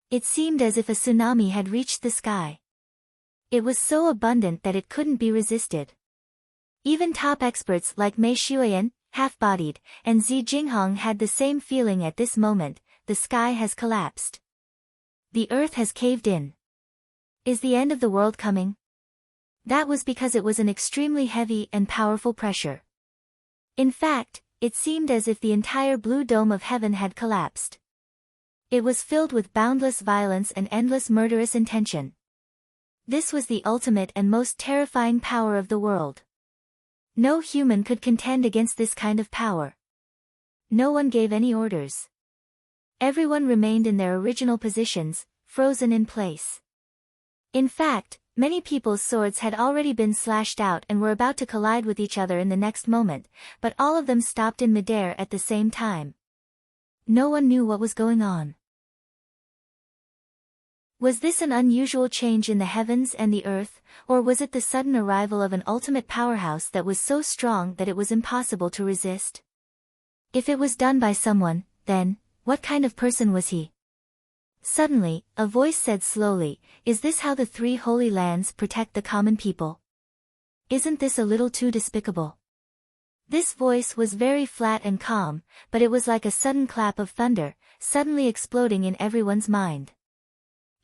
It seemed as if a tsunami had reached the sky. It was so abundant that it couldn't be resisted. Even top experts like Mei Xuan, half-bodied, and Zi Jinghong had the same feeling at this moment. The sky has collapsed. The earth has caved in. Is the end of the world coming? That was because it was an extremely heavy and powerful pressure. In fact, it seemed as if the entire blue dome of heaven had collapsed. It was filled with boundless violence and endless murderous intention. This was the ultimate and most terrifying power of the world. No human could contend against this kind of power. No one gave any orders. Everyone remained in their original positions, frozen in place. In fact, many people's swords had already been slashed out and were about to collide with each other in the next moment, but all of them stopped in midair at the same time. No one knew what was going on. Was this an unusual change in the heavens and the earth, or was it the sudden arrival of an ultimate powerhouse that was so strong that it was impossible to resist? If it was done by someone, then, what kind of person was he? Suddenly, a voice said slowly, "Is this how the 3 holy lands protect the common people? Isn't this a little too despicable?" This voice was very flat and calm, but it was like a sudden clap of thunder, suddenly exploding in everyone's mind.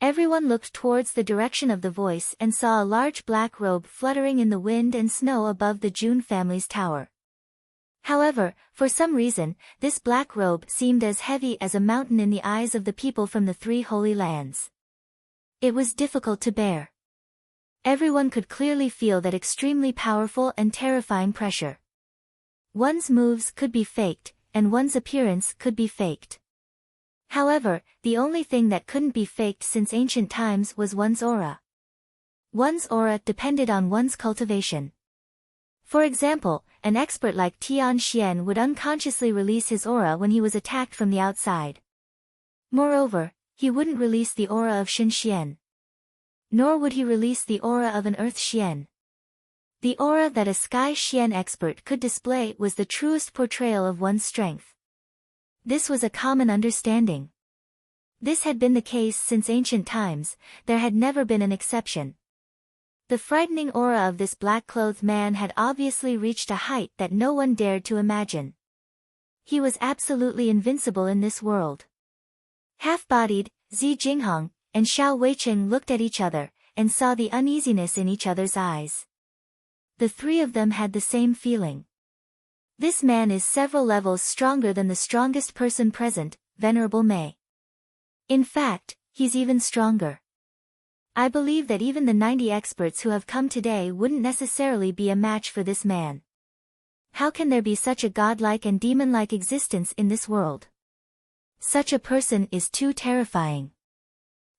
Everyone looked towards the direction of the voice and saw a large black robe fluttering in the wind and snow above the Jun family's tower. However, for some reason, this black robe seemed as heavy as a mountain in the eyes of the people from the 3 holy lands. It was difficult to bear. Everyone could clearly feel that extremely powerful and terrifying pressure. One's moves could be faked, and one's appearance could be faked. However, the only thing that couldn't be faked since ancient times was one's aura. One's aura depended on one's cultivation. For example, an expert like Tianxian would unconsciously release his aura when he was attacked from the outside. Moreover, he wouldn't release the aura of Shen Xian. Nor would he release the aura of an Earth Xian. The aura that a Sky Xian expert could display was the truest portrayal of one's strength. This was a common understanding. This had been the case since ancient times, there had never been an exception. The frightening aura of this black-clothed man had obviously reached a height that no one dared to imagine. He was absolutely invincible in this world. Half-bodied, Zi Jinghong and Xiao Weicheng looked at each other, and saw the uneasiness in each other's eyes. The three of them had the same feeling. This man is several levels stronger than the strongest person present, Venerable Mei. In fact, he's even stronger. I believe that even the 90 experts who have come today wouldn't necessarily be a match for this man. How can there be such a godlike and demon-like existence in this world? Such a person is too terrifying.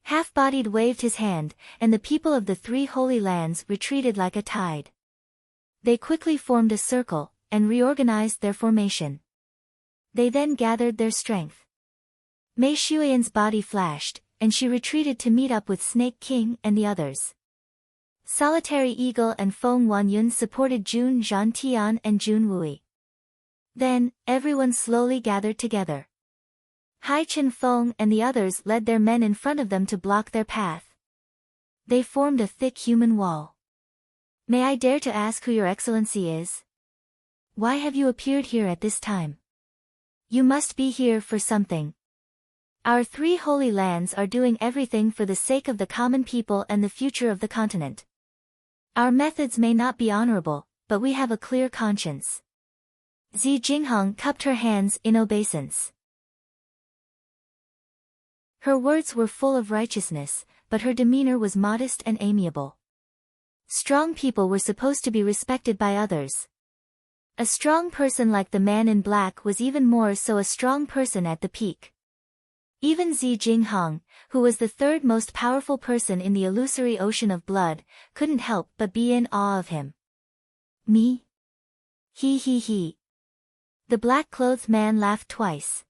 Half-bodied waved his hand, and the people of the three holy lands retreated like a tide. They quickly formed a circle, and reorganized their formation. They then gathered their strength. Mei Shuiyan's body flashed, and she retreated to meet up with Snake King and the others. Solitary Eagle and Feng Wanyun supported Jun Zhantian and Jun Wui. Then, everyone slowly gathered together. Hai Chen Feng and the others led their men in front of them to block their path. They formed a thick human wall. May I dare to ask who your excellency is? Why have you appeared here at this time? You must be here for something. Our three holy lands are doing everything for the sake of the common people and the future of the continent. Our methods may not be honorable, but we have a clear conscience. Zi Jinghong cupped her hands in obeisance. Her words were full of righteousness, but her demeanor was modest and amiable. Strong people were supposed to be respected by others. A strong person like the man in black was even more so a strong person at the peak. Even Zi Jinghong, who was the third most powerful person in the illusory ocean of blood, couldn't help but be in awe of him. Me? He. The black-clothed man laughed twice.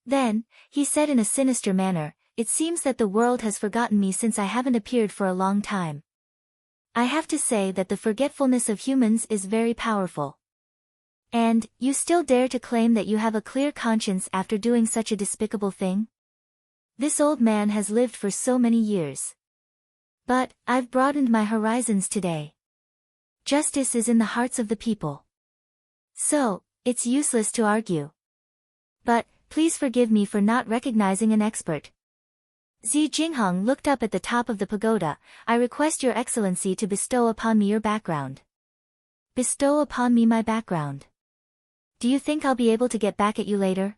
Then, he said in a sinister manner, it seems that the world has forgotten me since I haven't appeared for a long time. I have to say that the forgetfulness of humans is very powerful. And, you still dare to claim that you have a clear conscience after doing such a despicable thing? This old man has lived for so many years. But, I've broadened my horizons today. Justice is in the hearts of the people. So, it's useless to argue. But, please forgive me for not recognizing an expert. Zi Jinghong looked up at the top of the pagoda. I request your excellency to bestow upon me your background. Bestow upon me my background. Do you think I'll be able to get back at you later?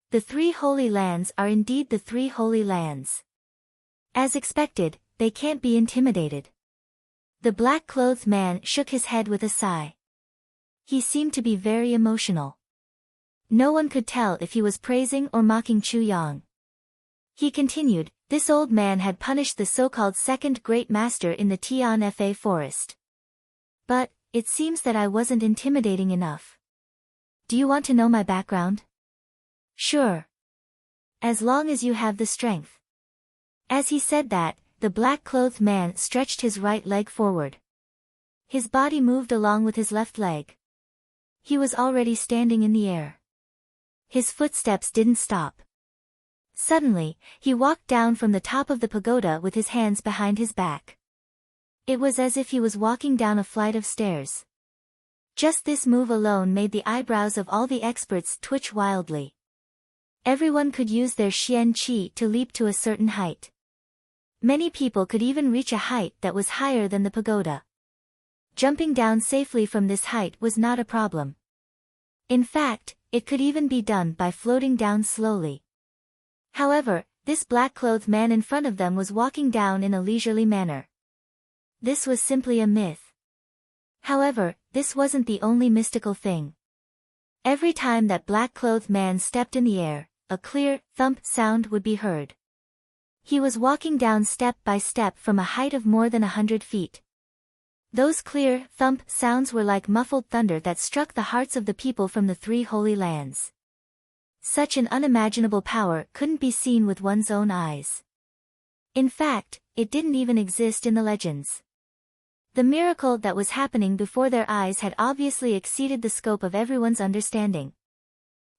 The three holy lands are indeed the three holy lands. As expected, they can't be intimidated. The black-clothed man shook his head with a sigh. He seemed to be very emotional. No one could tell if he was praising or mocking Chu Yang. He continued, this old man had punished the so-called second great master in the Tianfa forest. But, it seems that I wasn't intimidating enough. Do you want to know my background? Sure. As long as you have the strength. As he said that, the black-clothed man stretched his right leg forward. His body moved along with his left leg. He was already standing in the air. His footsteps didn't stop. Suddenly, he walked down from the top of the pagoda with his hands behind his back. It was as if he was walking down a flight of stairs. Just this move alone made the eyebrows of all the experts twitch wildly. Everyone could use their Xian Qi to leap to a certain height. Many people could even reach a height that was higher than the pagoda. Jumping down safely from this height was not a problem. In fact, it could even be done by floating down slowly. However, this black-clothed man in front of them was walking down in a leisurely manner. This was simply a myth. However, this wasn't the only mystical thing. Every time that black-clothed man stepped in the air, a clear, thump sound would be heard. He was walking down step by step from a height of more than 100 feet. Those clear, thump sounds were like muffled thunder that struck the hearts of the people from the three holy lands. Such an unimaginable power couldn't be seen with one's own eyes. In fact, it didn't even exist in the legends. The miracle that was happening before their eyes had obviously exceeded the scope of everyone's understanding.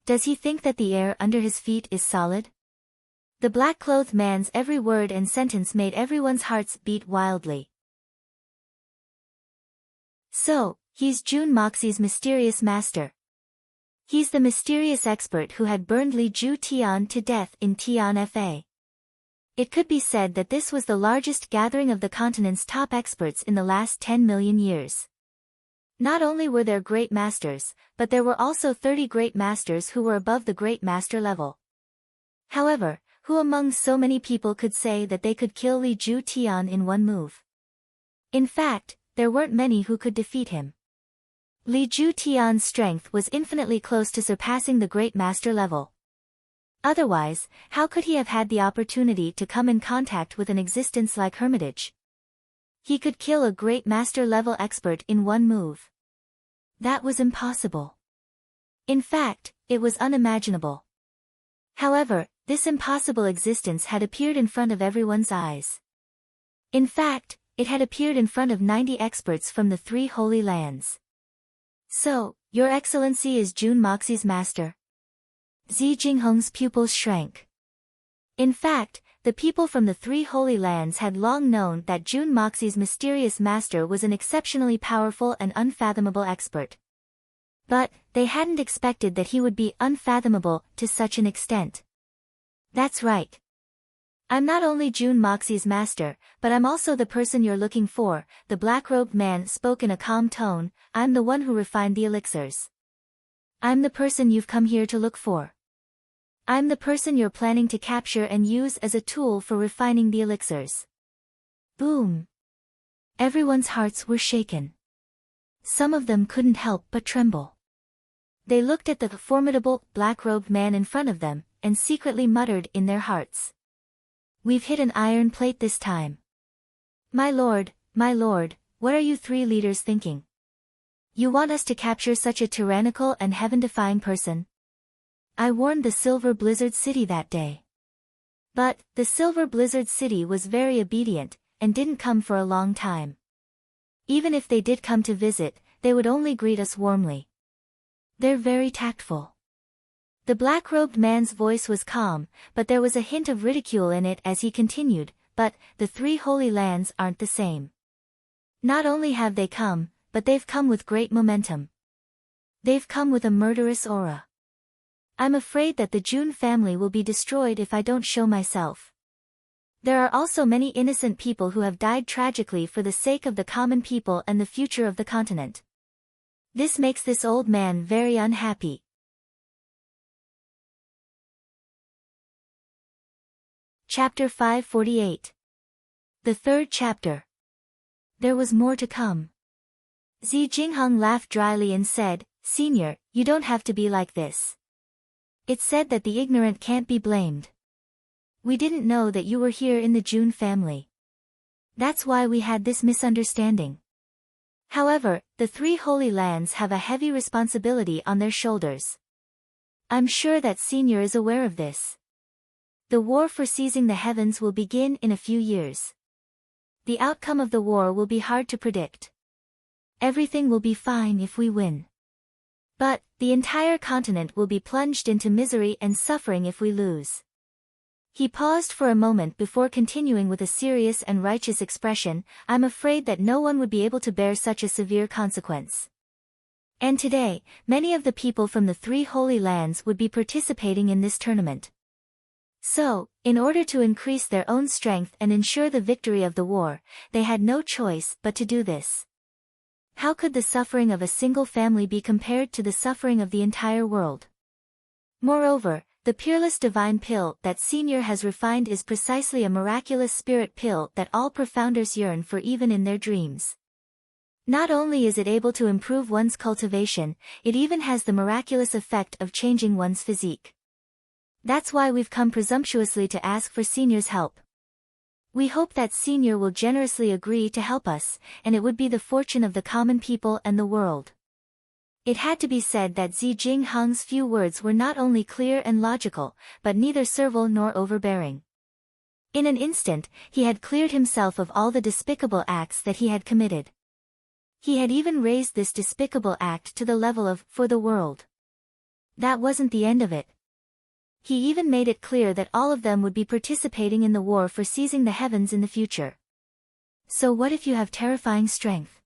Does he think that the air under his feet is solid? The black-clothed man's every word and sentence made everyone's hearts beat wildly. So, he's Jun Moxie's mysterious master. He's the mysterious expert who had burned Li Ju Tian to death in Tian Fa. It could be said that this was the largest gathering of the continent's top experts in the last 10 million years. Not only were there great masters, but there were also 30 great masters who were above the great master level. However, who among so many people could say that they could kill Li Ju Tian in one move? In fact, there weren't many who could defeat him. Li Ju Tian's strength was infinitely close to surpassing the great master level. Otherwise, how could he have had the opportunity to come in contact with an existence like Hermitage? He could kill a great master-level expert in one move. That was impossible. In fact, it was unimaginable. However, this impossible existence had appeared in front of everyone's eyes. In fact, it had appeared in front of 90 experts from the 3 Holy Lands. So, Your Excellency is Jun Moxie's master? Zi Jinghong's pupils shrank. In fact, the people from the 3 Holy Lands had long known that Jun Moxie's mysterious master was an exceptionally powerful and unfathomable expert. But, they hadn't expected that he would be unfathomable to such an extent. That's right. I'm not only Jun Moxie's master, but I'm also the person you're looking for, the black-robed man spoke in a calm tone. I'm the one who refined the elixirs. I'm the person you've come here to look for. I'm the person you're planning to capture and use as a tool for refining the elixirs. Boom. Everyone's hearts were shaken. Some of them couldn't help but tremble. They looked at the formidable, black-robed man in front of them, and secretly muttered in their hearts. We've hit an iron plate this time. My lord, what are you 3 leaders thinking? You want us to capture such a tyrannical and heaven-defying person? I warned the Silver Blizzard City that day. But, the Silver Blizzard City was very obedient, and didn't come for a long time. Even if they did come to visit, they would only greet us warmly. They're very tactful. The black-robed man's voice was calm, but there was a hint of ridicule in it as he continued, but, the 3 Holy Lands aren't the same. Not only have they come, but they've come with great momentum. They've come with a murderous aura. I'm afraid that the Jun family will be destroyed if I don't show myself. There are also many innocent people who have died tragically for the sake of the common people and the future of the continent. This makes this old man very unhappy. Chapter 548. The 3rd chapter. There was more to come. Zi Jinghong laughed dryly and said, Senior, you don't have to be like this. It's said that the ignorant can't be blamed. We didn't know that you were here in the Jun family. That's why we had this misunderstanding. However, the 3 Holy Lands have a heavy responsibility on their shoulders. I'm sure that Senior is aware of this. The war for seizing the heavens will begin in a few years. The outcome of the war will be hard to predict. Everything will be fine if we win. But, the entire continent will be plunged into misery and suffering if we lose. He paused for a moment before continuing with a serious and righteous expression, I'm afraid that no one would be able to bear such a severe consequence. And today, many of the people from the 3 Holy Lands would be participating in this tournament. So, in order to increase their own strength and ensure the victory of the war, they had no choice but to do this. How could the suffering of a single family be compared to the suffering of the entire world? Moreover, the peerless divine pill that Senior has refined is precisely a miraculous spirit pill that all profounders yearn for even in their dreams. Not only is it able to improve one's cultivation, it even has the miraculous effect of changing one's physique. That's why we've come presumptuously to ask for Senior's help. We hope that Senior will generously agree to help us, and it would be the fortune of the common people and the world. It had to be said that Zi Jinghong's few words were not only clear and logical, but neither servile nor overbearing. In an instant, he had cleared himself of all the despicable acts that he had committed. He had even raised this despicable act to the level of for the world. That wasn't the end of it. He even made it clear that all of them would be participating in the war for seizing the heavens in the future. So what if you have terrifying strength?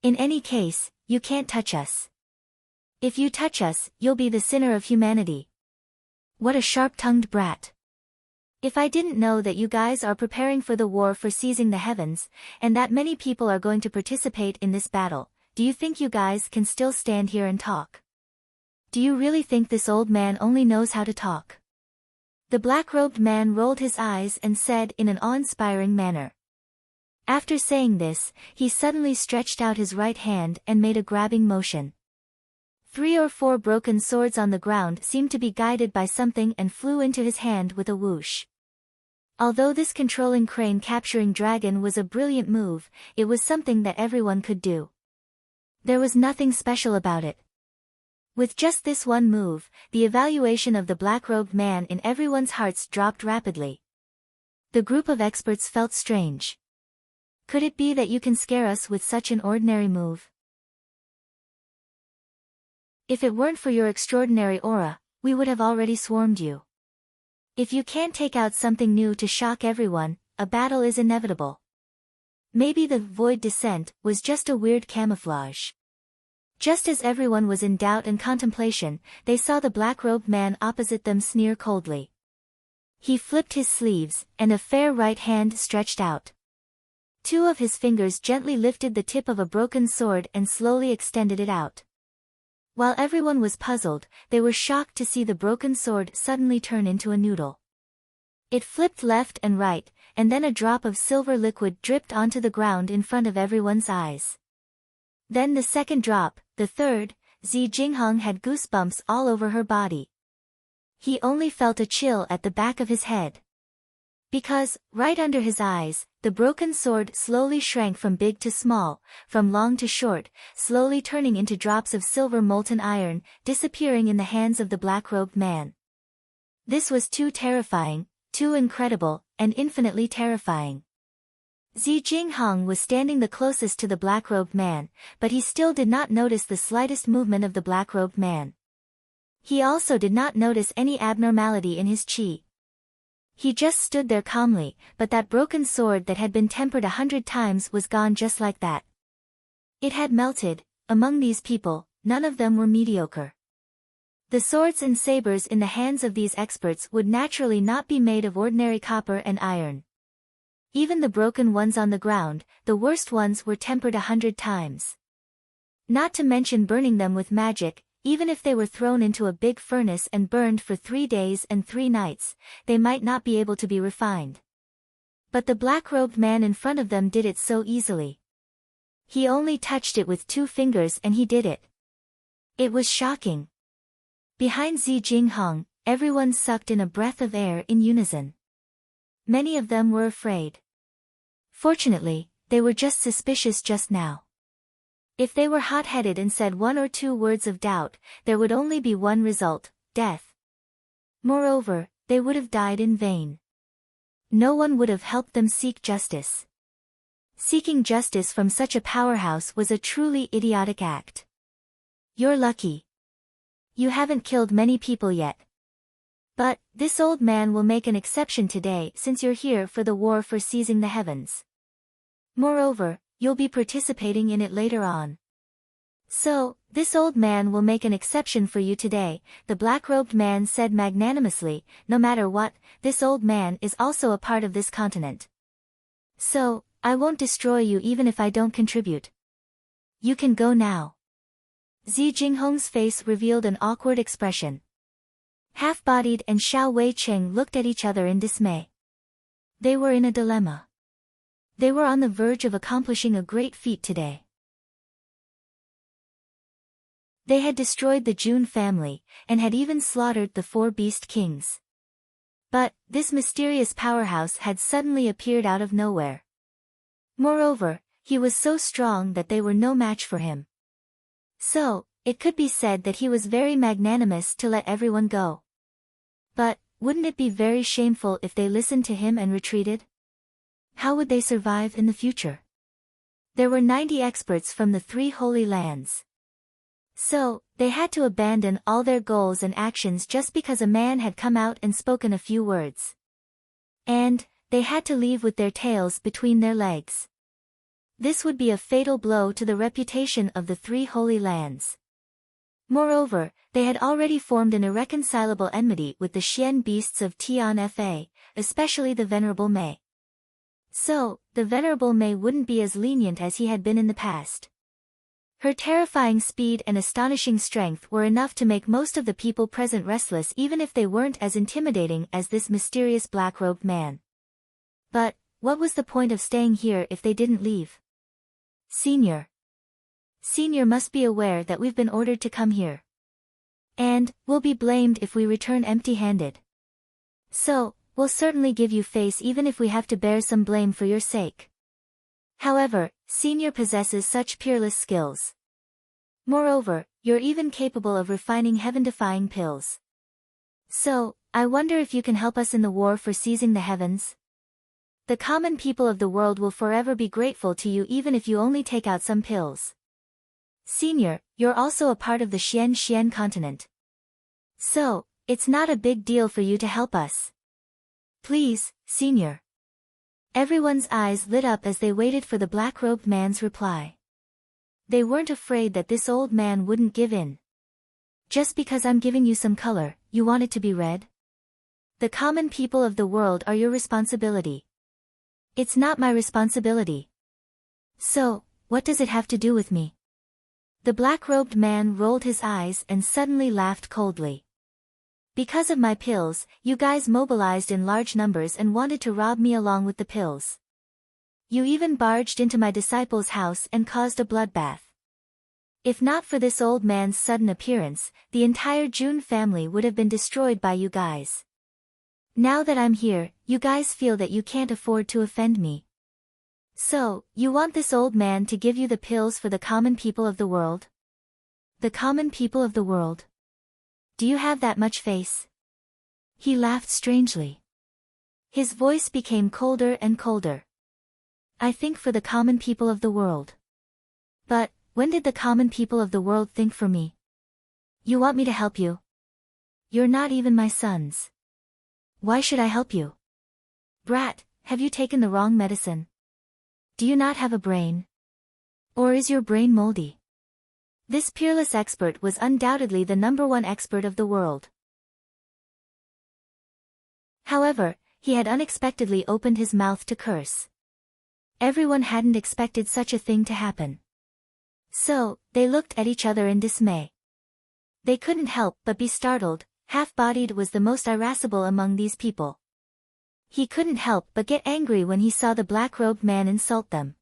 In any case, you can't touch us. If you touch us, you'll be the sinner of humanity. What a sharp-tongued brat. If I didn't know that you guys are preparing for the war for seizing the heavens, and that many people are going to participate in this battle, do you think you guys can still stand here and talk? Do you really think this old man only knows how to talk? The black-robed man rolled his eyes and said in an awe-inspiring manner. After saying this, he suddenly stretched out his right hand and made a grabbing motion. 3 or 4 broken swords on the ground seemed to be guided by something and flew into his hand with a whoosh. Although this controlling crane capturing dragon was a brilliant move, it was something that everyone could do. There was nothing special about it. With just this one move, the evaluation of the black-robed man in everyone's hearts dropped rapidly. The group of experts felt strange. Could it be that you can scare us with such an ordinary move? If it weren't for your extraordinary aura, we would have already swarmed you. If you can't take out something new to shock everyone, a battle is inevitable. Maybe the void descent was just a weird camouflage. Just as everyone was in doubt and contemplation, they saw the black-robed man opposite them sneer coldly. He flipped his sleeves, and a fair right hand stretched out. 2 of his fingers gently lifted the tip of a broken sword and slowly extended it out. While everyone was puzzled, they were shocked to see the broken sword suddenly turn into a noodle. It flipped left and right, and then a drop of silver liquid dripped onto the ground in front of everyone's eyes. Then the second drop, the third, Zi Jinghong had goosebumps all over her body. He only felt a chill at the back of his head. Because, right under his eyes, the broken sword slowly shrank from big to small, from long to short, slowly turning into drops of silver molten iron, disappearing in the hands of the black-robed man. This was too terrifying, too incredible, and infinitely terrifying. Zi Jinghong was standing the closest to the black-robed man, but he still did not notice the slightest movement of the black-robed man. He also did not notice any abnormality in his chi. He just stood there calmly, but that broken sword that had been tempered 100 times was gone just like that. It had melted. Among these people, none of them were mediocre. The swords and sabers in the hands of these experts would naturally not be made of ordinary copper and iron. Even the broken ones on the ground, the worst ones were tempered 100 times. Not to mention burning them with magic. Even if they were thrown into a big furnace and burned for 3 days and 3 nights, they might not be able to be refined. But the black-robed man in front of them did it so easily. He only touched it with 2 fingers and he did it. It was shocking. Behind Zi Jinghong, everyone sucked in a breath of air in unison. Many of them were afraid. Fortunately, they were just suspicious just now. If they were hot-headed and said 1 or 2 words of doubt, there would only be one result, death. Moreover, they would have died in vain. No one would have helped them seek justice. Seeking justice from such a powerhouse was a truly idiotic act. You're lucky. You haven't killed many people yet. But, this old man will make an exception today since you're here for the war for seizing the heavens. Moreover, you'll be participating in it later on. So, this old man will make an exception for you today, the black-robed man said magnanimously. No matter what, this old man is also a part of this continent. So, I won't destroy you even if I don't contribute. You can go now. Zi Jinghong's face revealed an awkward expression. Half-bodied and Xiao Wei Cheng looked at each other in dismay. They were in a dilemma. They were on the verge of accomplishing a great feat today. They had destroyed the Jun family, and had even slaughtered the 4 beast kings. But, this mysterious powerhouse had suddenly appeared out of nowhere. Moreover, he was so strong that they were no match for him. So, it could be said that he was very magnanimous to let everyone go. But, wouldn't it be very shameful if they listened to him and retreated? How would they survive in the future? There were 90 experts from the 3 Holy Lands. So, they had to abandon all their goals and actions just because a man had come out and spoken a few words. And, they had to leave with their tails between their legs. This would be a fatal blow to the reputation of the 3 Holy Lands. Moreover, they had already formed an irreconcilable enmity with the Xian beasts of Tian Fa, especially the Venerable Mei. So, the Venerable Mei wouldn't be as lenient as he had been in the past. Her terrifying speed and astonishing strength were enough to make most of the people present restless even if they weren't as intimidating as this mysterious black-robed man. But, what was the point of staying here if they didn't leave? Senior must be aware that we've been ordered to come here. And, we'll be blamed if we return empty-handed. So, we'll certainly give you face even if we have to bear some blame for your sake. However, Senior possesses such peerless skills. Moreover, you're even capable of refining heaven-defying pills. So, I wonder if you can help us in the war for seizing the heavens? The common people of the world will forever be grateful to you even if you only take out some pills. Senior, you're also a part of the Xian continent. So, it's not a big deal for you to help us. Please, Senior. Everyone's eyes lit up as they waited for the black-robed man's reply. They weren't afraid that this old man wouldn't give in. Just because I'm giving you some color, you want it to be red? The common people of the world are your responsibility. It's not my responsibility. So, what does it have to do with me? The black-robed man rolled his eyes and suddenly laughed coldly. Because of my pills, you guys mobilized in large numbers and wanted to rob me along with the pills. You even barged into my disciple's house and caused a bloodbath. If not for this old man's sudden appearance, the entire June family would have been destroyed by you guys. Now that I'm here, you guys feel that you can't afford to offend me. So, you want this old man to give you the pills for the common people of the world? The common people of the world? Do you have that much face? He laughed strangely. His voice became colder and colder. I think for the common people of the world. But, when did the common people of the world think for me? You want me to help you? You're not even my sons. Why should I help you? Brat, have you taken the wrong medicine? Do you not have a brain? Or is your brain moldy? This peerless expert was undoubtedly the #1 expert of the world. However, he had unexpectedly opened his mouth to curse. Everyone hadn't expected such a thing to happen. So, they looked at each other in dismay. They couldn't help but be startled. Half-bodied was the most irascible among these people. He couldn't help but get angry when he saw the black-robed man insult them.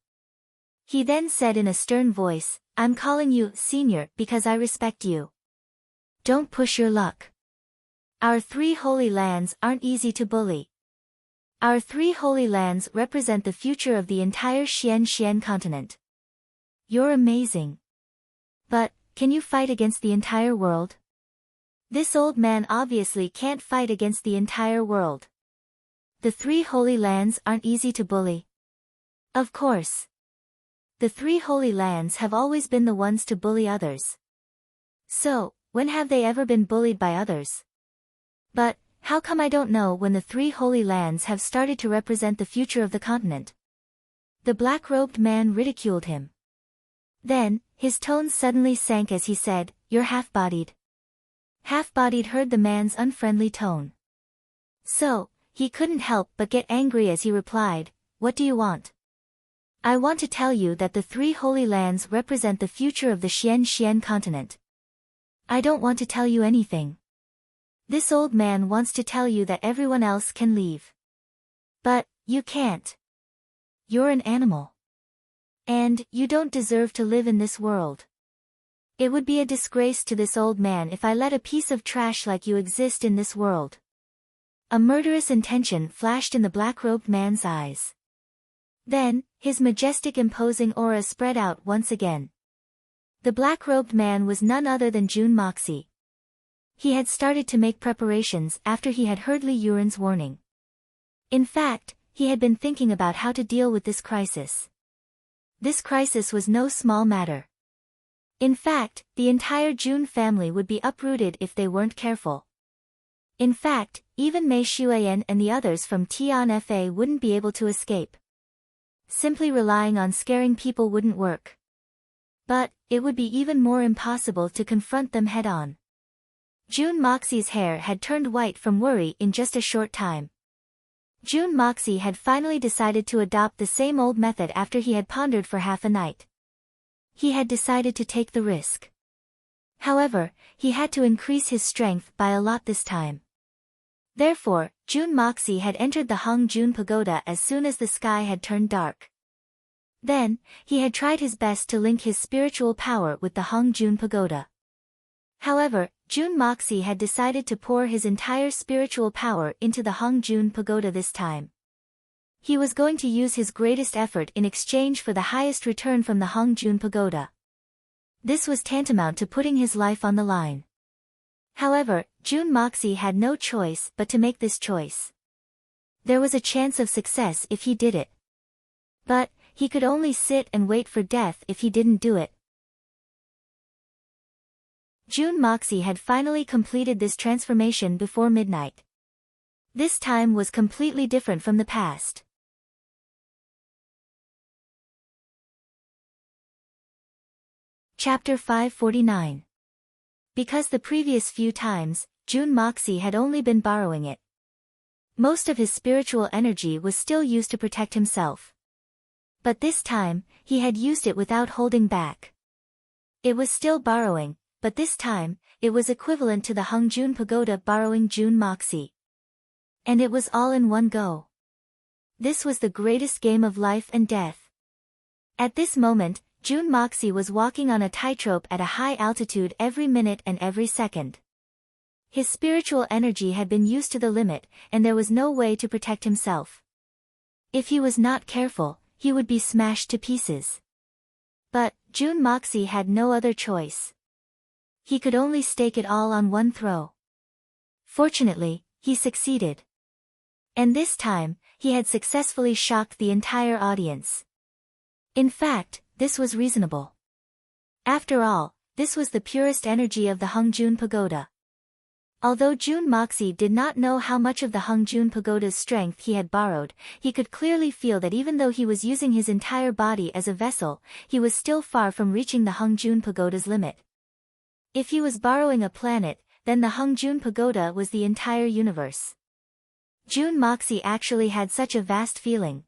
He then said in a stern voice, I'm calling you Senior because I respect you. Don't push your luck. Our 3 Holy Lands aren't easy to bully. Our 3 Holy Lands represent the future of the entire Xian continent. You're amazing. But, can you fight against the entire world? This old man obviously can't fight against the entire world. The 3 Holy Lands aren't easy to bully. Of course. The 3 Holy Lands have always been the ones to bully others. So, when have they ever been bullied by others? But, how come I don't know when the 3 Holy Lands have started to represent the future of the continent? The black-robed man ridiculed him. Then, his tone suddenly sank as he said, You're half-bodied. Half-bodied heard the man's unfriendly tone. So, he couldn't help but get angry as he replied, What do you want? I want to tell you that the 3 Holy Lands represent the future of the Xian continent. I don't want to tell you anything. This old man wants to tell you that everyone else can leave. But, you can't. You're an animal. And, you don't deserve to live in this world. It would be a disgrace to this old man if I let a piece of trash like you exist in this world. A murderous intention flashed in the black-robed man's eyes. Then, his majestic imposing aura spread out once again. The black-robed man was none other than Jun Moxie. He had started to make preparations after he had heard Li Yuren's warning. In fact, he had been thinking about how to deal with this crisis. This crisis was no small matter. In fact, the entire Jun family would be uprooted if they weren't careful. In fact, even Mei Xuan and the others from Tianfa wouldn't be able to escape. Simply relying on scaring people wouldn't work. But, it would be even more impossible to confront them head-on. Jun Moxie's hair had turned white from worry in just a short time. Jun Moxie had finally decided to adopt the same old method after he had pondered for half a night. He had decided to take the risk. However, he had to increase his strength by a lot this time. Therefore, Jun Moxie had entered the Hongjun Pagoda as soon as the sky had turned dark. Then, he had tried his best to link his spiritual power with the Hongjun Pagoda. However, Jun Moxie had decided to pour his entire spiritual power into the Hongjun Pagoda this time. He was going to use his greatest effort in exchange for the highest return from the Hongjun Pagoda. This was tantamount to putting his life on the line. However, Jun Moxie had no choice but to make this choice. There was a chance of success if he did it. But, he could only sit and wait for death if he didn't do it. Jun Moxie had finally completed this transformation before midnight. This time was completely different from the past. Chapter 549. Because the previous few times, Jun Moxie had only been borrowing it. Most of his spiritual energy was still used to protect himself. But this time, he had used it without holding back. It was still borrowing, but this time, it was equivalent to the Hongjun Pagoda borrowing Jun Moxie. And it was all in one go. This was the greatest game of life and death. At this moment, Jun Moxie was walking on a tightrope at a high altitude every minute and every second. His spiritual energy had been used to the limit, and there was no way to protect himself. If he was not careful, he would be smashed to pieces. But, Jun Moxie had no other choice. He could only stake it all on one throw. Fortunately, he succeeded. And this time, he had successfully shocked the entire audience. In fact, this was reasonable. After all, this was the purest energy of the Hongjun Pagoda. Although Jun Moxie did not know how much of the Hongjun Pagoda's strength he had borrowed, he could clearly feel that even though he was using his entire body as a vessel, he was still far from reaching the Hongjun Pagoda's limit. If he was borrowing a planet, then the Hongjun Pagoda was the entire universe. Jun Moxie actually had such a vast feeling.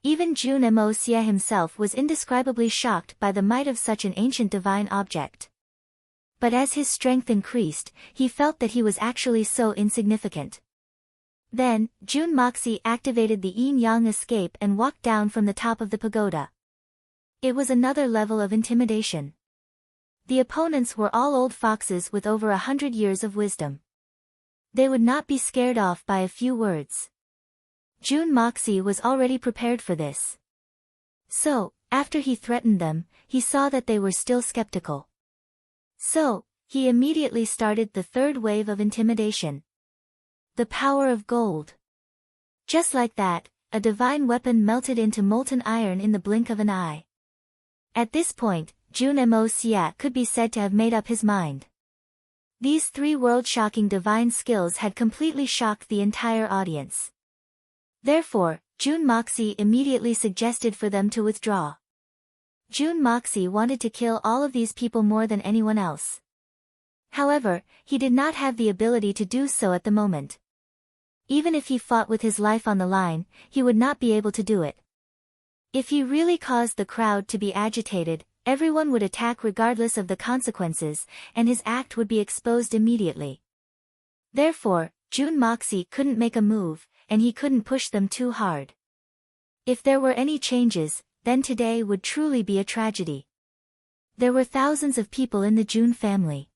Even Jun Moxie himself was indescribably shocked by the might of such an ancient divine object. But as his strength increased, he felt that he was actually so insignificant. Then, Jun Moxie activated the yin-yang escape and walked down from the top of the pagoda. It was another level of intimidation. The opponents were all old foxes with over 100 years of wisdom. They would not be scared off by a few words. Jun Moxie was already prepared for this. So, after he threatened them, he saw that they were still skeptical. So, he immediately started the third wave of intimidation. The power of gold. Just like that, a divine weapon melted into molten iron in the blink of an eye. At this point, Jun Moxie could be said to have made up his mind. These three world-shocking divine skills had completely shocked the entire audience. Therefore, Jun Moxie immediately suggested for them to withdraw. Jun Moxie wanted to kill all of these people more than anyone else. However, he did not have the ability to do so at the moment. Even if he fought with his life on the line, he would not be able to do it. If he really caused the crowd to be agitated, everyone would attack regardless of the consequences, and his act would be exposed immediately. Therefore, Jun Moxie couldn't make a move, and he couldn't push them too hard. If there were any changes, then today would truly be a tragedy. There were thousands of people in the Jun family.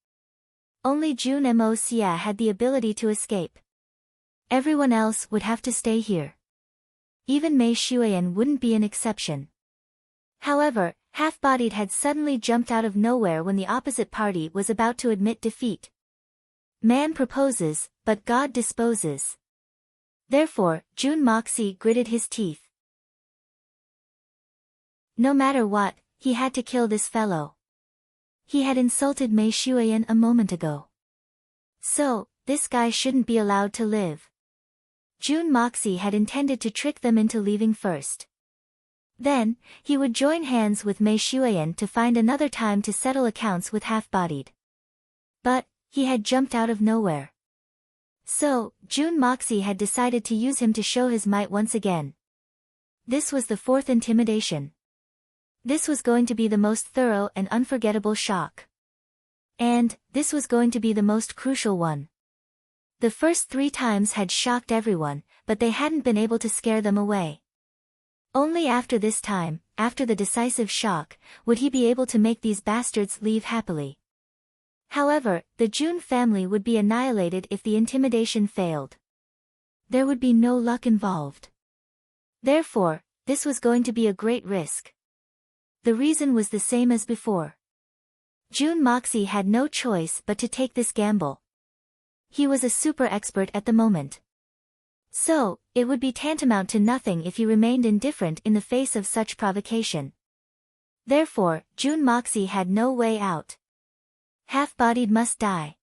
Only Jun Moxie had the ability to escape. Everyone else would have to stay here. Even Mei Xuan wouldn't be an exception. However, Half-Bodied had suddenly jumped out of nowhere when the opposite party was about to admit defeat. Man proposes, but God disposes. Therefore, Jun Moxie gritted his teeth. No matter what, he had to kill this fellow. He had insulted Mei Shuiyan a moment ago. So, this guy shouldn't be allowed to live. Jun Moxie had intended to trick them into leaving first. Then, he would join hands with Mei Shuiyan to find another time to settle accounts with Half-Bodied. But, he had jumped out of nowhere. So, Jun Moxie had decided to use him to show his might once again. This was the fourth intimidation. This was going to be the most thorough and unforgettable shock. And, this was going to be the most crucial one. The first 3 times had shocked everyone, but they hadn't been able to scare them away. Only after this time, after the decisive shock, would he be able to make these bastards leave happily. However, the Jun family would be annihilated if the intimidation failed. There would be no luck involved. Therefore, this was going to be a great risk. The reason was the same as before. Jun Moxie had no choice but to take this gamble. He was a super expert at the moment. So, it would be tantamount to nothing if he remained indifferent in the face of such provocation. Therefore, Jun Moxie had no way out. Half-Bodied must die.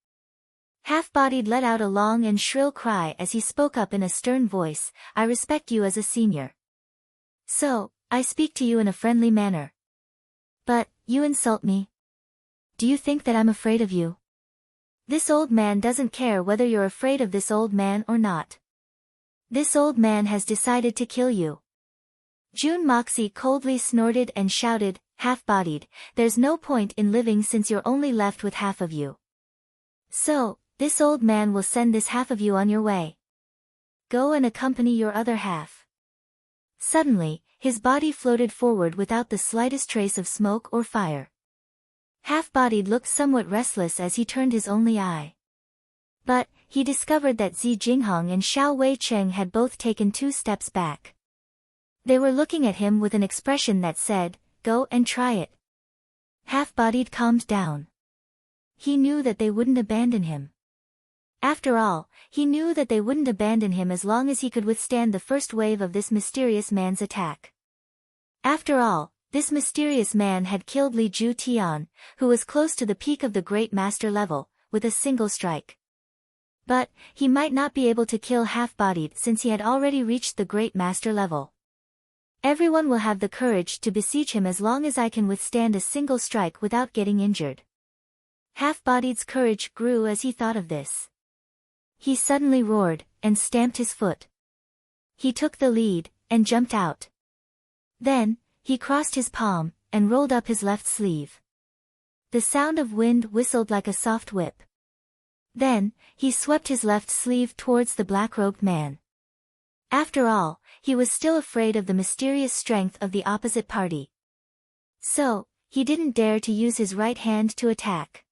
Half-Bodied let out a long and shrill cry as he spoke up in a stern voice, I respect you as a senior. So, I speak to you in a friendly manner. But, you insult me. Do you think that I'm afraid of you? This old man doesn't care whether you're afraid of this old man or not. This old man has decided to kill you. Jun Moxie coldly snorted and shouted, Half-Bodied, there's no point in living since you're only left with half of you. So, this old man will send this half of you on your way. Go and accompany your other half. Suddenly, his body floated forward without the slightest trace of smoke or fire. Half-Bodied looked somewhat restless as he turned his only eye. But, he discovered that Zi Jinghong and Xiao Wei Cheng had both taken 2 steps back. They were looking at him with an expression that said, go and try it. Half-Bodied calmed down. He knew that they wouldn't abandon him. After all, he knew that they wouldn't abandon him as long as he could withstand the first wave of this mysterious man's attack. After all, this mysterious man had killed Li Ju Tian, who was close to the peak of the Great Master level, with a single strike. But, he might not be able to kill Half-Bodied since he had already reached the Great Master level. Everyone will have the courage to besiege him as long as I can withstand a single strike without getting injured. Half-Bodied's courage grew as he thought of this. He suddenly roared, and stamped his foot. He took the lead, and jumped out. Then, he crossed his palm, and rolled up his left sleeve. The sound of wind whistled like a soft whip. Then, he swept his left sleeve towards the black-robed man. After all, he was still afraid of the mysterious strength of the opposite party. So, he didn't dare to use his right hand to attack.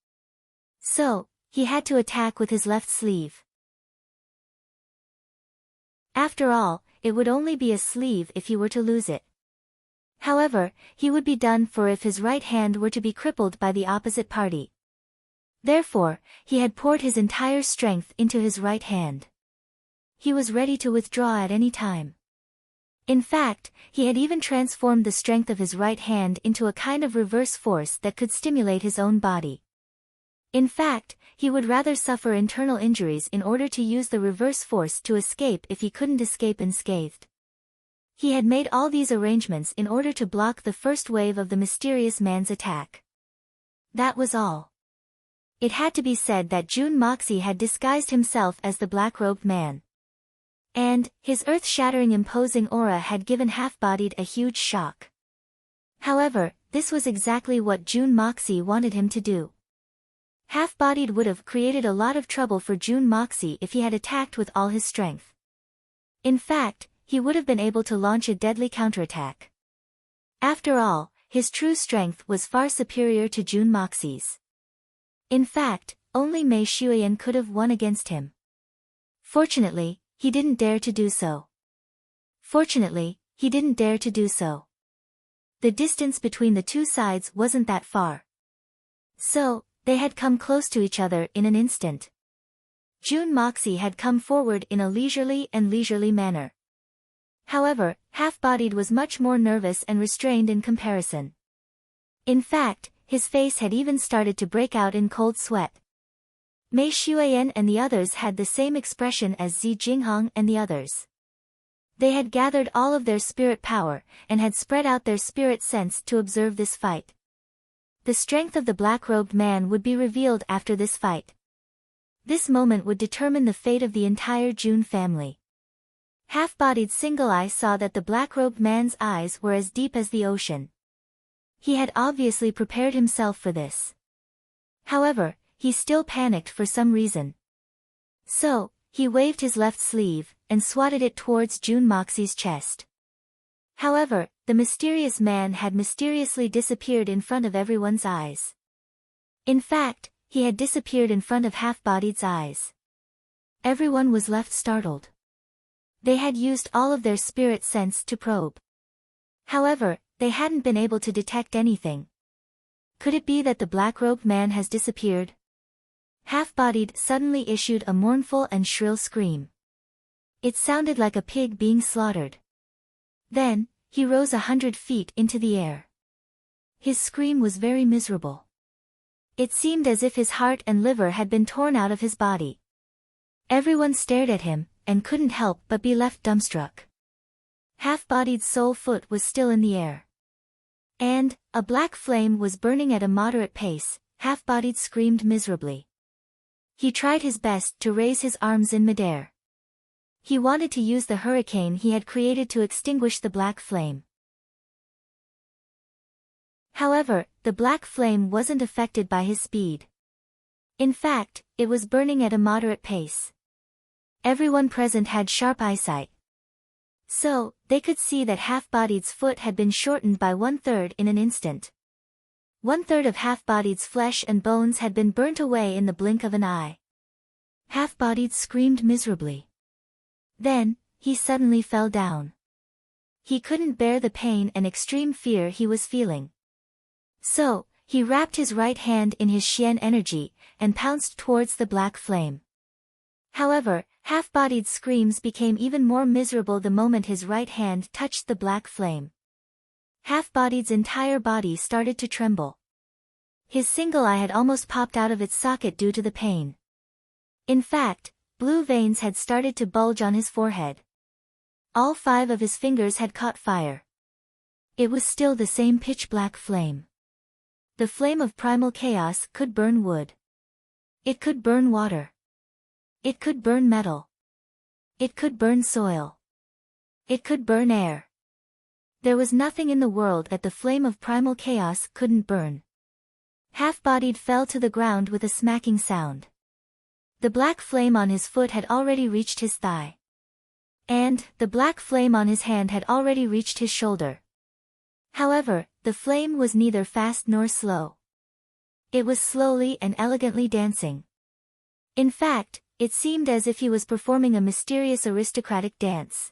So, he had to attack with his left sleeve. After all, it would only be a sleeve if he were to lose it. However, he would be done for if his right hand were to be crippled by the opposite party. Therefore, he had poured his entire strength into his right hand. He was ready to withdraw at any time. In fact, he had even transformed the strength of his right hand into a kind of reverse force that could stimulate his own body. In fact, he would rather suffer internal injuries in order to use the reverse force to escape if he couldn't escape unscathed. He had made all these arrangements in order to block the first wave of the mysterious man's attack. That was all. It had to be said that Jun Moxie had disguised himself as the black-robed man. And, his earth-shattering imposing aura had given Half-Bodied a huge shock. However, this was exactly what Jun Moxie wanted him to do. Half-Bodied would have created a lot of trouble for Jun Moxie if he had attacked with all his strength. In fact, he would have been able to launch a deadly counterattack. After all, his true strength was far superior to Jun Moxie's. In fact, only Mei Shuiyan could have won against him. Fortunately, he didn't dare to do so. Fortunately, he didn't dare to do so. The distance between the two sides wasn't that far. So, they had come close to each other in an instant. June Moxie had come forward in a leisurely manner. However, Half-Bodied was much more nervous and restrained in comparison. In fact, his face had even started to break out in cold sweat. Mei Xuan and the others had the same expression as Zi Jinghong and the others. They had gathered all of their spirit power, and had spread out their spirit sense to observe this fight. The strength of the black-robed man would be revealed after this fight. This moment would determine the fate of the entire June family. Half-Bodied Single Eye saw that the black-robed man's eyes were as deep as the ocean. He had obviously prepared himself for this. However, he still panicked for some reason. So, he waved his left sleeve, and swatted it towards June Moxie's chest. However, the mysterious man had mysteriously disappeared in front of everyone's eyes. In fact, he had disappeared in front of Half-Bodied's eyes. Everyone was left startled. They had used all of their spirit sense to probe. However, they hadn't been able to detect anything. Could it be that the black-robed man has disappeared? Half-Bodied suddenly issued a mournful and shrill scream. It sounded like a pig being slaughtered. Then, he rose 100 feet into the air. His scream was very miserable. It seemed as if his heart and liver had been torn out of his body. Everyone stared at him, and couldn't help but be left dumbstruck. Half-Bodied's sole foot was still in the air. And, a black flame was burning at a moderate pace. Half-Bodied screamed miserably. He tried his best to raise his arms in midair. He wanted to use the hurricane he had created to extinguish the black flame. However, the black flame wasn't affected by his speed. In fact, it was burning at a moderate pace. Everyone present had sharp eyesight. So, they could see that Half-Bodied's foot had been shortened by 1/3 in an instant. 1/3 of Half-Bodied's flesh and bones had been burnt away in the blink of an eye. Half-Bodied screamed miserably. Then, he suddenly fell down. He couldn't bear the pain and extreme fear he was feeling. So, he wrapped his right hand in his Xian energy, and pounced towards the black flame. However, Half-Bodied's screams became even more miserable the moment his right hand touched the black flame. Half-Bodied's entire body started to tremble. His single eye had almost popped out of its socket due to the pain. In fact, blue veins had started to bulge on his forehead. All 5 of his fingers had caught fire. It was still the same pitch-black flame. The flame of primal chaos could burn wood. It could burn water. It could burn metal. It could burn soil. It could burn air. There was nothing in the world that the flame of primal chaos couldn't burn. Half-Bodied fell to the ground with a smacking sound. The black flame on his foot had already reached his thigh. And, the black flame on his hand had already reached his shoulder. However, the flame was neither fast nor slow. It was slowly and elegantly dancing. In fact, it seemed as if he was performing a mysterious aristocratic dance.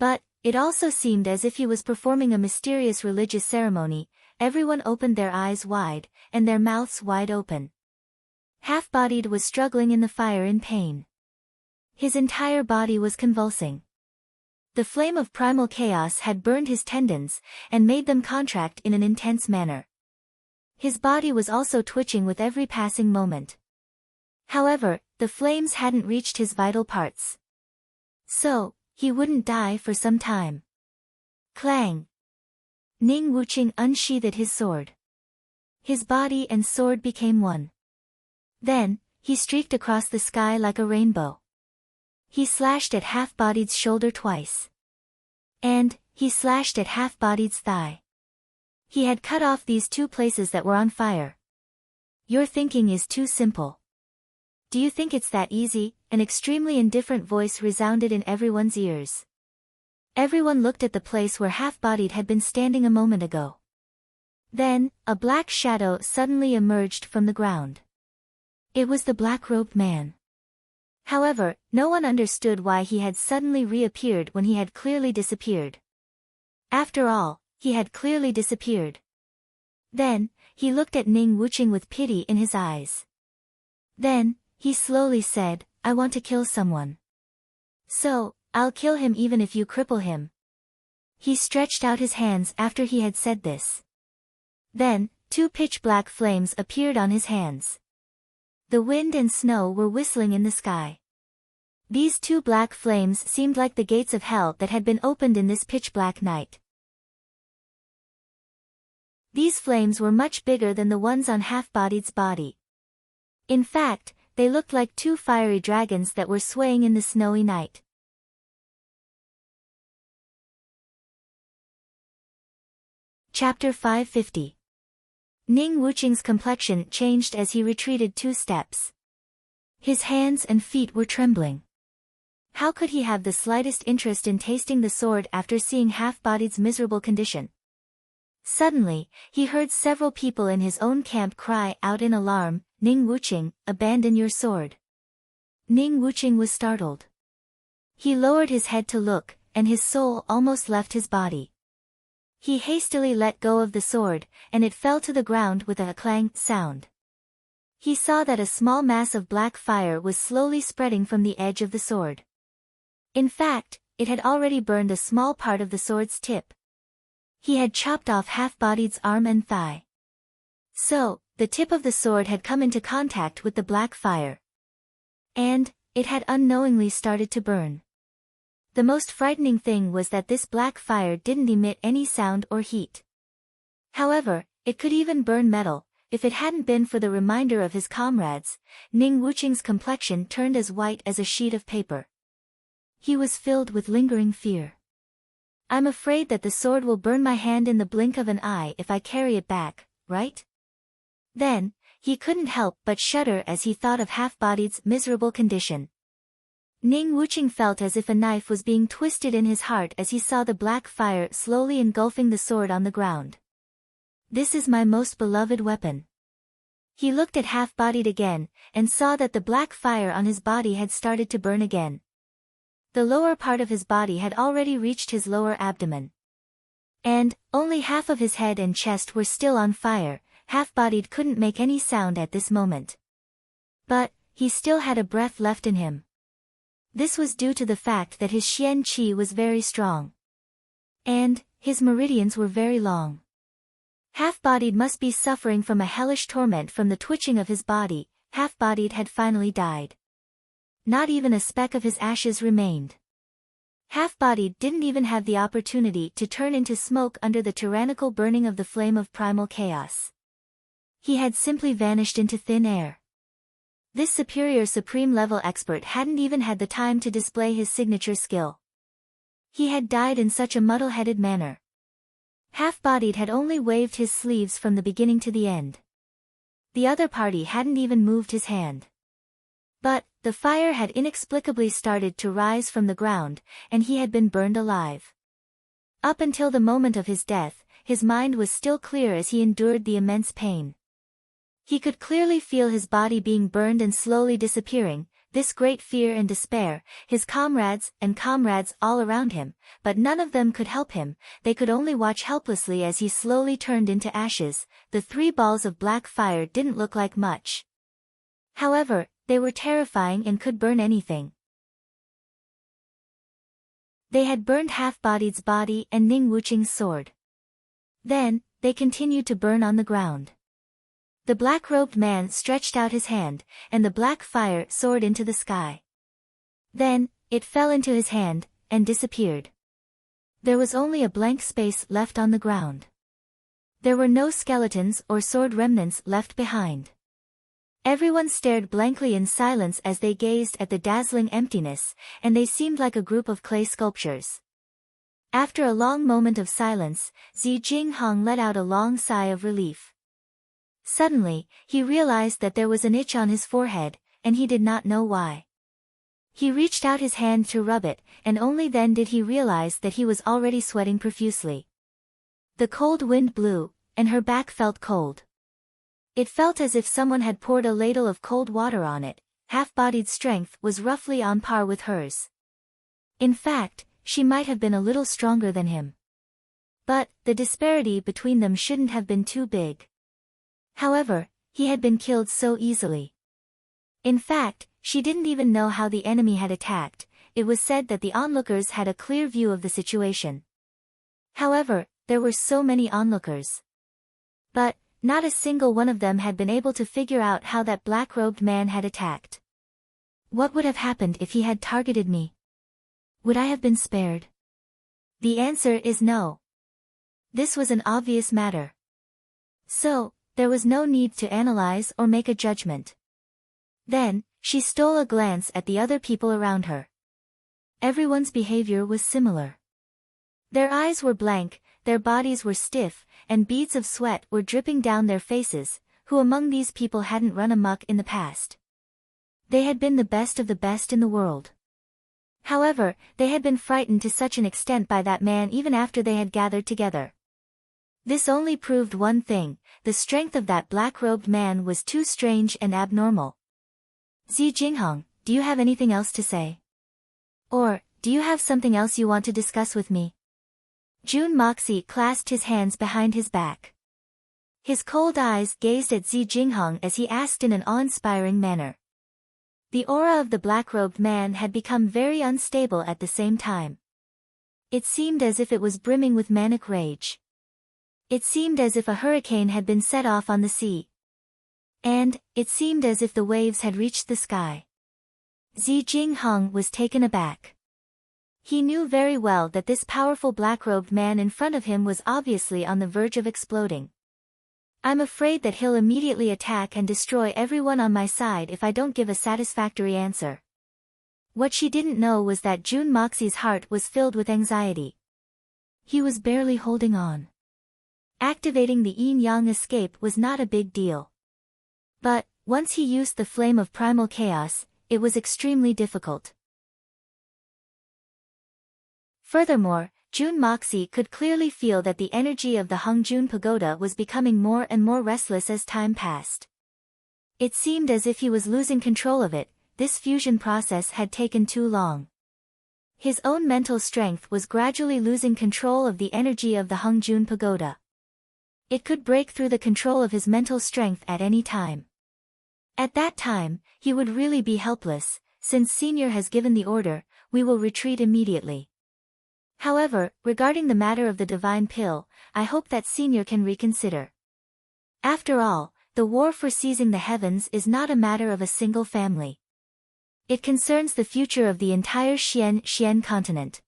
But, it also seemed as if he was performing a mysterious religious ceremony. Everyone opened their eyes wide, and their mouths wide open. Half-Bodied was struggling in the fire in pain. His entire body was convulsing. The flame of primal chaos had burned his tendons, and made them contract in an intense manner. His body was also twitching with every passing moment. However, the flames hadn't reached his vital parts. So, he wouldn't die for some time. Clang! Ning Wuqing unsheathed his sword. His body and sword became one. Then, he streaked across the sky like a rainbow. He slashed at Half-Bodied's shoulder twice. And, he slashed at Half-Bodied's thigh. He had cut off these 2 places that were on fire. Your thinking is too simple. Do you think it's that easy? An extremely indifferent voice resounded in everyone's ears. Everyone looked at the place where Half-Bodied had been standing a moment ago. Then, a black shadow suddenly emerged from the ground. It was the black-robed man. However, no one understood why he had suddenly reappeared when he had clearly disappeared. After all, He had clearly disappeared. Then, he looked at Ning Wuching with pity in his eyes. Then, he slowly said, I want to kill someone. So, I'll kill him even if you cripple him. He stretched out his hands after he had said this. Then, 2 pitch-black flames appeared on his hands. The wind and snow were whistling in the sky. These 2 black flames seemed like the gates of hell that had been opened in this pitch-black night. These flames were much bigger than the ones on Half-Body's body. In fact, they looked like 2 fiery dragons that were swaying in the snowy night. Chapter 550. Ning Wuching's complexion changed as he retreated 2 steps. His hands and feet were trembling. How could he have the slightest interest in tasting the sword after seeing Half-Body's miserable condition? Suddenly, he heard several people in his own camp cry out in alarm, Ning Wuching, abandon your sword. Ning Wuching was startled. He lowered his head to look, and his soul almost left his body. He hastily let go of the sword, and it fell to the ground with a clang sound. He saw that a small mass of black fire was slowly spreading from the edge of the sword. In fact, it had already burned a small part of the sword's tip. He had chopped off Half-Body's arm and thigh. So, the tip of the sword had come into contact with the black fire. And, it had unknowingly started to burn. The most frightening thing was that this black fire didn't emit any sound or heat. However, it could even burn metal. If it hadn't been for the reminder of his comrades, Ning Wuching's complexion turned as white as a sheet of paper. He was filled with lingering fear. I'm afraid that the sword will burn my hand in the blink of an eye if I carry it back, right? Then, he couldn't help but shudder as he thought of Half-Body's miserable condition. Ning Wuching felt as if a knife was being twisted in his heart as he saw the black fire slowly engulfing the sword on the ground. This is my most beloved weapon. He looked at Half-Bodied again, and saw that the black fire on his body had started to burn again. The lower part of his body had already reached his lower abdomen. And, only half of his head and chest were still on fire. Half-Bodied couldn't make any sound at this moment. But, he still had a breath left in him. This was due to the fact that his Xian Qi was very strong. And, his meridians were very long. Half-Bodied must be suffering from a hellish torment from the twitching of his body. Half-Bodied had finally died. Not even a speck of his ashes remained. Half-Bodied didn't even have the opportunity to turn into smoke under the tyrannical burning of the flame of primal chaos. He had simply vanished into thin air. This superior supreme-level expert hadn't even had the time to display his signature skill. He had died in such a muddle-headed manner. Half-Bodied had only waved his sleeves from the beginning to the end. The other party hadn't even moved his hand. But, the fire had inexplicably started to rise from the ground, and he had been burned alive. Up until the moment of his death, his mind was still clear as he endured the immense pain. He could clearly feel his body being burned and slowly disappearing, this great fear and despair, his comrades all around him, but none of them could help him. They could only watch helplessly as he slowly turned into ashes. The 3 balls of black fire didn't look like much. However, they were terrifying and could burn anything. They had burned Half-Bodied's body and Ning Wuching's sword. Then, they continued to burn on the ground. The black-robed man stretched out his hand, and the black fire soared into the sky. Then, it fell into his hand, and disappeared. There was only a blank space left on the ground. There were no skeletons or sword remnants left behind. Everyone stared blankly in silence as they gazed at the dazzling emptiness, and they seemed like a group of clay sculptures. After a long moment of silence, Zi Jinghong let out a long sigh of relief. Suddenly, he realized that there was an itch on his forehead, and he did not know why. He reached out his hand to rub it, and only then did he realize that he was already sweating profusely. The cold wind blew, and her back felt cold. It felt as if someone had poured a ladle of cold water on it. Half-Bodied's strength was roughly on par with hers. In fact, she might have been a little stronger than him. But, the disparity between them shouldn't have been too big. However, he had been killed so easily. In fact, she didn't even know how the enemy had attacked. It was said that the onlookers had a clear view of the situation. However, there were so many onlookers. But, not a single one of them had been able to figure out how that black-robed man had attacked. What would have happened if he had targeted me? Would I have been spared? The answer is no. This was an obvious matter. So, there was no need to analyze or make a judgment. Then, she stole a glance at the other people around her. Everyone's behavior was similar. Their eyes were blank, their bodies were stiff, and beads of sweat were dripping down their faces. Who among these people hadn't run amok in the past? They had been the best of the best in the world. However, they had been frightened to such an extent by that man even after they had gathered together. This only proved one thing: the strength of that black-robed man was too strange and abnormal. Zi Jinghong, do you have anything else to say? Or, do you have something else you want to discuss with me? Jun Moxie clasped his hands behind his back. His cold eyes gazed at Zi Jinghong as he asked in an awe-inspiring manner. The aura of the black-robed man had become very unstable at the same time. It seemed as if it was brimming with manic rage. It seemed as if a hurricane had been set off on the sea. And, it seemed as if the waves had reached the sky. Zi Jinghong was taken aback. He knew very well that this powerful black-robed man in front of him was obviously on the verge of exploding. I'm afraid that he'll immediately attack and destroy everyone on my side if I don't give a satisfactory answer. What she didn't know was that Jun Moxie's heart was filled with anxiety. He was barely holding on. Activating the yin-yang escape was not a big deal. But, once he used the flame of primal chaos, it was extremely difficult. Furthermore, Jun Moxie could clearly feel that the energy of the Hongjun Pagoda was becoming more and more restless as time passed. It seemed as if he was losing control of it. This fusion process had taken too long. His own mental strength was gradually losing control of the energy of the Hongjun Pagoda. It could break through the control of his mental strength at any time. At that time, he would really be helpless. Since Senior has given the order, we will retreat immediately. However, regarding the matter of the divine pill, I hope that Senior can reconsider. After all, the war for seizing the heavens is not a matter of a single family. It concerns the future of the entire Xian continent.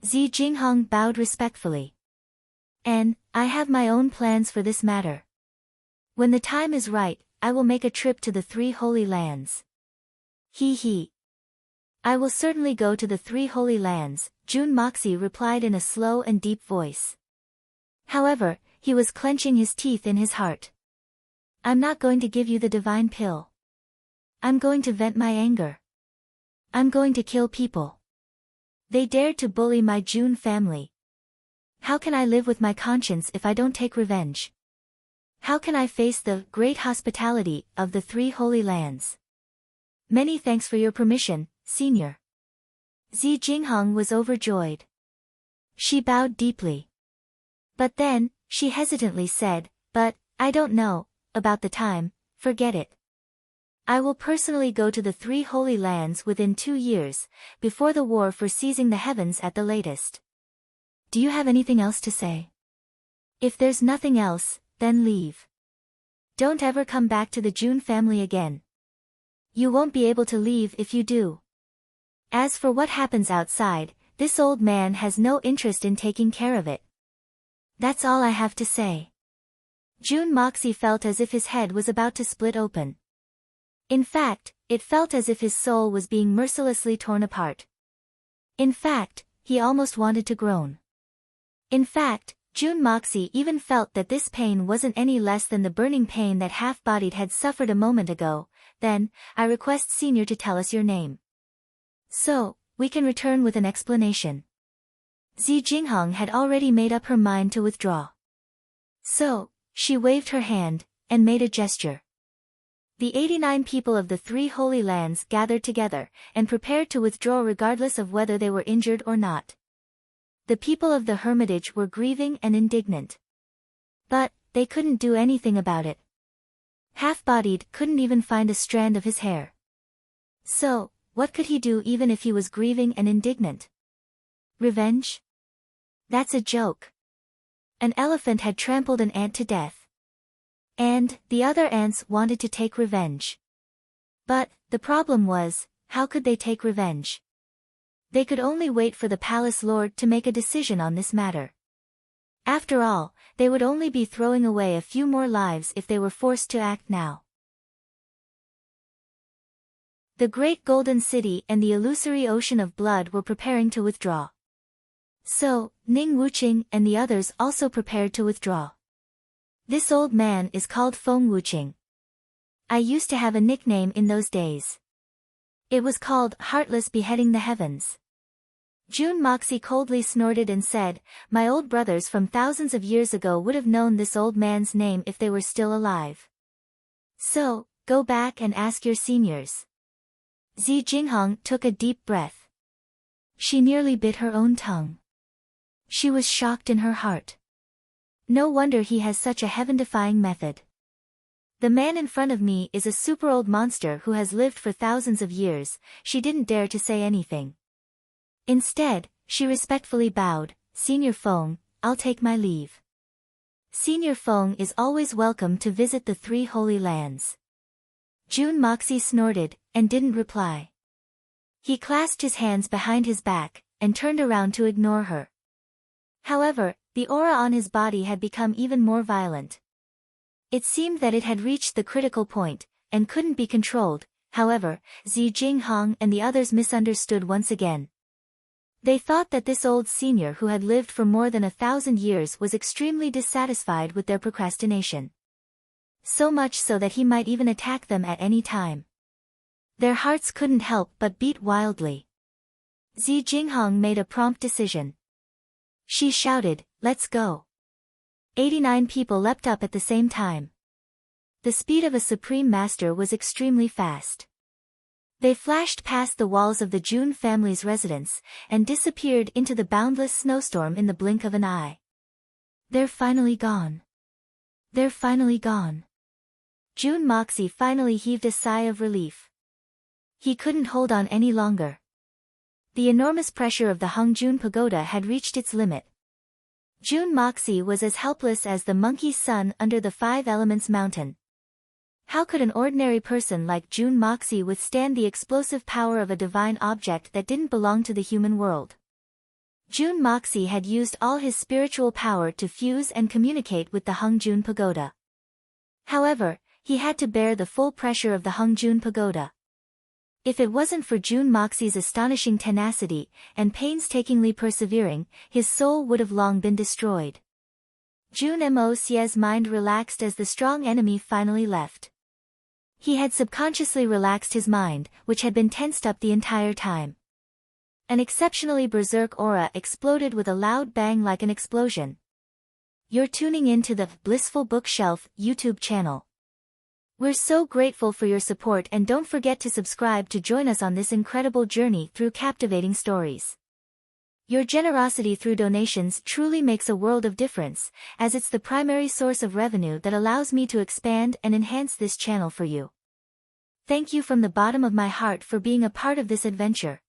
Zi Jinghong bowed respectfully. And, I have my own plans for this matter. When the time is right, I will make a trip to the Three Holy Lands. He. I will certainly go to the Three Holy Lands, Jun Moxie replied in a slow and deep voice. However, he was clenching his teeth in his heart. I'm not going to give you the divine pill. I'm going to vent my anger. I'm going to kill people. They dared to bully my Jun family. How can I live with my conscience if I don't take revenge? How can I face the great hospitality of the Three Holy Lands? Many thanks for your permission, Senior. Zi Jinghong was overjoyed. She bowed deeply. But then, she hesitantly said, but, I don't know, about the time, forget it. I will personally go to the Three Holy Lands within 2 years, before the war for seizing the heavens at the latest. Do you have anything else to say? If there's nothing else, then leave. Don't ever come back to the Jun family again. You won't be able to leave if you do. As for what happens outside, this old man has no interest in taking care of it. That's all I have to say. Jun Moxie felt as if his head was about to split open. In fact, it felt as if his soul was being mercilessly torn apart. In fact, he almost wanted to groan. In fact, Jun Moxie even felt that this pain wasn't any less than the burning pain that Half-Bodied had suffered a moment ago. Then, I request Senior to tell us your name. So, we can return with an explanation. Zi Jinghong had already made up her mind to withdraw. So, she waved her hand, and made a gesture. The 89 people of the Three Holy Lands gathered together, and prepared to withdraw regardless of whether they were injured or not. The people of the hermitage were grieving and indignant. But they couldn't do anything about it. Half-bodied couldn't even find a strand of his hair. So, what could he do even if he was grieving and indignant? Revenge? That's a joke. An elephant had trampled an ant to death. And the other ants wanted to take revenge. But the problem was, how could they take revenge? They could only wait for the palace lord to make a decision on this matter. After all, they would only be throwing away a few more lives if they were forced to act now. The great golden city and the illusory ocean of blood were preparing to withdraw. So, Ning Wuqing and the others also prepared to withdraw. This old man is called Feng Wuqing. I used to have a nickname in those days. It was called Heartless Beheading the Heavens. June Moxie coldly snorted and said, "My old brothers from thousands of years ago would have known this old man's name if they were still alive. So, go back and ask your seniors." Zi Jinghong took a deep breath. She nearly bit her own tongue. She was shocked in her heart. No wonder he has such a heaven-defying method. The man in front of me is a super-old monster who has lived for thousands of years. She didn't dare to say anything. Instead, she respectfully bowed. "Senior Feng, I'll take my leave." Senior Feng is always welcome to visit the three holy lands. June Moxie snorted, and didn't reply. He clasped his hands behind his back, and turned around to ignore her. However, the aura on his body had become even more violent. It seemed that it had reached the critical point, and couldn't be controlled. However, Zi Jinghong and the others misunderstood once again. They thought that this old senior who had lived for more than 1,000 years was extremely dissatisfied with their procrastination. So much so that he might even attack them at any time. Their hearts couldn't help but beat wildly. Zi Jinghong made a prompt decision. She shouted, "Let's go." 89 people leapt up at the same time. The speed of a supreme master was extremely fast. They flashed past the walls of the June family's residence, and disappeared into the boundless snowstorm in the blink of an eye. They're finally gone. They're finally gone. June Moxie finally heaved a sigh of relief. He couldn't hold on any longer. The enormous pressure of the Hongjun Pagoda had reached its limit. June Moxie was as helpless as the monkey's son under the Five Elements mountain. How could an ordinary person like June Moxie withstand the explosive power of a divine object that didn't belong to the human world? June Moxie had used all his spiritual power to fuse and communicate with the Hongjun Pagoda. However, he had to bear the full pressure of the Hongjun Pagoda. If it wasn't for June Moxie's astonishing tenacity, and painstakingly persevering, his soul would have long been destroyed. June Moxie's mind relaxed as the strong enemy finally left. He had subconsciously relaxed his mind, which had been tensed up the entire time. An exceptionally berserk aura exploded with a loud bang like an explosion. You're tuning in to the Blissful Bookshelf YouTube channel. We're so grateful for your support, and don't forget to subscribe to join us on this incredible journey through captivating stories. Your generosity through donations truly makes a world of difference, as it's the primary source of revenue that allows me to expand and enhance this channel for you. Thank you from the bottom of my heart for being a part of this adventure.